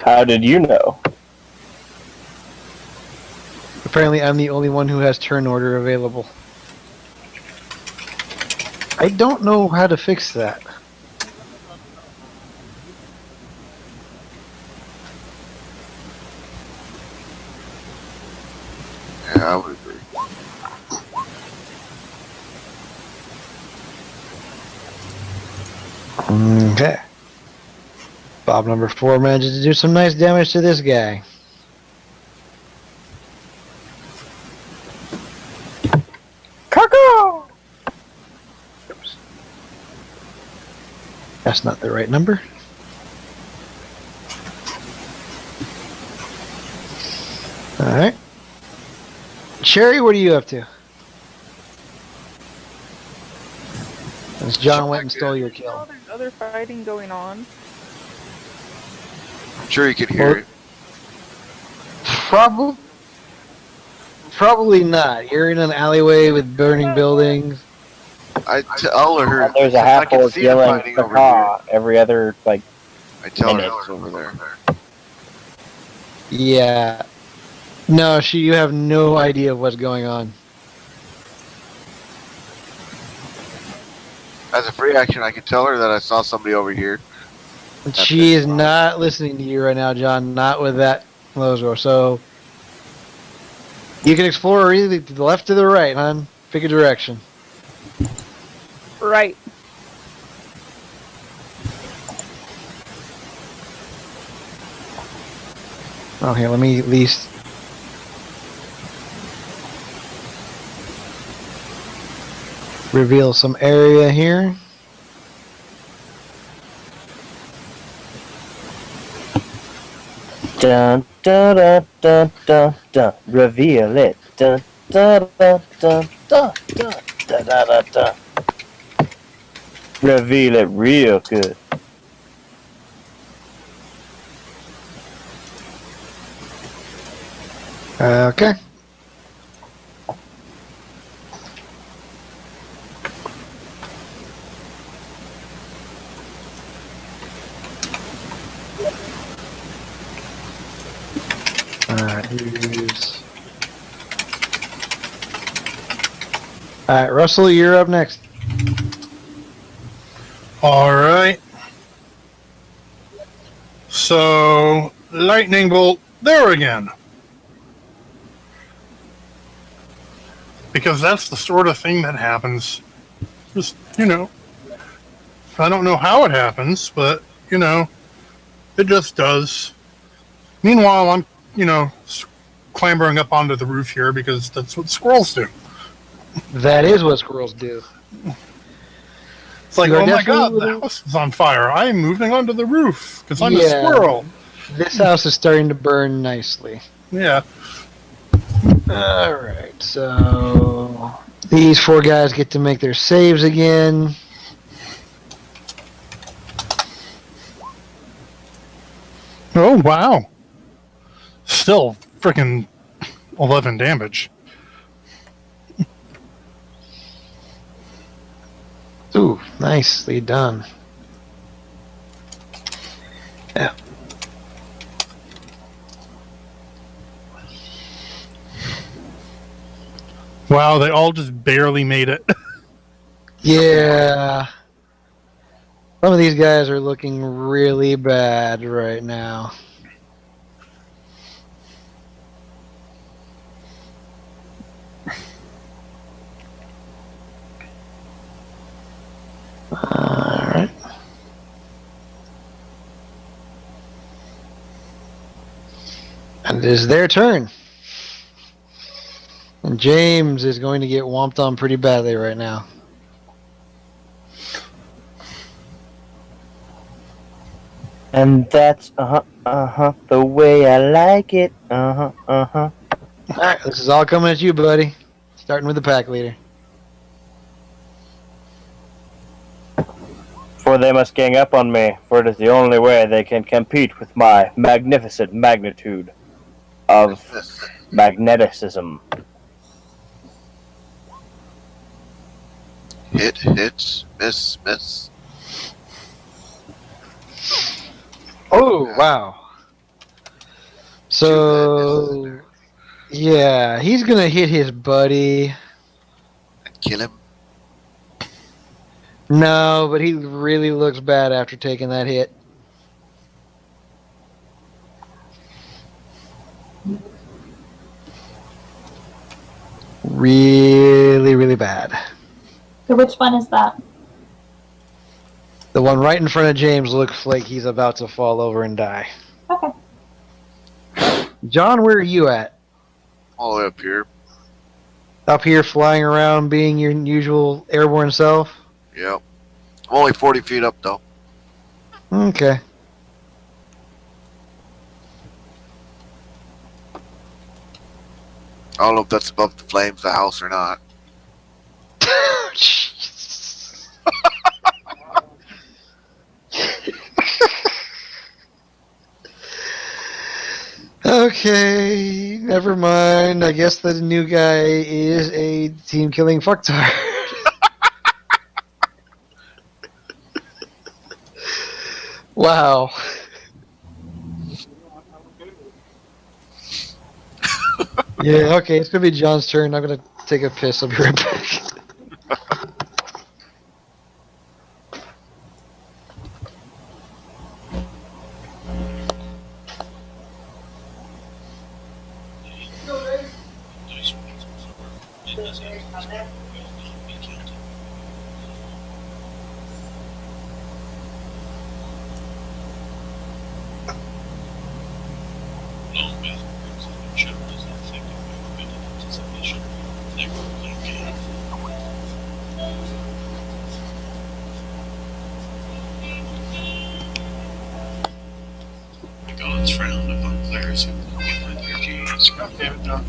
How did you know? Apparently I'm the only one who has turn order available. I don't know how to fix that. Yeah, I would agree. Okay. Bob number 4 manages to do some nice damage to this guy. Cuckoo! Oops. That's not the right number. Alright. Sheri, what are you up to? As John went and stole your kill. There's other fighting going on. I'm sure you can hear it. Probably not. You're in an alleyway with burning buildings. I tell her. And there's a I half can horse see them yelling fighting over "caca" every other like. I tell her minute. it's over there. Yeah. No, you have no idea what's going on. As a free action, I can tell her that I saw somebody over here. She is not listening to you right now, John. Not with that logo. So you can explore either to the left or the right, hon. Pick a direction. Right. Okay, let me at least. Reveal some area here. Dun dun dun dun dun dun. Reveal it. Dun dun dun dun dun dun dun dun dun dun. Reveal it real good. Okay. Alright, Russell, you're up next. All right. So, lightning bolt there again. Because that's the sort of thing that happens. Just, I don't know how it happens, but, it just does. Meanwhile, I'm, clambering up onto the roof here because that's what squirrels do. That is what squirrels do. It's like, You are oh my definitely god, the within- house is on fire. I'm moving onto the roof because I'm a Yeah. squirrel. This house is starting to burn nicely. Yeah. Alright, so these 4 guys get to make their saves again. Oh, wow. Still freaking 11 damage. Ooh, nicely done. Yeah. Wow, they all just barely made it. Yeah. Some of these guys are looking really bad right now. Alright. And it is their turn. And James is going to get whomped on pretty badly right now. And that's the way I like it. Alright, this is all coming at you, buddy. Starting with the pack leader. For they must gang up on me, for it is the only way they can compete with my magnificent magnitude of magneticism. Hits, miss. Oh, wow. So, yeah, he's going to hit his buddy. Kill him. No, but he really looks bad after taking that hit. Really, really bad. So which one is that? The one right in front of James looks like he's about to fall over and die. Okay. John, where are you at? All the way up here. Up here flying around being your usual airborne self? Yep. I'm only 40 feet up, though. Okay. I don't know if that's above the flames of the house or not. Okay, never mind. I guess the new guy is a team killing fucktard. Wow. Yeah, okay, it's gonna be John's turn. I'm gonna take a piss. I'll be right back. Gods frown upon players who won't get rid of their GEs. God damn it, John.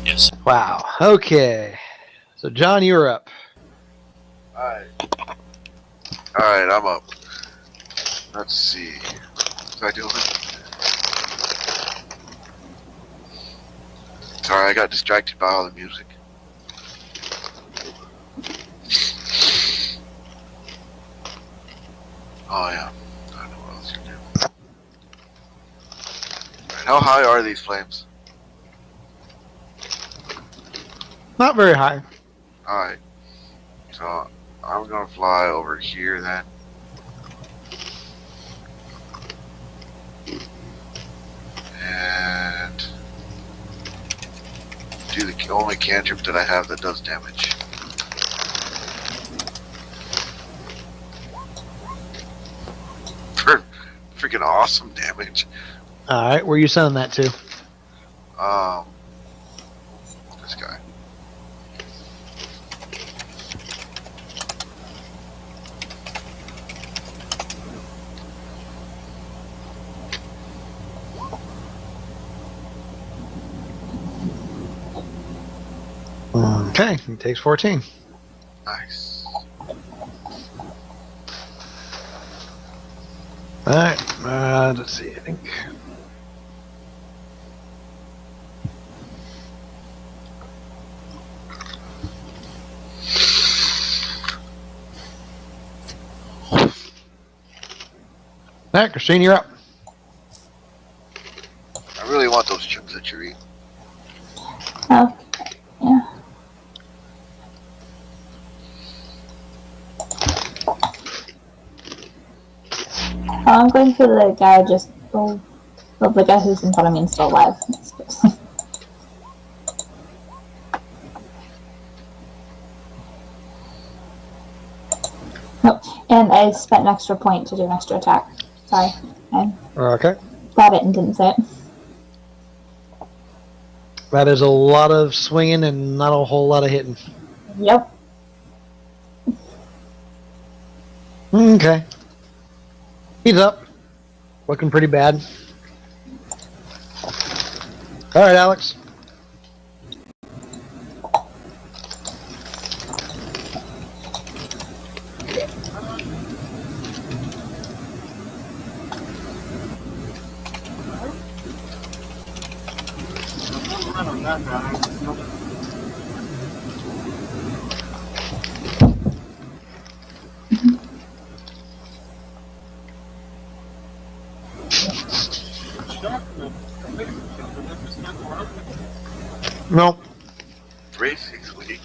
Yes. Wow. Okay. So, John, you're up. Alright. Alright, I'm up. Let's see. What am I doing? Sorry, I got distracted by all the music. Oh yeah. I don't know what else you do. Alright, how high are these flames? Not very high. Alright. So I'm gonna fly over here then. And do the only cantrip that I have that does damage. Freaking awesome damage. All right, where are you sending that to? this guy. Okay, he takes 14. Nice. Alright, let's see, I think. Alright, Kristine, you're up. I really want those chips that you're eating. Oh, yeah. I'm going for the guy the guy who's in front of me and still alive. Oh, and I spent an extra point to do an extra attack. Sorry. I Okay. thought it and didn't say it. That is a lot of swinging and not a whole lot of hitting. Yep. Okay. He's up. Looking pretty bad. Alright, Alex. No. Basically.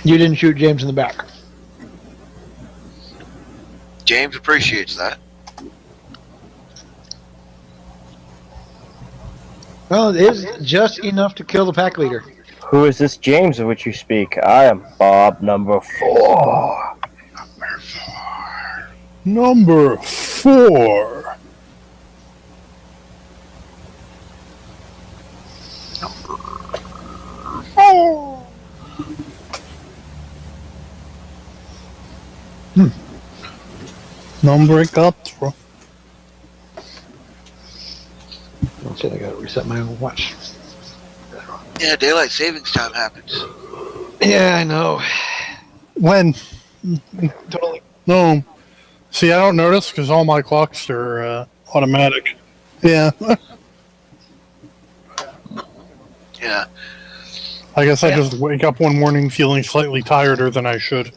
You didn't shoot James in the back. James appreciates that. Well, it is just enough to kill the pack leader. Who is this James of which you speak? I am Bob number 4. Number 4. Number 4. Okay, I gotta reset my own watch. Yeah, daylight savings time happens. Yeah, I know. When? Totally. No. See, I don't notice because all my clocks are automatic. Yeah. Yeah. I guess I just wake up one morning feeling slightly tireder than I should.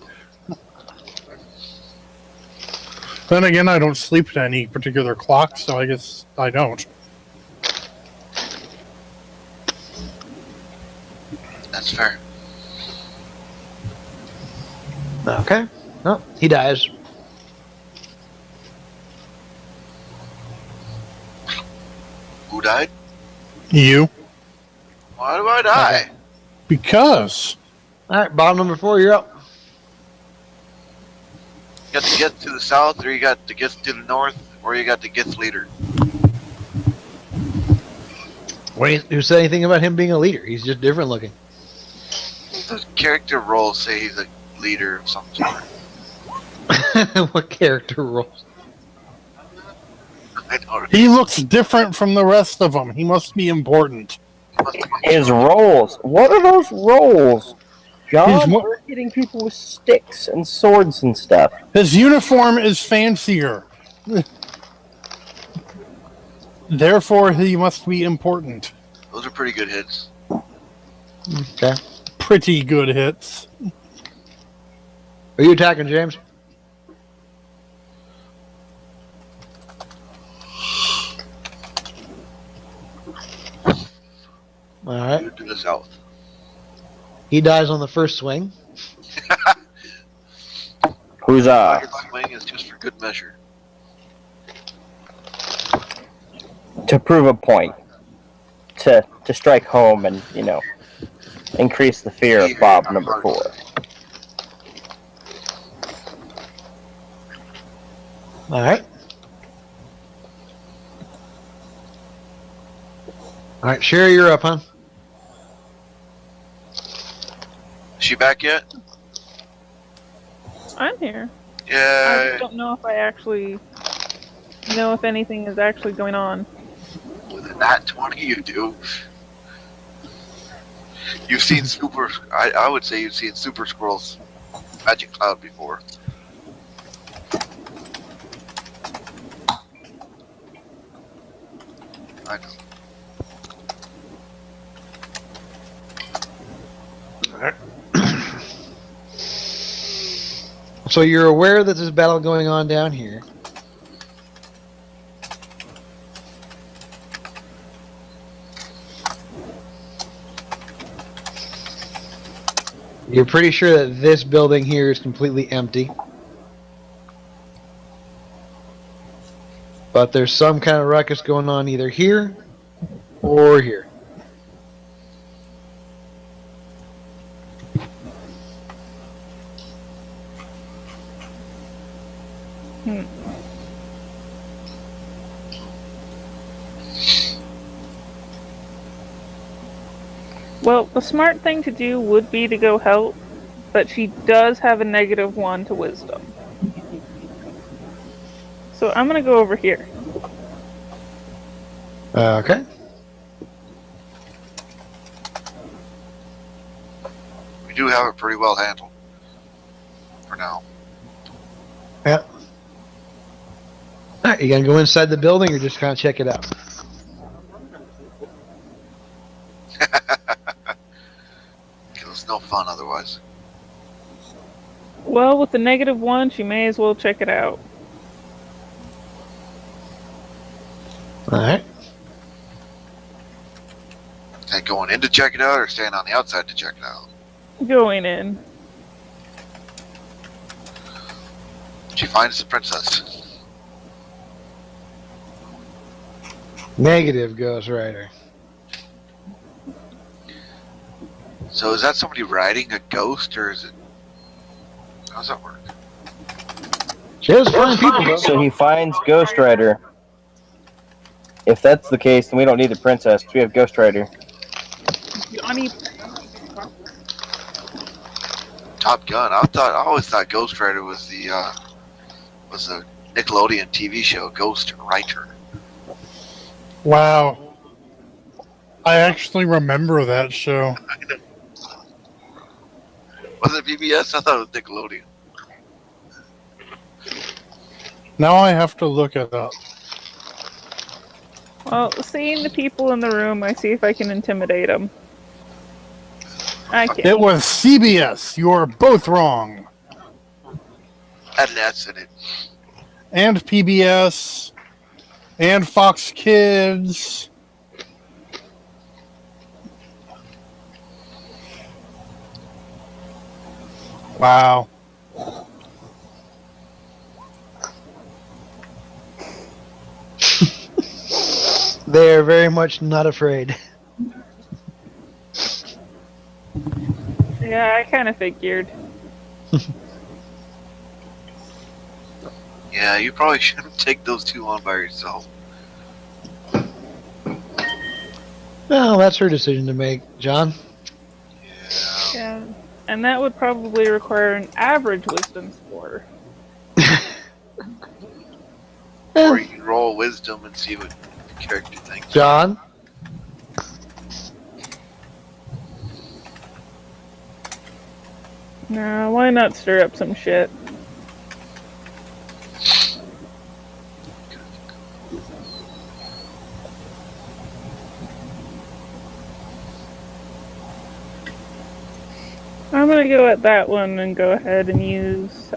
Then again, I don't sleep to any particular clock, so I guess I don't. That's fair. Okay. Oh, he dies. Who died? You? Why do I die? Because. Alright, bottom number 4, you're up. You got to get to the south, or you got to get to the north, or you got to get the leader. Wait, who said anything about him being a leader? He's just different looking. The character roles say he's a leader of some sort. What character roles? I don't He looks different from the rest of them. He must be important. His rolls. What are those rolls? John, His we're hitting people with sticks and swords and stuff. His uniform is fancier. Therefore, he must be important. Those are pretty good hits. Okay. Pretty good hits. Are you attacking, James? Alright. To the south. He dies on the first swing. Huzzah. Second swing is just for good measure. To prove a point. to strike home and, increase the fear of Bob number 4. All right. All right, Sheri, you're up, huh? Is she back yet? I'm here. I Yeah. just don't know if I actually know if anything is actually going on. With a nat 20, you do. You've seen super. I would say you've seen Super Squirrel's Magic Cloud before. I know. So you're aware that there's a battle going on down here. You're pretty sure that this building here is completely empty. But there's some kind of ruckus going on either here or here. Well, the smart thing to do would be to go help, but she does have a -1 to wisdom. So I'm gonna go over here. Okay. We do have it pretty well handled. For now. Yeah. Alright, you gonna go inside the building or just kind of check it out? It's no fun otherwise. Well, with the -1, she may as well check it out. Alright. And going in to check it out or staying on the outside to check it out? Going in. She finds the princess. Negative, Ghost Rider. So is that somebody riding a ghost or is it... How does that work? Just find people, though. So he finds Ghost Rider. If that's the case, then we don't need the princess. We have Ghost Rider. Johnny. Top Gun. I always thought Ghost Rider was the Nickelodeon TV show, Ghost Rider. Wow. I actually remember that show. Was it PBS? I thought it was Nickelodeon. Now I have to look it up. Well, seeing the people in the room, I see if I can intimidate them. I can't. It was CBS. You are both wrong. Had an S in it. And PBS. And Fox Kids. Wow. They are very much not afraid. Yeah, I kind of figured. Yeah, you probably shouldn't take those two on by yourself. Well, that's her decision to make, John. Yeah, and that would probably require an average wisdom score. Or you can roll wisdom and see what the character thinks. John? Nah, why not stir up some shit? I'm gonna go at that one and go ahead and use,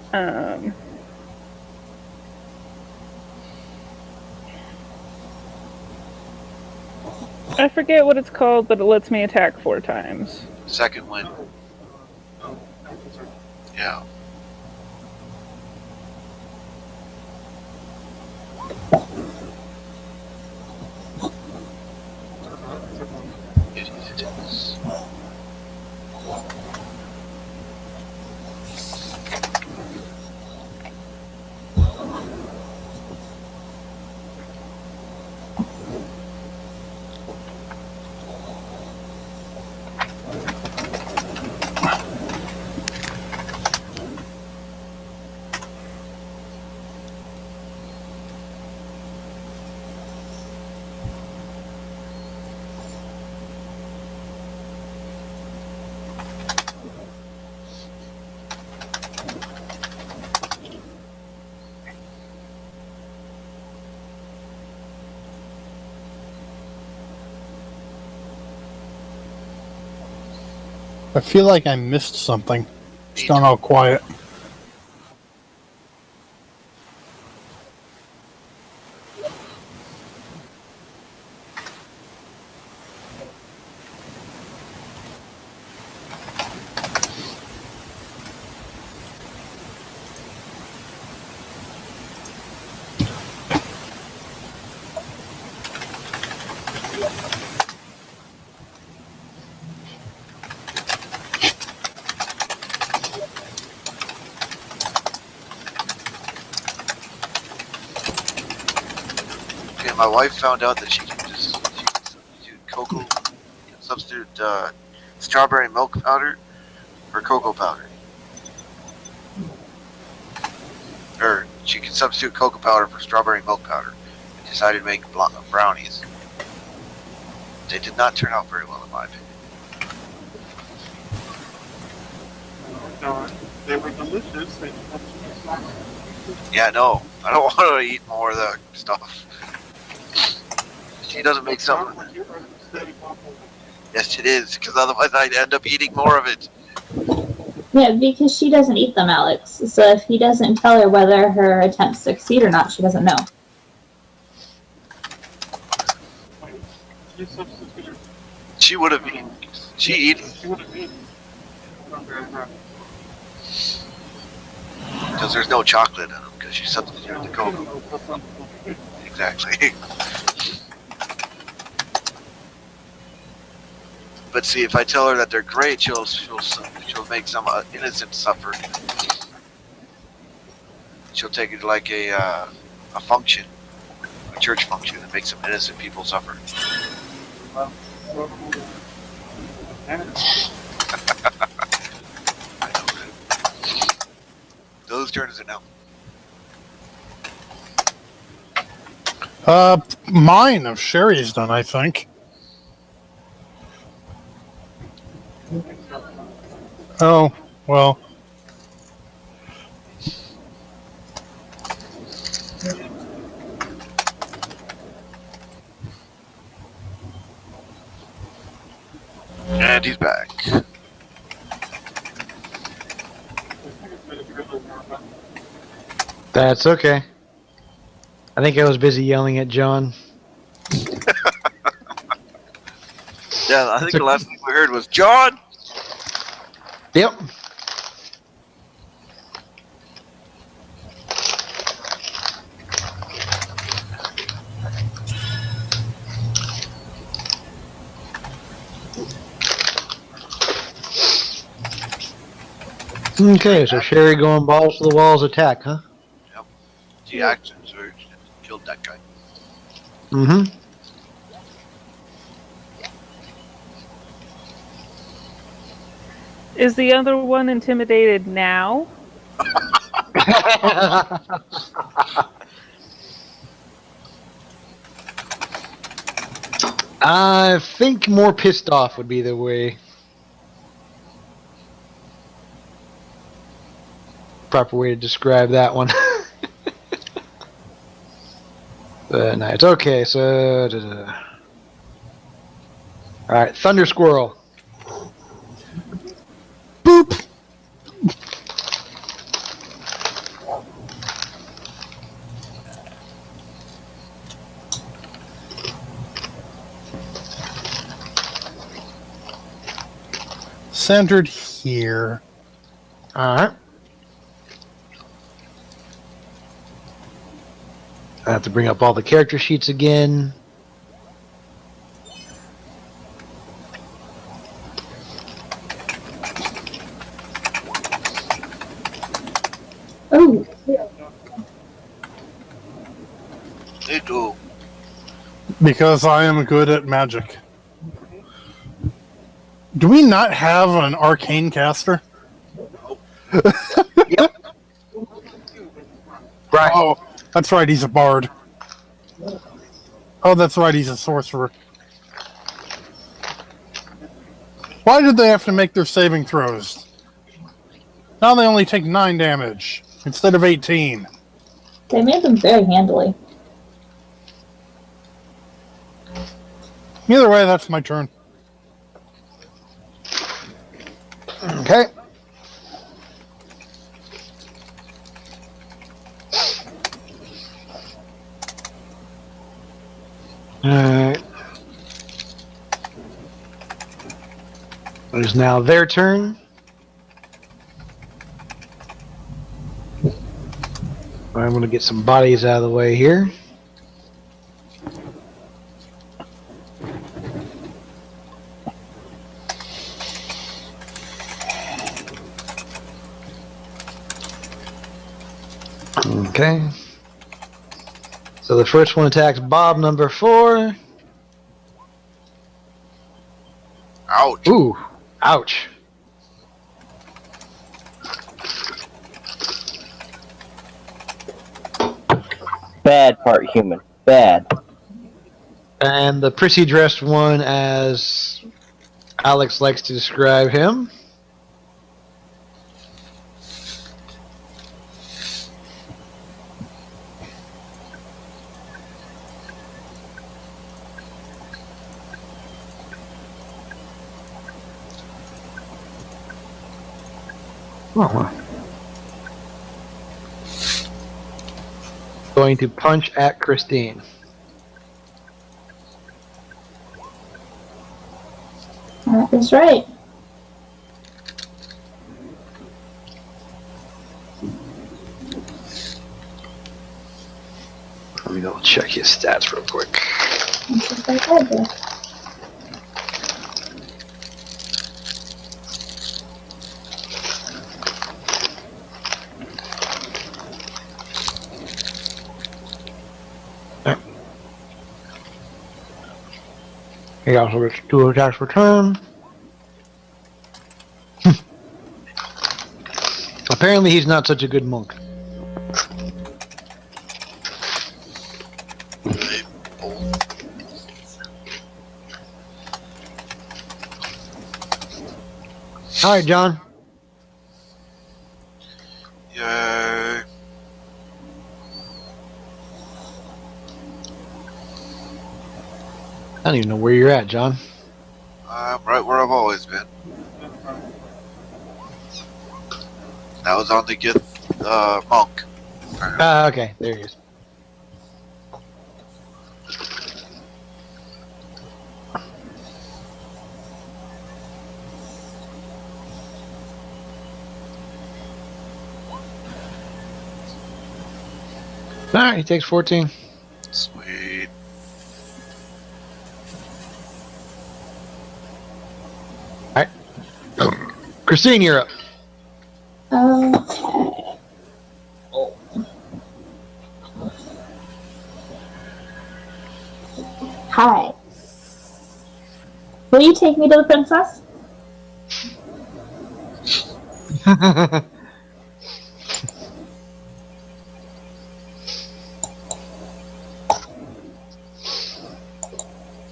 I forget what it's called, but it lets me attack 4 times. Second win. Yeah. I feel like I missed something. It's gone all quiet. Okay, my wife found out that she can substitute strawberry milk powder for cocoa powder. Or she can substitute cocoa powder for strawberry milk powder. And decided to make brownies. They did not turn out very well, in my opinion. They were delicious. Yeah, no, I don't want to eat more of that stuff. She doesn't make some. Yes, it is, because otherwise I'd end up eating more of it. Yeah, because she doesn't eat them, Alex. So if he doesn't tell her whether her attempts succeed or not, she doesn't know. She would have eaten. She eats. Because there's no chocolate in them, because she substituted the cocoa. Exactly. But see, if I tell her that they're great, she'll make some innocent suffer. She'll take it like a function, a church function, and make some innocent people suffer. I know, right? Whose turn is it now? Mine of Sheri's done, I think. Oh, well. And he's back. That's okay. I think I was busy yelling at John. Yeah, I think the last thing we heard was, John! Yep. Okay, so Sheri going balls to the walls attack, huh? Yep. She acted surged and killed that guy. Mm-hmm. Is the other one intimidated now? I think more pissed off would be the way. Proper way to describe that one. But no, it's okay. So, all right, Thunder Squirrel. Boop. Centered here. All right. I have to bring up all the character sheets again. Oh. Me too. Because I am good at magic. Do we not have an arcane caster? Yep. Right. Oh, that's right, he's a bard. Oh, that's right, he's a sorcerer. Why did they have to make their saving throws? Now they only take 9 damage instead of 18. They made them very handily. Either way, that's my turn. Okay. Alright. It is now their turn. I'm going to get some bodies out of the way here. Okay. So the first one attacks Bob number 4. Ouch. Ooh, ouch. Bad part human. Bad. And the prissy dressed one, as Alex likes to describe him. Oh. Going to punch at Kristine. That is right. Let me go check his stats real quick. This is very good. He also gets 2 attacks per turn. Apparently he's not such a good monk. Alright, John. Yay. I don't even know where you're at, John. I'm right where I've always been. That was on the get monk. Okay, there he is. Alright, he takes 14. Sweet. Alright. Kristine, you're up. Okay. Hi. Will you take me to the princess?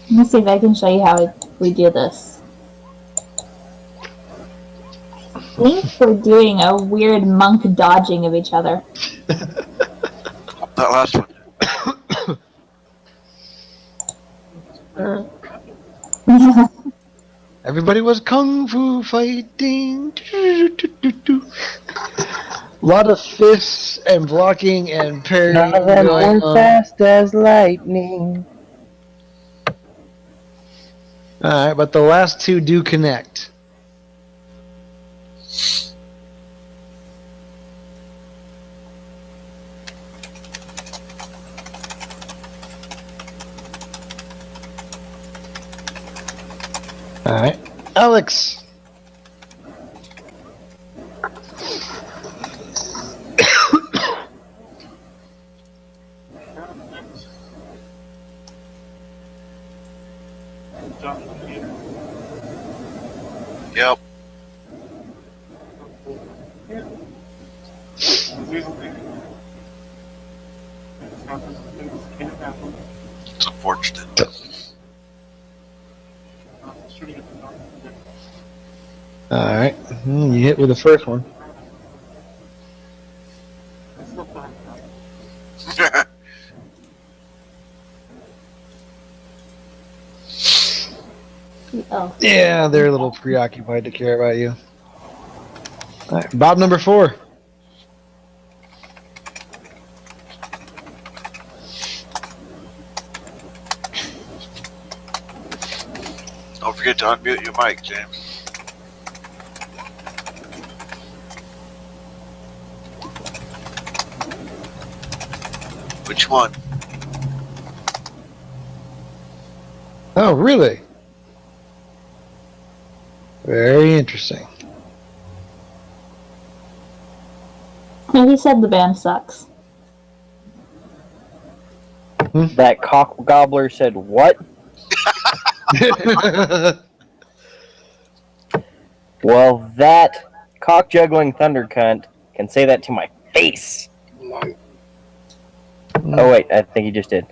Let me see if I can show you how we do this. I think we're doing a weird monk dodging of each other. That last one. Everybody was kung fu fighting. A lot of fists and blocking and parrying None of them going were on. fast as lightning. Alright, but the last 2 do connect. Alright. Alex! Yep. It's unfortunate. Alright. You hit with the first one. Oh. Yeah, they're a little preoccupied to care about you. All right, Bob number 4. Don't forget to unmute your mic, James. Which one? Oh, really? Very interesting. And he said the band sucks. That cock gobbler said what? Well, that cock juggling thunder cunt can say that to my face. Oh wait, I think he just did.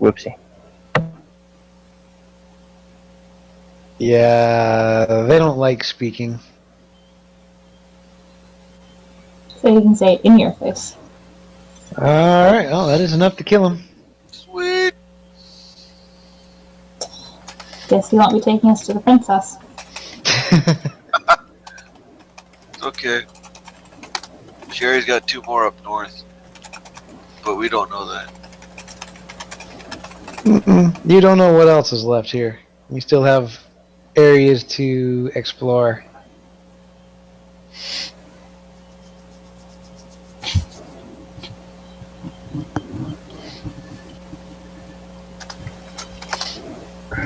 Whoopsie. Yeah, they don't like speaking. So you can say it in your face. Alright, well, that is enough to kill him. Sweet. Guess you won't be taking us to the princess. Okay. Sheri's got 2 more up north. But we don't know that. You don't know what else is left here. You still have areas to explore.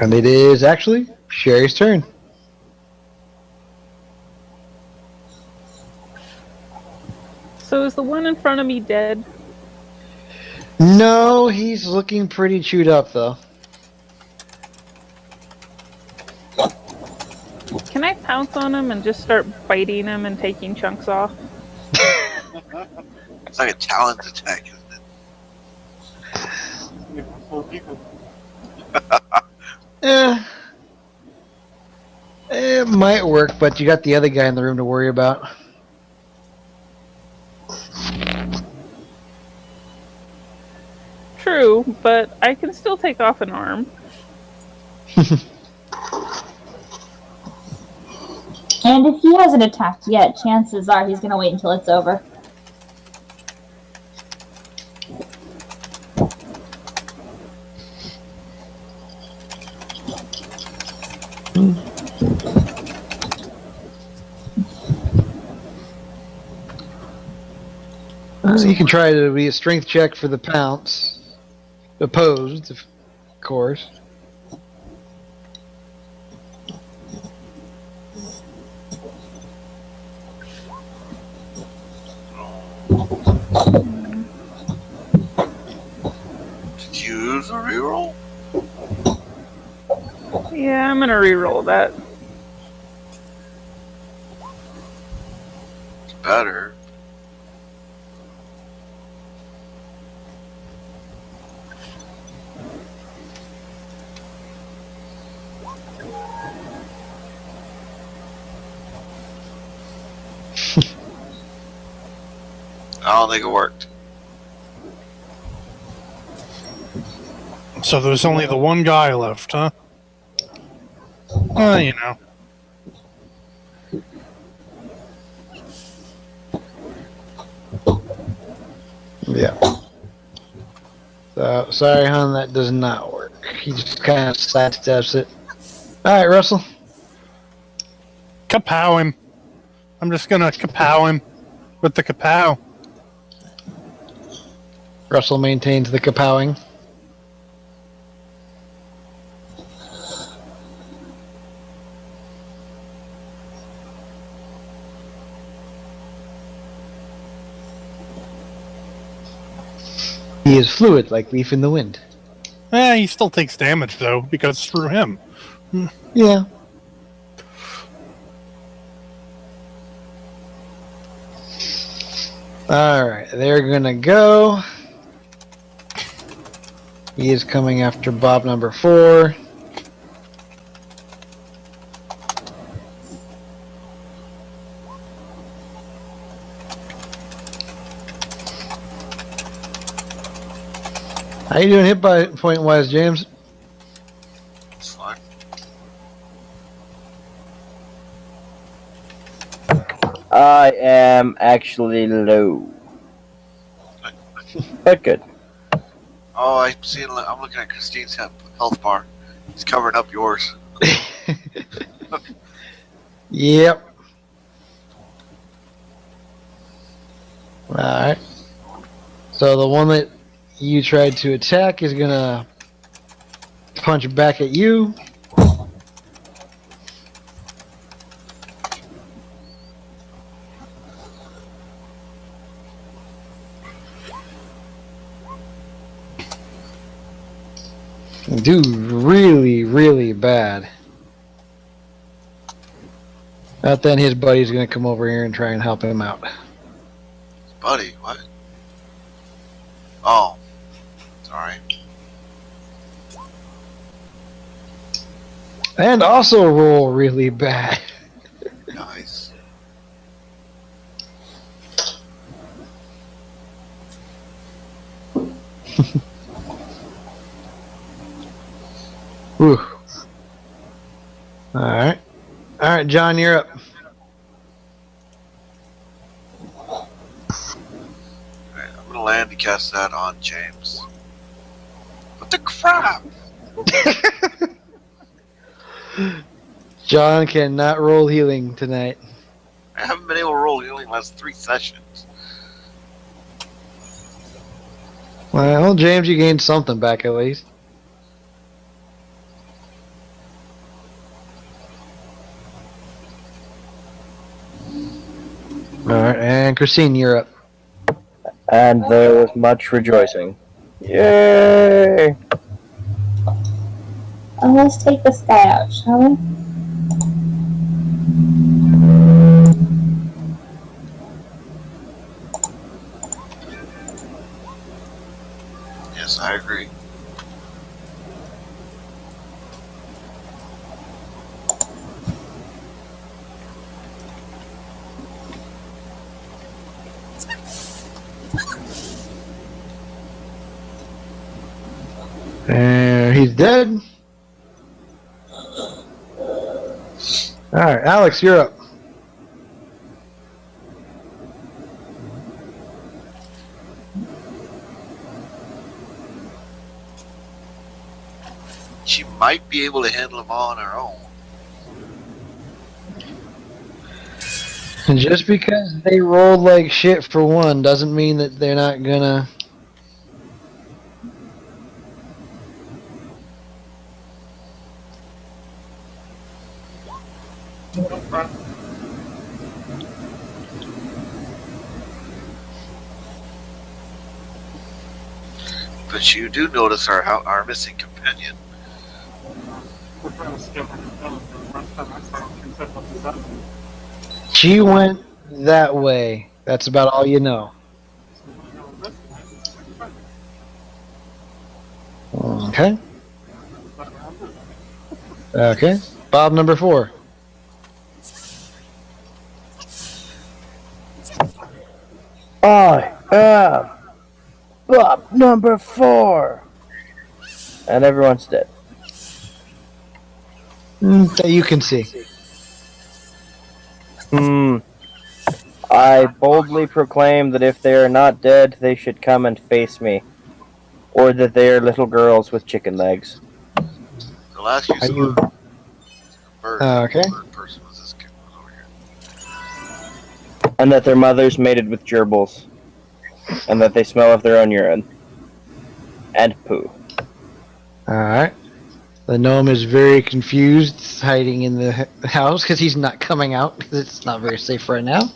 And it is actually Sheri's turn. So is the one in front of me dead? No, he's looking pretty chewed up though. Can I pounce on him and just start biting him and taking chunks off? It's like a talent attack, isn't it? It might work, but you got the other guy in the room to worry about. True, but I can still take off an arm. And if he hasn't attacked yet, chances are he's gonna wait until it's over. So you can try to be a strength check for the pounce. Opposed, of course. Did you use a reroll? Yeah, I'm gonna reroll that. It's better. I don't think it worked. So there's only the one guy left, huh? You know. Yeah. So, sorry, hon, that does not work. He just kind of sidesteps it. Alright, Russell. Kapow him. I'm just gonna kapow him with the kapow. Russell maintains the kapowing. He is fluid like leaf in the wind. He still takes damage though, because screw him. Yeah. Alright, they're gonna go. He is coming after Bob number 4. How you doing hit by point wise, James? It's fine. I am actually low. But good. Oh, I'm looking at Kristine's health bar. It's covering up yours. Yep. Alright. So the one that you tried to attack is gonna punch back at you. Do really, really bad. But then his buddy's gonna come over here and try and help him out. Buddy, what? Oh. Sorry. And also roll really bad. Nice. Whew. Alright. Alright, John, you're up. Alright, I'm gonna land to cast that on James. What the crap? John cannot roll healing tonight. I haven't been able to roll healing the last 3 sessions. Well, James, you gained something back at least. Alright, and Kristine, you're up. And there was much rejoicing. Yay! Let's take this guy out, shall we? Yes, I agree. And he's dead. Alright, Alex, you're up. She might be able to handle them all on her own. Just because they rolled like shit for one doesn't mean that they're not gonna. But you do notice our missing companion. She went that way. That's about all you know. Okay. Okay. Bob number 4. I am Bob number 4. And everyone's dead. That you can see. I boldly proclaim that if they are not dead, they should come and face me. Or that they are little girls with chicken legs. The last you Are saw you- a bird, Okay. bird person was this kid over here. And that their mothers mated with gerbils. And that they smell of their own urine. And poo. Alright. The gnome is very confused, hiding in the house because he's not coming out because it's not very safe right now.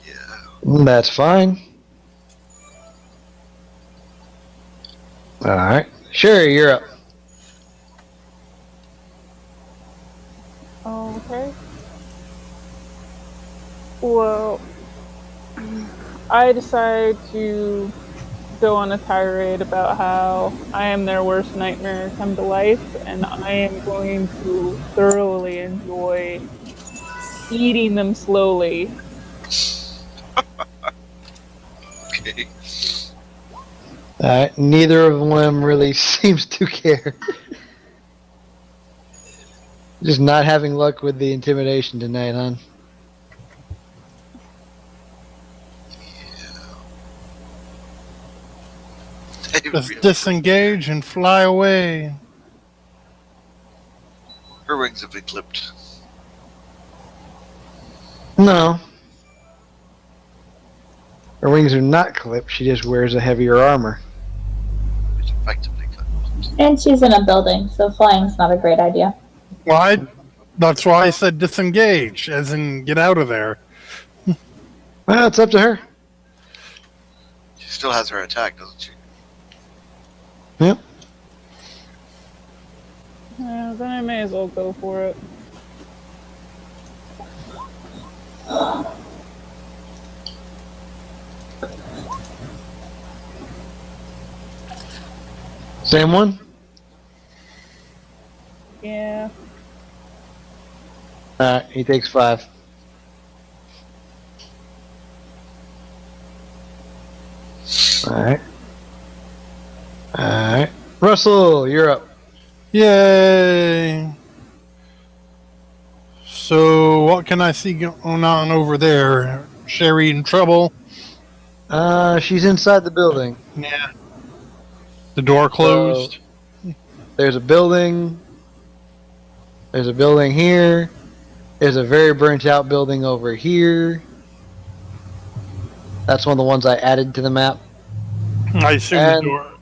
Yeah. That's fine. Alright. Sheri, you're up. Okay. Well, I decide to go on a tirade about how I am their worst nightmare come to life, and I am going to thoroughly enjoy eating them slowly. Okay. Alright. Neither of them really seems to care. Just not having luck with the intimidation tonight, hon. Just disengage and fly away. Her wings have been clipped. No. Her wings are not clipped. She just wears a heavier armor. It's effectively clipped. And she's in a building, so flying's not a great idea. That's why I said disengage, as in get out of there. Well, it's up to her. She still has her attack, doesn't she? Yep. Yeah, then I may as well go for it. Same one? Yeah. Alright, he takes 5. Alright. Alright. Russell, you're up. Yay! So, what can I see going on over there? Sheri in trouble? She's inside the building. Yeah. The door closed? There's a building. There's a building here. There's a very burnt out building over here. That's one of the ones I added to the map. I assume And the door.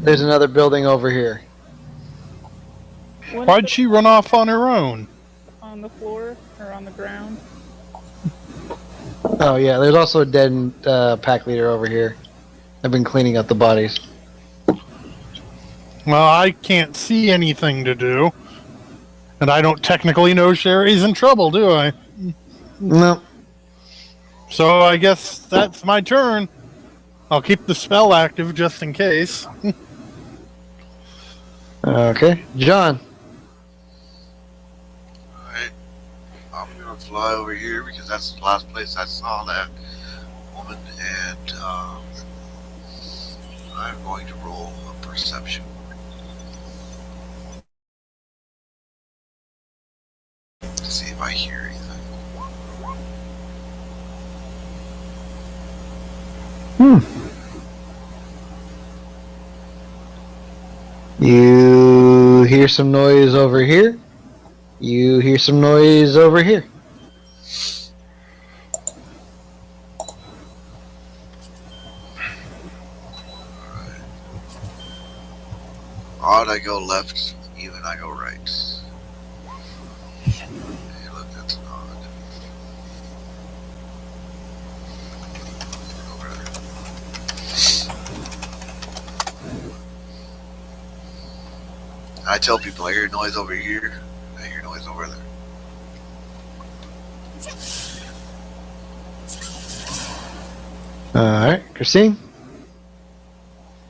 there's another building over here. Why'd she run off on her own? On the floor or on the ground? Oh yeah, there's also a dead pack leader over here. I've been cleaning up the bodies. Well, I can't see anything to do. And I don't technically know Sheri's in trouble, do I? No. So I guess that's my turn. I'll keep the spell active just in case. Okay. John. Alright. I'm gonna fly over here because that's the last place I saw that woman, and I'm going to roll a perception. To see if I hear anything. You hear some noise over here. You hear some noise over here. Odd I go left, even I go right. Hey, look, that's an odd. Over there. I tell people I hear noise over here, I hear noise over there. Alright, Kristine?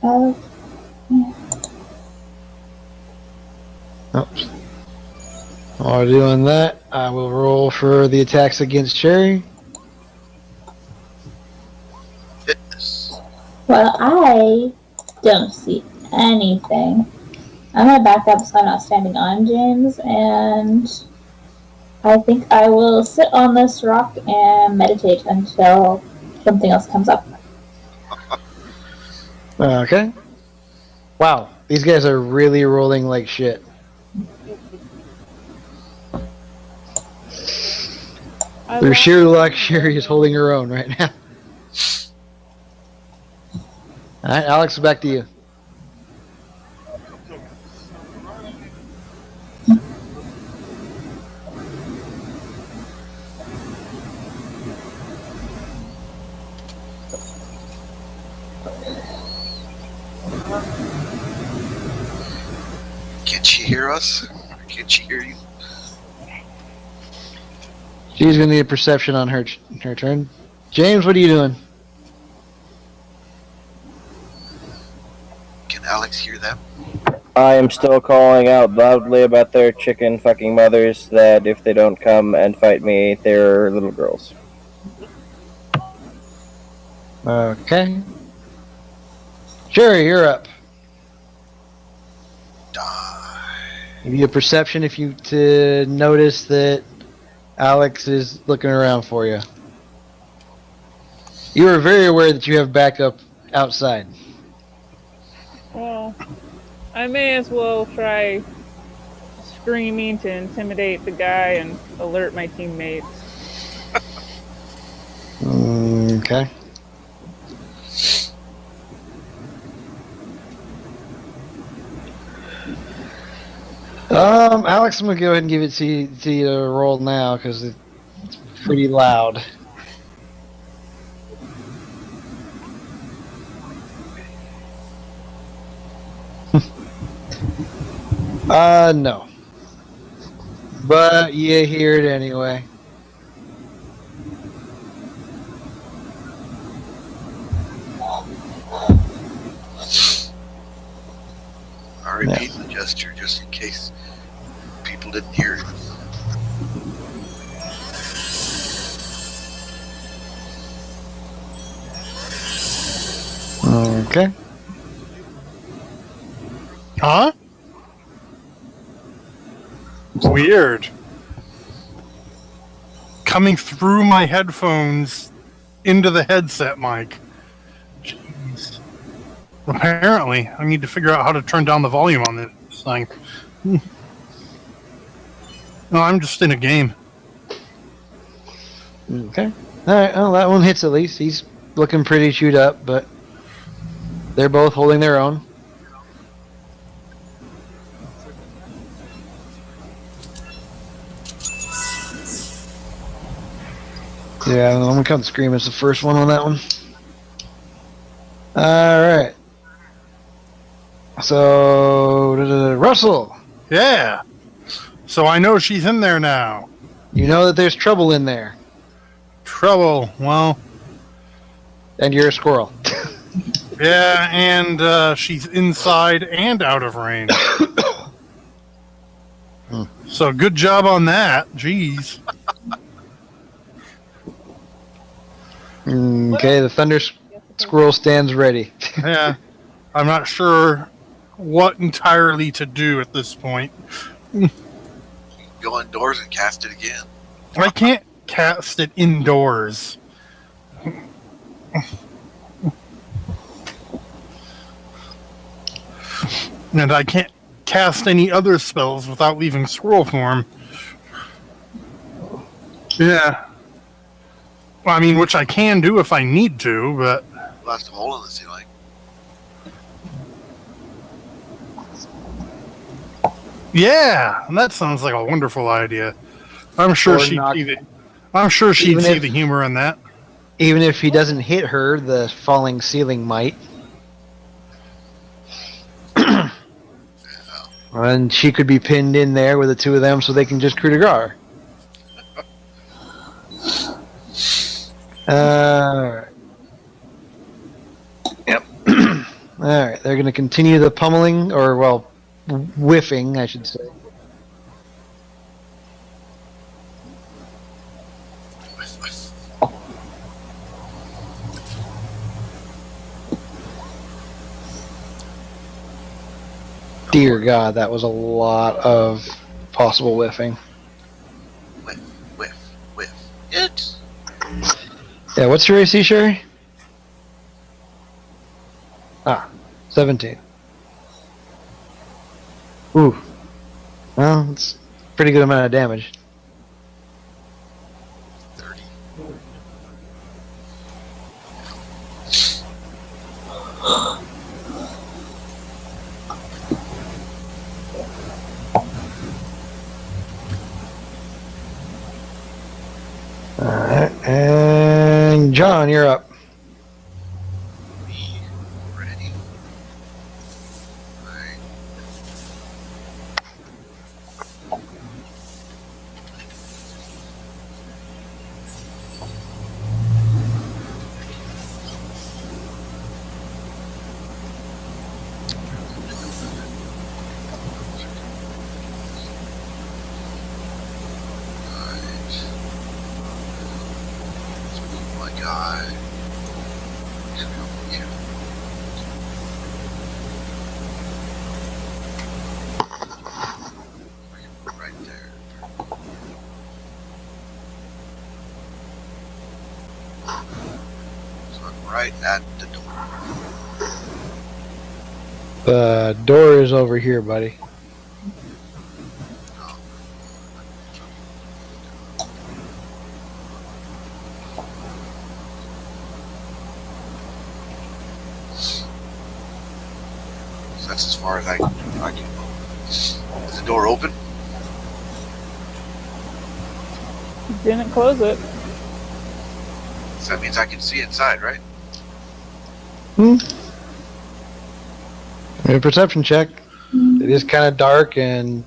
Yeah. Oops. While doing that, I will roll for the attacks against Sheri. Fitness. Well, I don't see anything. I'm gonna back up so I'm not standing on James, and I think I will sit on this rock and meditate until something else comes up. Okay. Wow, these guys are really rolling like shit. Through sheer luck, Sheri is holding her own right now. Alright, Alex, back to you. Can't she hear us? Can't she hear you? She's gonna need a perception on her turn. James, what are you doing? Can Alex hear them? I am still calling out loudly about their chicken fucking mothers that if they don't come and fight me, they're little girls. Okay. Sheri, you're up. Die. Give you a perception if you to notice that Alex is looking around for you. You are very aware that you have backup outside. Well, I may as well try screaming to intimidate the guy and alert my teammates. Okay. Alex, I'm gonna go ahead and give it to you to roll now because it's pretty loud. No. But you hear it anyway. I'll repeat the gesture just in case people didn't hear it. Okay. Huh? Weird. Coming through my headphones into the headset mic. Jeez. Apparently, I need to figure out how to turn down the volume on this thing. No, I'm just in a game. Okay. All right. Well, that one hits at least. He's looking pretty chewed up, but they're both holding their own. Yeah, I'm gonna count Scream as the first one on that one. All right. So, Russell. Yeah. So I know she's in there now. You know that there's trouble in there. Trouble. Well. And you're a squirrel. Yeah, and she's inside and out of range. So good job on that. Jeez. Okay, the Thunder Squirrel stands ready. Yeah. I'm not sure what entirely to do at this point. Go indoors and cast it again. I can't cast it indoors. And I can't cast any other spells without leaving squirrel form. Yeah. Well, I mean, which I can do if I need to, but... Blast a hole in the ceiling. Yeah, that sounds like a wonderful idea. I'm sure she'd see the humor in that. Even if he doesn't hit her, the falling ceiling might. And she could be pinned in there with the two of them so they can just coup de grace. Alright. Yep. Alright, they're going to continue the pummeling, or, well, whiffing, I should say. Dear God, that was a lot of possible whiffing. Whiff. It. Yeah, what's your AC, Sheri? 17. Ooh. Well, it's a pretty good amount of damage. 30. Alright, and John, you're up. Me ready. Right. Guy. Right there. So I'm right at the door. The door is over here, buddy. So that's as far as I can go. Is the door open? Didn't close it. So that means I can see inside, right? A perception check. It is kind of dark, and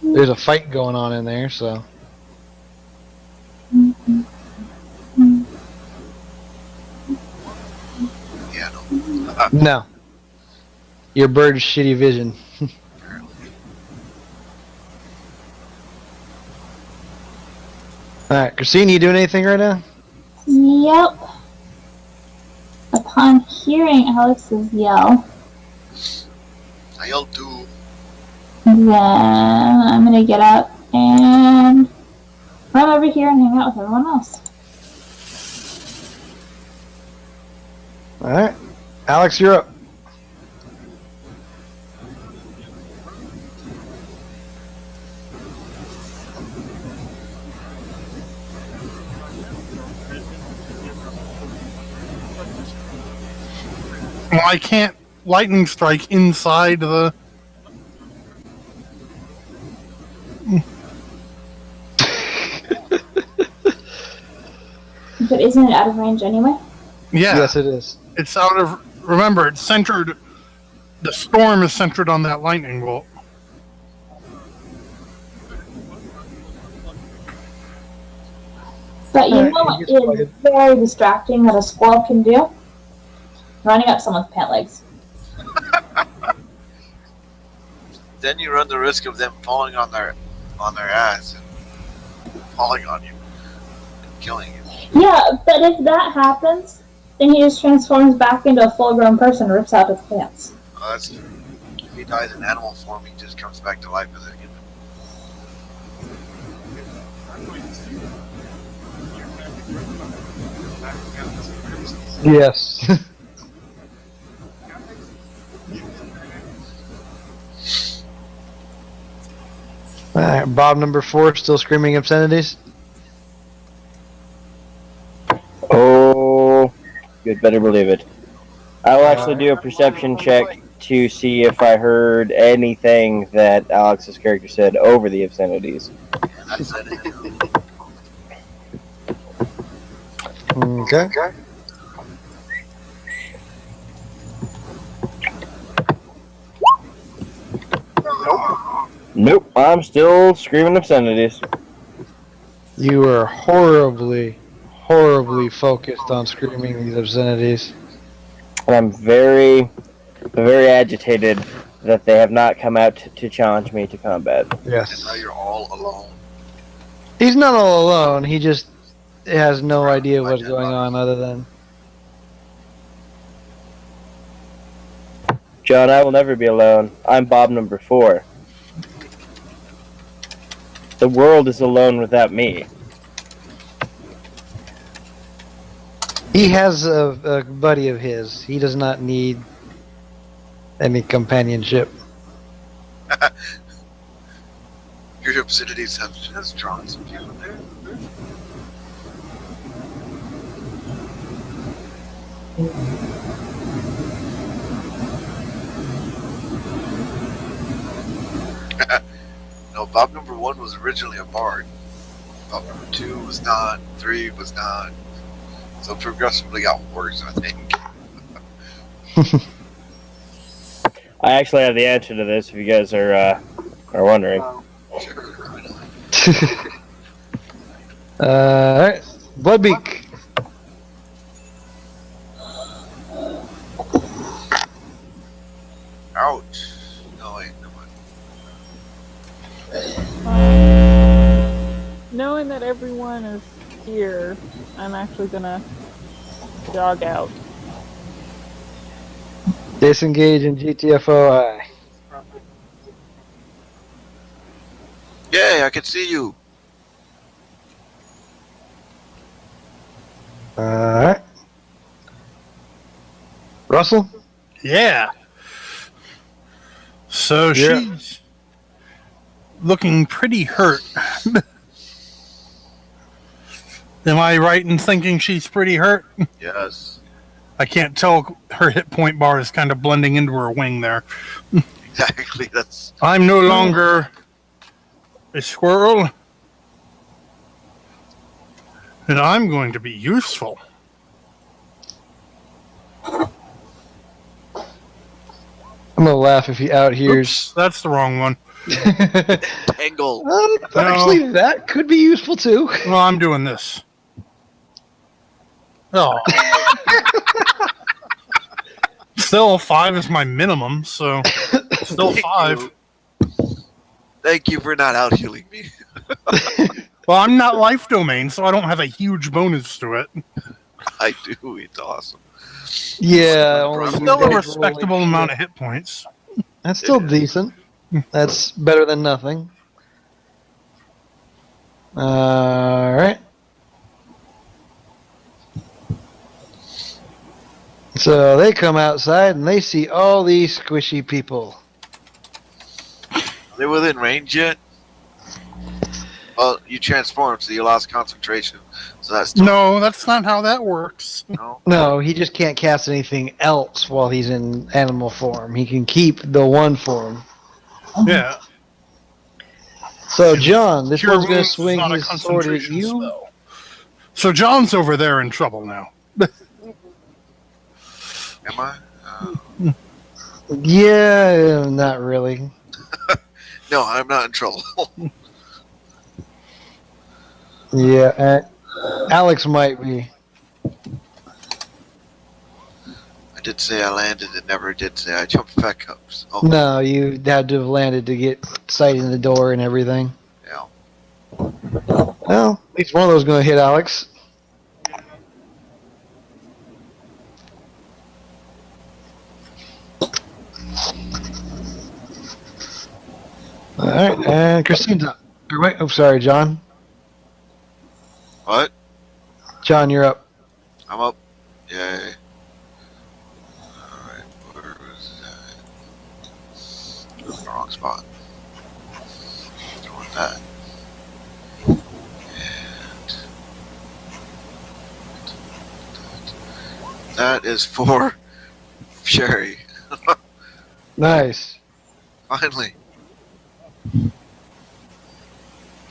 there's a fight going on in there. So Yeah, no. no, your bird's shitty vision. All right, Kristine, you doing anything right now? Yep. Upon hearing Alex's yell, I yelled too. then I'm gonna get up and run over here and hang out with everyone else. All right, Alex, you're up. Why can't lightning strike inside the... But isn't it out of range anyway? Yeah. Yes, it is. It's out of... Remember, it's centered... The storm is centered on that lightning bolt. But you Alright, know it what gets is very distracting that a squirrel can do? Running up someone's pant legs. Then you run the risk of them falling on their ass and falling on you and killing you. Yeah, but if that happens, then he just transforms back into a full-grown person and rips out his pants. Oh, that's true. If he dies in animal form, he just comes back to life as a human. Yes. All right, Bob number 4 still screaming obscenities. Oh, you'd better believe it. I will actually do a perception check to see if I heard anything that Alex's character said over the obscenities. I said it. Okay. Nope, I'm still screaming obscenities. You were horribly focused on screaming these obscenities. And I'm very, very agitated that they have not come out to challenge me to combat. And Yes. now you're all alone. He's not all alone. He just has no idea what's going on other than... John, I will never be alone. I'm Bob number 4. The world is alone without me. He has a buddy of his. He does not need any companionship. Your obscenities has drawn some people there. No, Bob number 1 was originally a bard. Bob number 2 was not. 3 was not. So it progressively got worse, I think. I actually have the answer to this if you guys are wondering. Sure, why not? Alright. Bloodbeak. Ouch. No, wait, never mind. Knowing that everyone is here, I'm actually gonna jog out. Disengage in GTFOI. Yay, I can see you. Alright. Russell? Yeah. So Yeah. she's looking pretty hurt. Am I right in thinking she's pretty hurt? Yes. I can't tell. Her hit point bar is kind of blending into her wing there. Exactly. That's I'm no longer a squirrel, and I'm going to be useful. I'm gonna laugh if he out hears. Oops, that's the wrong one. Tangle. Actually, that could be useful too. Well, I'm doing this. Oh. Still, 5 is my minimum, so still 5. Thank you for not out healing me. Well, I'm not life domain, so I don't have a huge bonus to it. I do. It's awesome. Yeah, only you Still a guys roll respectable like amount shit. of hit points. That's still decent. That's better than nothing. Alright. So they come outside and they see all these squishy people. Are they within range yet? Well, you transformed, so you lost concentration. So that's still No, that's not how that works. no. No, he just can't cast anything else while he's in animal form. He can keep the one form. Yeah. So, John, this Cure one's going to wounds is swing not a his sword at concentration you. spell. So John's over there in trouble now. Am I? Yeah, not really. No, I'm not in trouble. Yeah, Alex might be. I did say I landed and never did say I jumped back up. So, No, you had to have landed to get sight in the door and everything. yeah. Well, at least one of those is going to hit Alex. All right, and Kristine's up. Or wait, oh, sorry, John. What? John, you're up. I'm up. Yay. Alright, where was that? The wrong spot. Doing that. And that is for Sheri. Nice. Finally.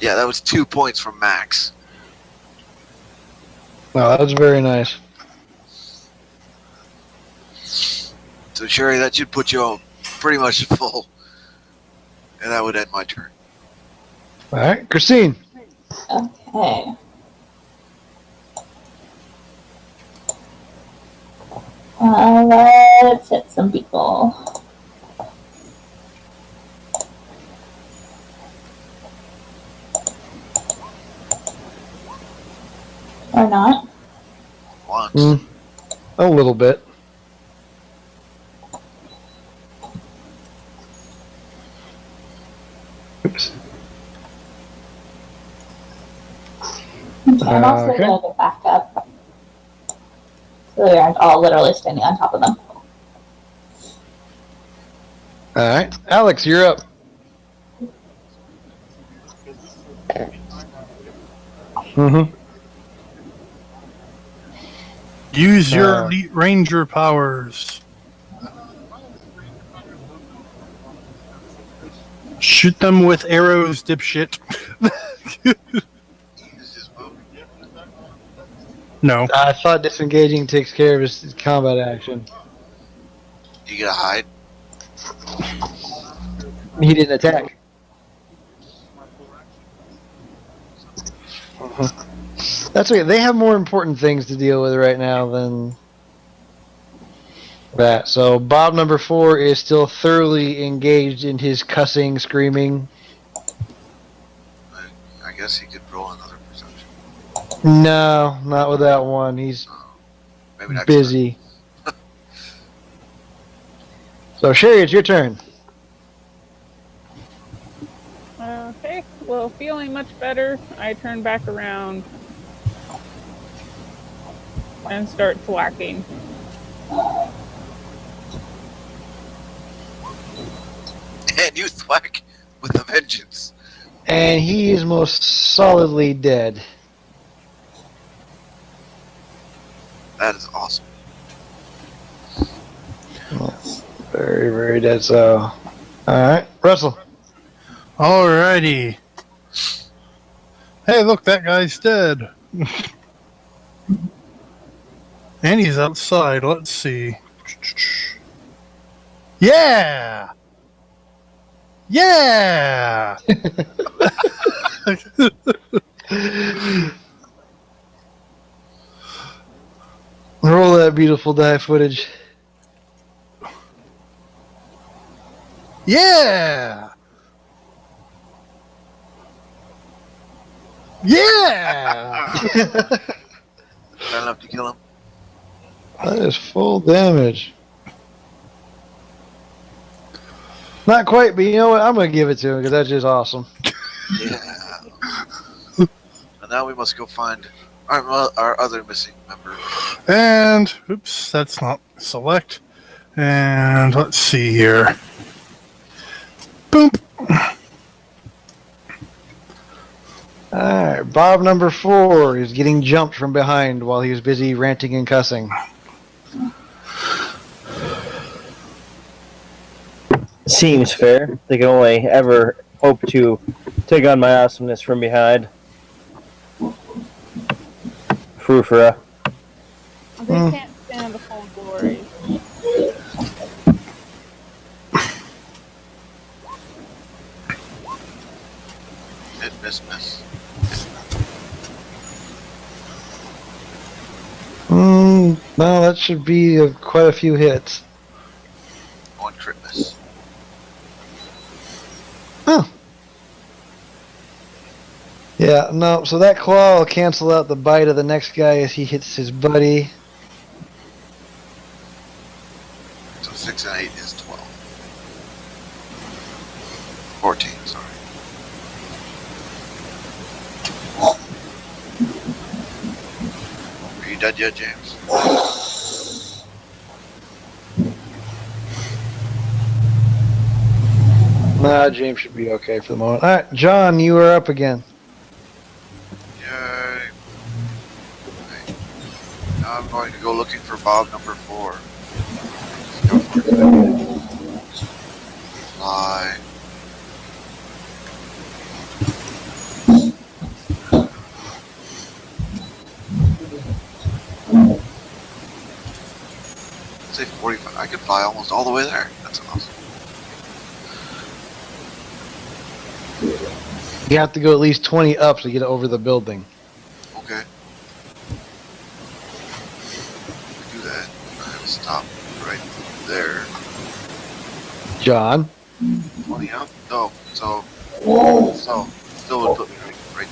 Yeah, that was 2 points from Max. Wow, that was very nice. So Sheri, that should put you on pretty much full. And that would end my turn. All right, Kristine. Okay. Let's hit some people. Or not. Once. A little bit. Oops. Okay, I'm also Okay. going to get back up. So they aren't all literally standing on top of them. All right, Alex, you're up. Mm-hmm. Use your elite ranger powers. Shoot them with arrows, dipshit. No. I thought disengaging takes care of his combat action. You gotta hide. He didn't attack. That's okay. They have more important things to deal with right now than that. So Bob number 4 is still thoroughly engaged in his cussing, screaming. I guess he could roll another perception. No, not with that one. He's Maybe next busy. So Sheri, it's your turn. Okay, well, feeling much better, I turn back around and start thwacking. And you thwack with a vengeance. And he is most solidly dead. That is awesome. Very, very dead. So, alright, Russell. Alrighty. Hey, look, that guy's dead. And he's outside. Let's see. Yeah! Yeah! Roll that beautiful die footage. Yeah! Yeah! That Not enough to kill him. is full damage. Not quite, but you know what? I'm going to give it to him because that's just awesome. Yeah. And now we must go find our other missing member. And, oops, that's not select. And let's see here. Boom. Alright, Bob number 4 is getting jumped from behind while he was busy ranting and cussing. Seems fair. They can only ever hope to take on my awesomeness from behind. Frufra. They can't stand the full glory. Hit, miss. No, that should be quite a few hits. One crit miss. Huh. Yeah, no, so that claw will cancel out the bite of the next guy as he hits his buddy. So 6 and 8 is 12. 14, sorry. Are you dead yet, James? Nah, James should be okay for the moment. Alright, John, you are up again. Yay. Okay. Now I'm going to go looking for Bob number 4. Go for it. Fly. Say 45. I could fly almost all the way there. That's awesome. You have to go at least 20 up to get over the building. Okay. Do that. I'll stop right there. John? 20 up? No. So still would put me right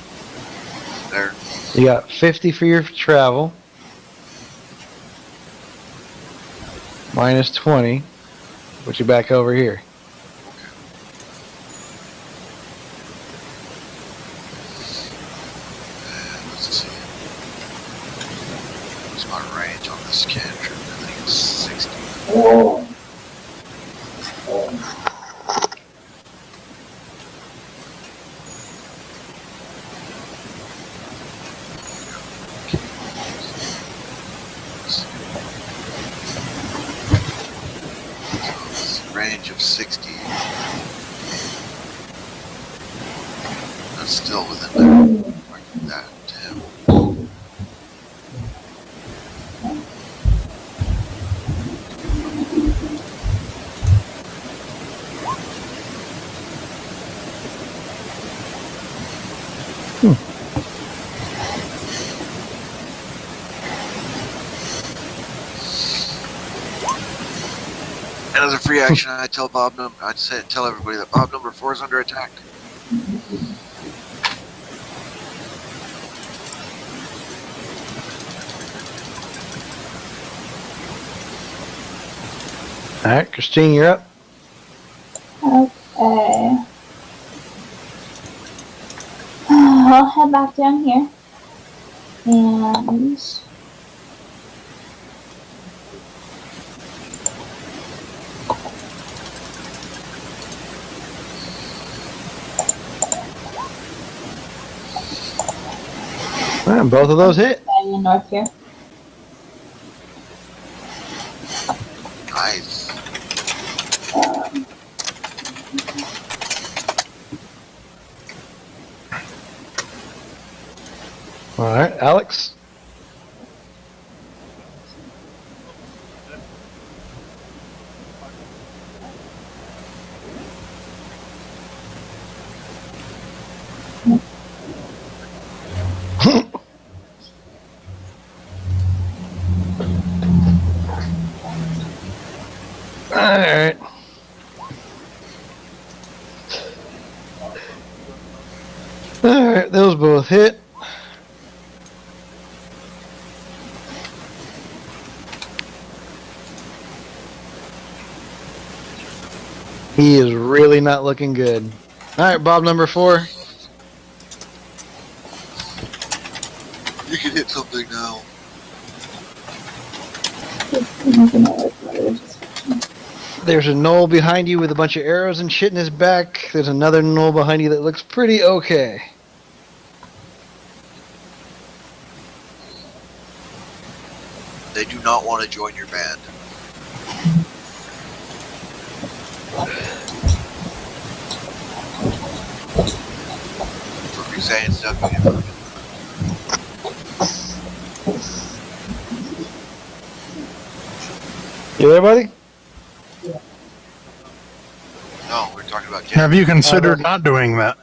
there. You got 50 for your travel. Minus 20. Put you back over here. Let's see. What's my range on this cantrip? I think it's 60. Range of 60. That's still within there. Like that, Tim. And as a free action, I tell tell everybody that Bob number 4 is under attack. Alright, Kristine, you're up. Okay. I'll head back down here. And Both of those hit. In north here. Nice. All right, Alex. Alright. Alright, those both hit. He is really not looking good. Alright, Bob number 4. You can hit something now. There's a knoll behind you with a bunch of arrows and shit in his back. There's another knoll behind you that looks pretty okay. They do not want to join your band. So if you're saying stuff, you can. You there, buddy? No, we're talking about Ken. Have you considered not doing that?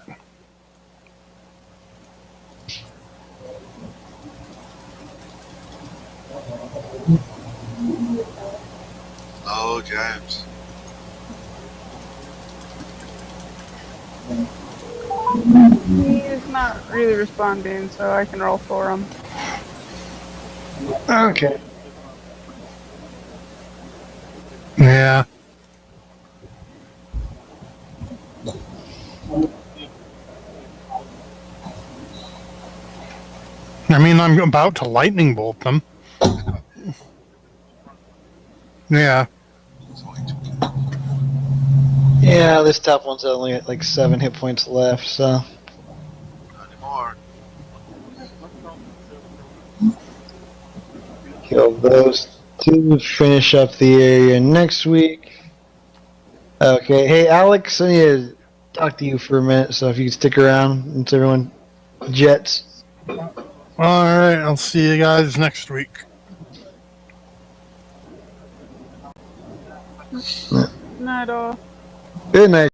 Oh, James. He's not really responding, so I can roll for him. Okay. Yeah. I mean, I'm about to lightning bolt them. Yeah. Yeah, this top one's only at like 7 hit points left, so. Not anymore. Kill those two, finish up the area next week. Okay, hey Alex, I need to talk to you for a minute, so if you can stick around until everyone jets. Alright, I'll see you guys next week. Not all. Good night.